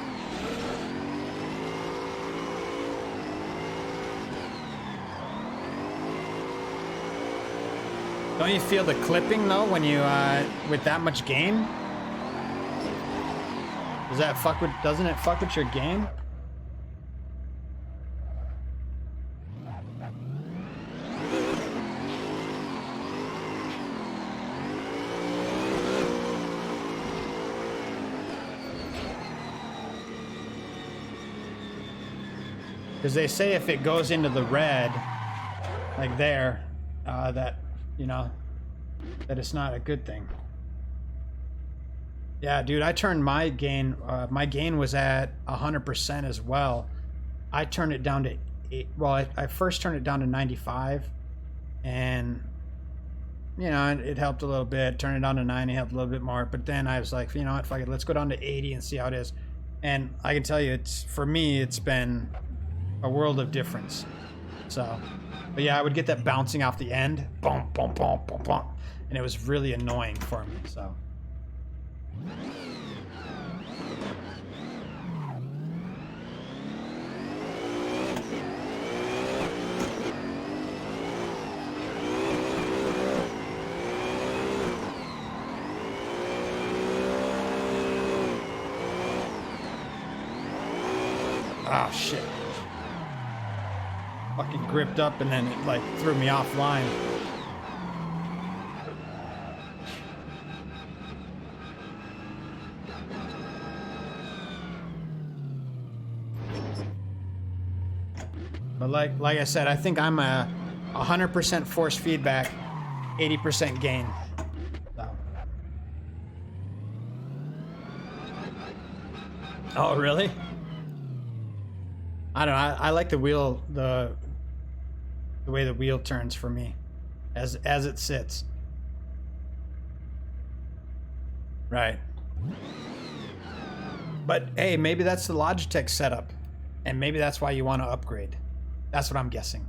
Don't you feel the clipping though when you with that much gain? Doesn't it fuck with your gain? Because they say if it goes into the red, like there, that, you know, that it's not a good thing. Yeah, dude, I turned my gain was at 100% as well. I turned it down to 8, well, I first turned it down to 95, and, you know, it helped a little bit. Turned it down to 90, helped a little bit more, but then I was like, you know what, fuck it, let's go down to 80 and see how it is. And I can tell you, for me, it's been a world of difference. So, but yeah, I would get that bouncing off the end, boom, boom, boom, boom, boom, and it was really annoying for me. So, oh shit. Fucking gripped up and then it like threw me offline. But like I said, I think I'm a 100% force feedback, 80% gain. So. Oh really? I don't know. I like the wheel, the way the wheel turns for me, as it sits. Right. But hey, maybe that's the Logitech setup, and maybe that's why you want to upgrade. That's what I'm guessing.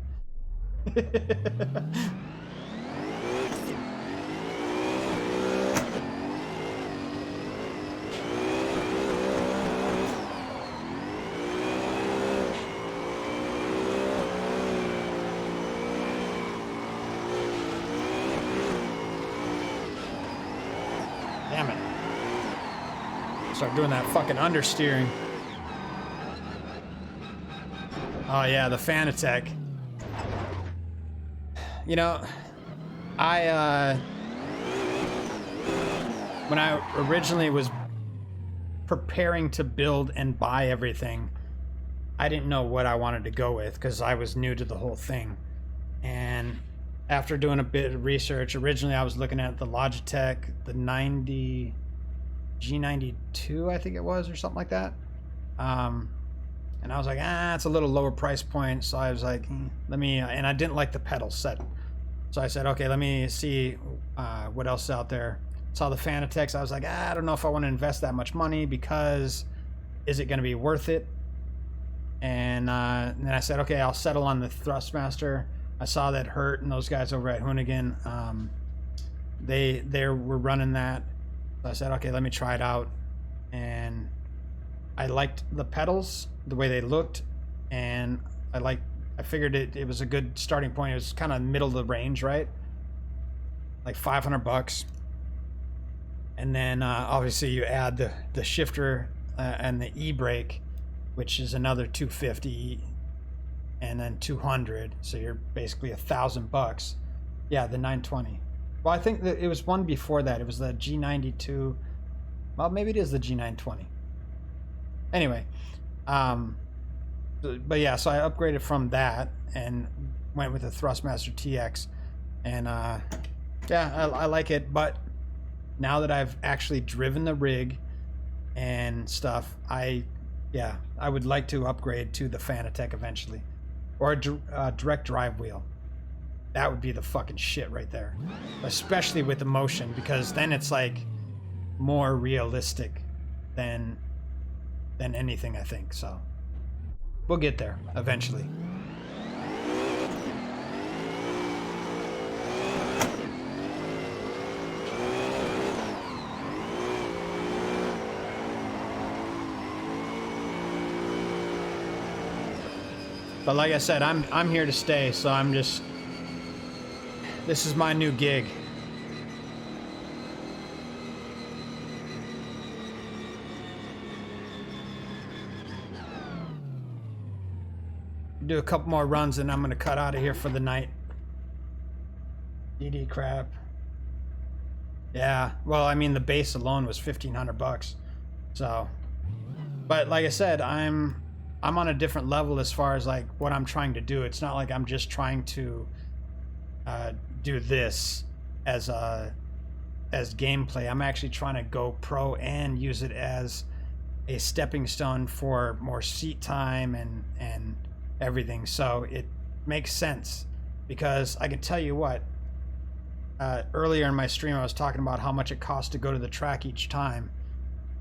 Damn it. Start doing that fucking understeering. Oh yeah, the Fanatec. You know, when I originally was preparing to build and buy everything, I didn't know what I wanted to go with because I was new to the whole thing. And after doing a bit of research, originally I was looking at the Logitech, the G92, I think it was, or something like that. And I was like, it's a little lower price point. So I was like, and I didn't like the pedal set. So I said, okay, let me see what else is out there. Saw the Fanatec. I was like, I don't know if I want to invest that much money because is it going to be worth it? And then I said, okay, I'll settle on the Thrustmaster. I saw that Hurt and those guys over at Hoonigan, they were running that. So I said, okay, let me try it out. And I liked the pedals, the way they looked, and I figured it was a good starting point. It was kind of middle of the range, right? Like $500. And then obviously you add the shifter and the e-brake, which is another $250, and then $200. So you're basically $1,000. Yeah, the 920. Well, I think that it was one before that. It was the G92. Well, maybe it is the G920. Anyway, but yeah, so I upgraded from that and went with the Thrustmaster TX, and yeah, I like it, but now that I've actually driven the rig and stuff, I would like to upgrade to the Fanatec eventually, or a direct drive wheel. That would be the fucking shit right there, especially with the motion, because then it's like more realistic than anything, I think. So we'll get there eventually. But like I said, I'm here to stay, so I'm just, this is my new gig. Do a couple more runs and I'm gonna cut out of here for the night. DD crap. Yeah, well, I mean, the base alone was $1,500, so. But like I said, I'm on a different level as far as like what I'm trying to do. It's not like I'm just trying to do this as gameplay. I'm actually trying to go pro and use it as a stepping stone for more seat time and everything. So it makes sense, because I can tell you what, earlier in my stream I was talking about how much it costs to go to the track each time,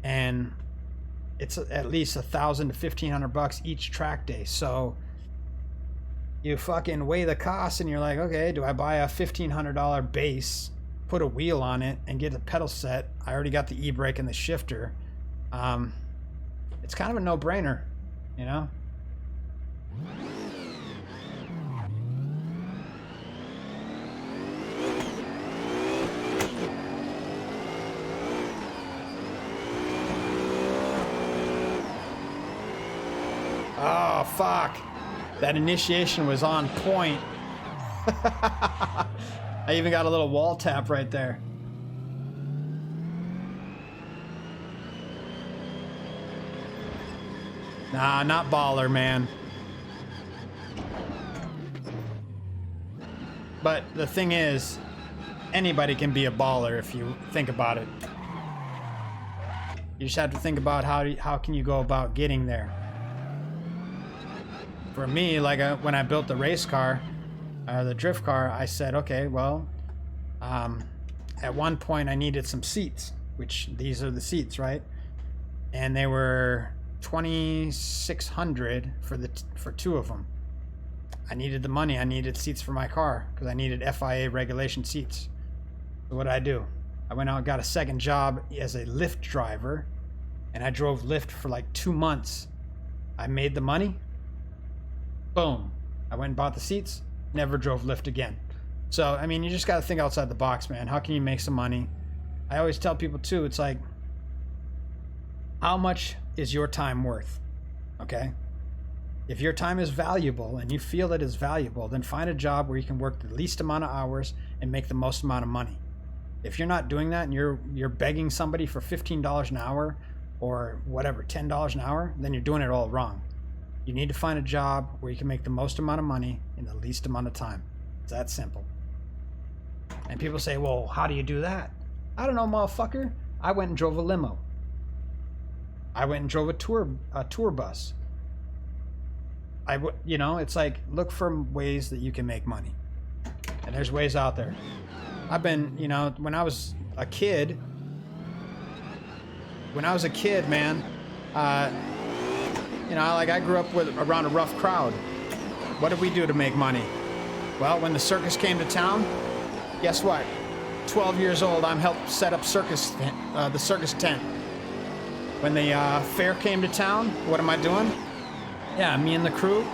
and it's at least $1,000 to $1,500 each track day. So you fucking weigh the costs and you're like, okay, do I buy a $1,500 base, put a wheel on it, and get a pedal set? I already got the e-brake and the shifter. It's kind of a no-brainer, you know? Oh, fuck. That initiation was on point. I even got a little wall tap right there. Nah, not baller, man. But the thing is, anybody can be a baller if you think about it. You just have to think about how can you go about getting there. For me, like when I built the race car, the drift car, I said, okay, well, at one point I needed some seats, which these are the seats, right? And they were $2,600 for two of them. I needed the money. I needed seats for my car because I needed FIA regulation seats. So what did I do? I went out and got a second job as a Lyft driver, and I drove Lyft for like 2 months. I made the money. Boom. I went and bought the seats. Never drove Lyft again. So, I mean, you just got to think outside the box, man. How can you make some money? I always tell people too, it's like, how much is your time worth? Okay? If your time is valuable and you feel it is valuable, then find a job where you can work the least amount of hours and make the most amount of money. If you're not doing that and you're begging somebody for $15 an hour or whatever, $10 an hour, then you're doing it all wrong. You need to find a job where you can make the most amount of money in the least amount of time. It's that simple. And people say, well, how do you do that? I don't know, motherfucker. I went and drove a limo. I went and drove a tour bus. You know, it's like, look for ways that you can make money. And there's ways out there. I've been, you know, when I was a kid, man, you know, like I grew up around a rough crowd. What did we do to make money? Well, when the circus came to town, guess what? 12 years old, I'm helped set up the circus tent. When the fair came to town, what am I doing? Yeah, me and the crew,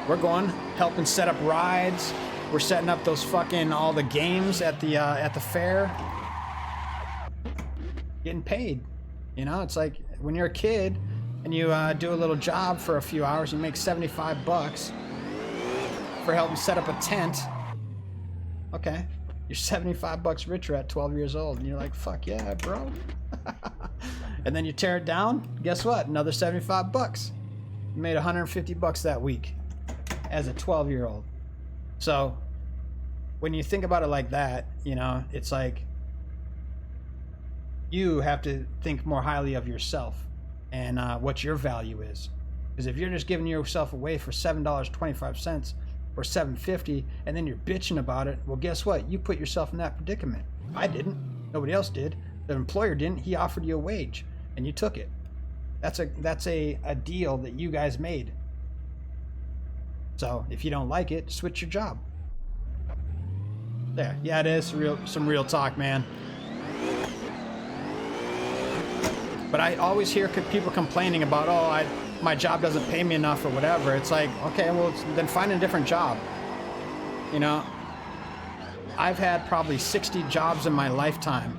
we're going, helping set up rides. We're setting up those all the games at the fair. Getting paid. You know, it's like when you're a kid and you do a little job for a few hours, you make $75 for helping set up a tent. Okay, you're $75 richer at 12 years old, and you're like, fuck yeah, bro. And then you tear it down, guess what? Another $75. You made $150 that week as a 12-year-old. So when you think about it like that, you know, it's like You have to think more highly of yourself and what your value is. Because if you're just giving yourself away for $7.25 or $7.50 and then you're bitching about it, well, guess what? You put yourself in that predicament. I didn't. Nobody else did. The employer didn't. He offered you a wage and you took it. That's a deal that you guys made. So if you don't like it, switch your job. There. Yeah, it is some real talk, man. But I always hear people complaining about, oh, my job doesn't pay me enough or whatever. It's like, okay, well, then find a different job. You know, I've had probably 60 jobs in my lifetime.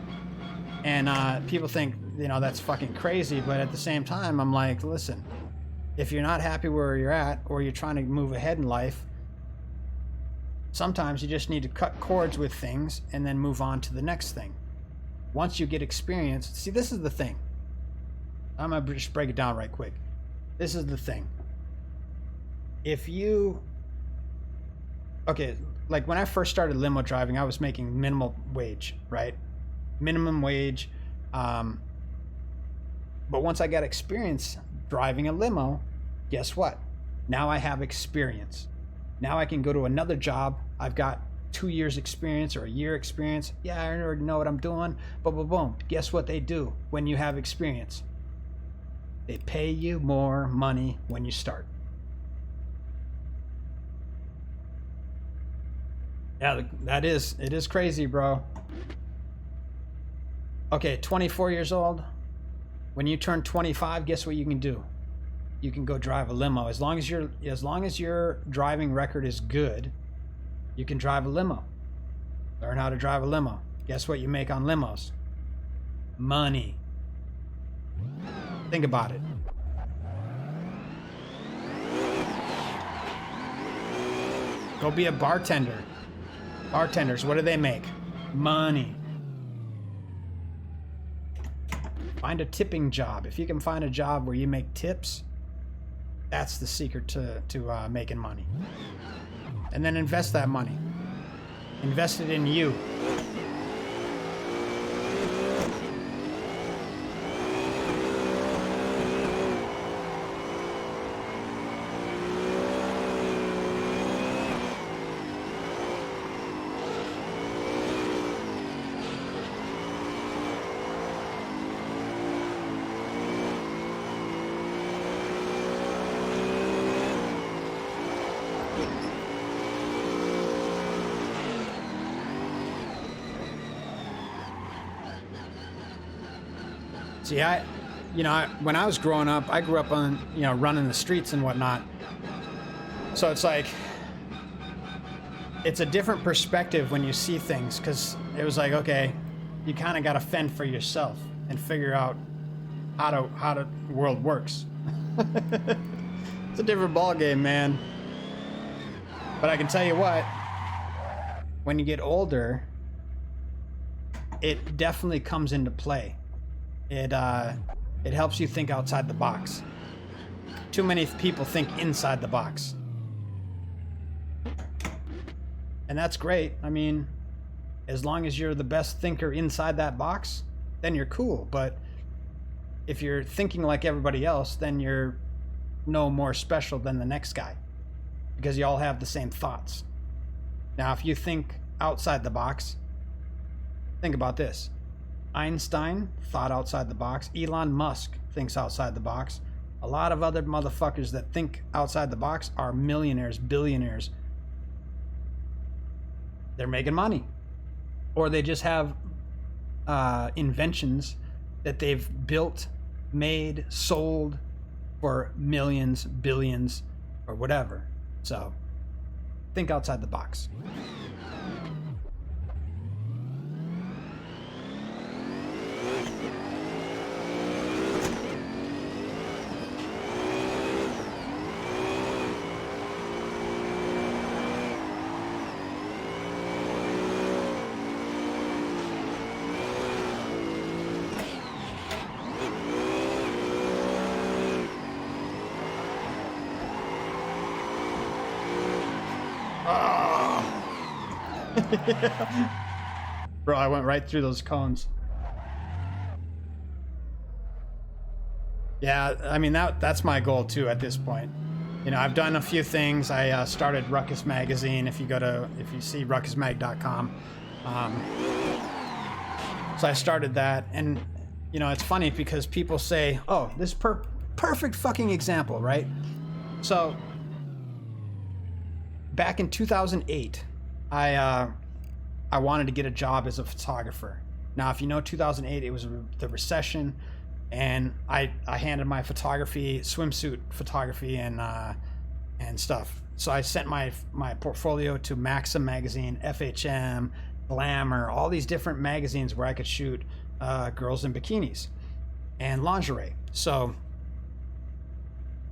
And people think, you know, that's fucking crazy. But at the same time, I'm like, listen, if you're not happy where you're at or you're trying to move ahead in life, sometimes you just need to cut cords with things and then move on to the next thing. Once you get experience, see, this is the thing. I'm going to just break it down right quick. This is the thing. If you... Okay, like when I first started limo driving, I was making minimum wage, right? Minimum wage. But once I got experience driving a limo, guess what? Now I have experience. Now I can go to another job. I've got 2 years experience or a year experience. Yeah, I already know what I'm doing. Boom, boom, boom. Guess what they do when you have experience? They pay you more money when you start. Yeah, it is crazy, bro. Okay, 24 years old. When you turn 25, guess what you can do? You can go drive a limo. As long as your driving record is good, you can drive a limo. Learn how to drive a limo. Guess what you make on limos? Money. Think about it. Go be a bartender. Bartenders, what do they make? Money. Find a tipping job. If you can find a job where you make tips, that's the secret to making money. And then invest that money. Invest it in you. See, when I was growing up, I grew up on, running the streets and whatnot. So it's like, it's a different perspective when you see things, because it was like, okay, you kind of got to fend for yourself and figure out how the world works. It's a different ball game, man. But I can tell you what, when you get older, it definitely comes into play. It helps you think outside the box. Too many people think inside the box. And that's great. I mean, as long as you're the best thinker inside that box, then you're cool. But if you're thinking like everybody else, then you're no more special than the next guy, because you all have the same thoughts. Now, if you think outside the box, think about this. Einstein thought outside the box. Elon Musk thinks outside the box. A lot of other motherfuckers that think outside the box are millionaires, billionaires. They're making money. Or they just have inventions that they've built, made, sold for millions, billions, or whatever. So, think outside the box. Bro, I went right through those cones. Yeah, I mean, that's my goal too at this point. You know, I've done a few things. I started RUKUS magazine. If you see rukusmag.com. So I started that, and you know, it's funny because people say, "Oh, this perfect fucking example," right? So back in 2008, I wanted to get a job as a photographer. Now, if you know 2008, it was the recession, and I handed my photography, swimsuit photography, and stuff. So I sent my portfolio to Maxim magazine, FHM, Glamour, all these different magazines where I could shoot girls in bikinis and lingerie. So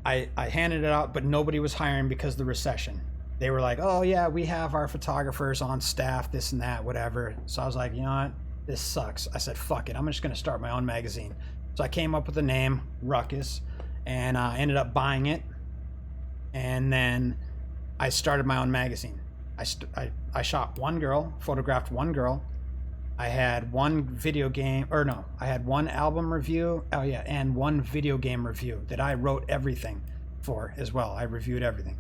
I handed it out, but nobody was hiring because of the recession. They were like, "Oh yeah, we have our photographers on staff, this and that, whatever." So I was like, you know what? This sucks. I said, fuck it. I'm just going to start my own magazine. So I came up with the name RUKUS, and I ended up buying it. And then I started my own magazine. I shot one girl, photographed one girl. I had one video game, or no, I had one album review. Oh yeah, and one video game review that I wrote everything for as well. I reviewed everything.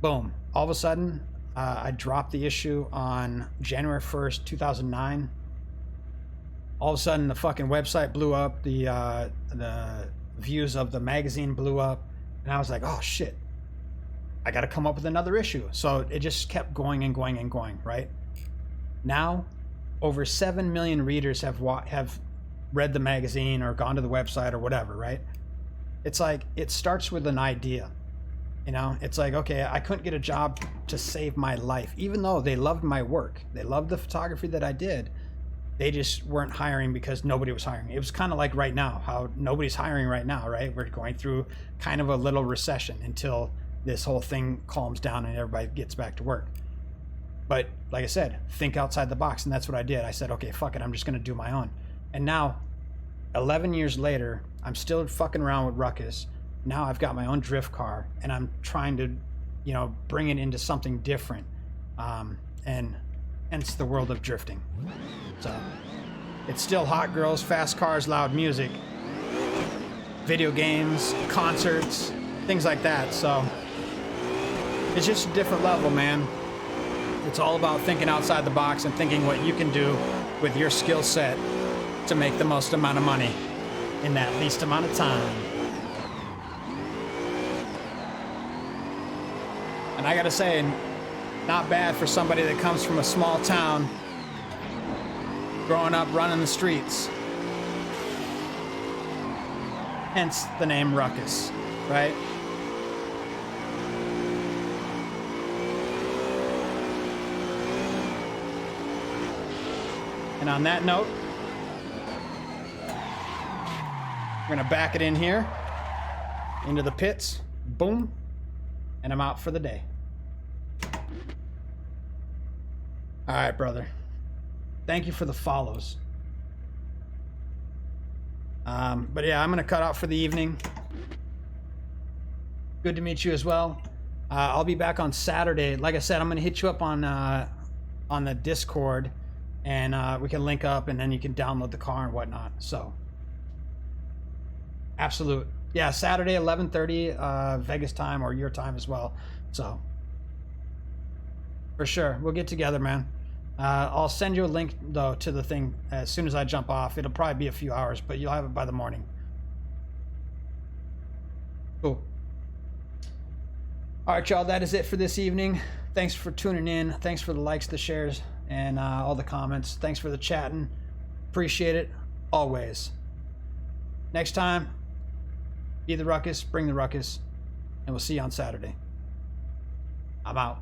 Boom. All of a sudden, I dropped the issue on January 1st, 2009. All of a sudden, the fucking website blew up. The views of the magazine blew up. And I was like, oh shit, I got to come up with another issue. So it just kept going and going and going, right? Now, over 7 million readers have read the magazine or gone to the website or whatever, right? It's like, it starts with an idea. You know, it's like, okay, I couldn't get a job to save my life, even though they loved my work. They loved the photography that I did. They just weren't hiring because nobody was hiring. It was kind of like right now, how nobody's hiring right now, right? We're going through kind of a little recession until this whole thing calms down and everybody gets back to work. But like I said, think outside the box. And that's what I did. I said, okay, fuck it. I'm just going to do my own. And now, 11 years later, I'm still fucking around with RUKUS. Now I've got my own drift car, and I'm trying to, you know, bring it into something different, and hence the world of drifting. So it's still hot girls, fast cars, loud music, video games, concerts, things like that. So it's just a different level, man. It's all about thinking outside the box and thinking what you can do with your skill set to make the most amount of money in that least amount of time. And I gotta say, not bad for somebody that comes from a small town, growing up running the streets. Hence the name RUKUS, right? And on that note, we're gonna back it in here, into the pits, boom, and I'm out for the day. All right, brother. Thank you for the follows. But yeah, I'm gonna cut out for the evening. Good to meet you as well. I'll be back on Saturday. Like I said, I'm gonna hit you up on the Discord, and we can link up, and then you can download the car and whatnot. So, absolute. Yeah, Saturday, 11:30 Vegas time, or your time as well. So, for sure, we'll get together, man. I'll send you a link, though, to the thing as soon as I jump off. It'll probably be a few hours, but you'll have it by the morning. Cool. All right, y'all, that is it for this evening. Thanks for tuning in. Thanks for the likes, the shares, and all the comments. Thanks for the chatting. Appreciate it, always. Next time, be the RUKUS, bring the RUKUS, and we'll see you on Saturday. I'm out.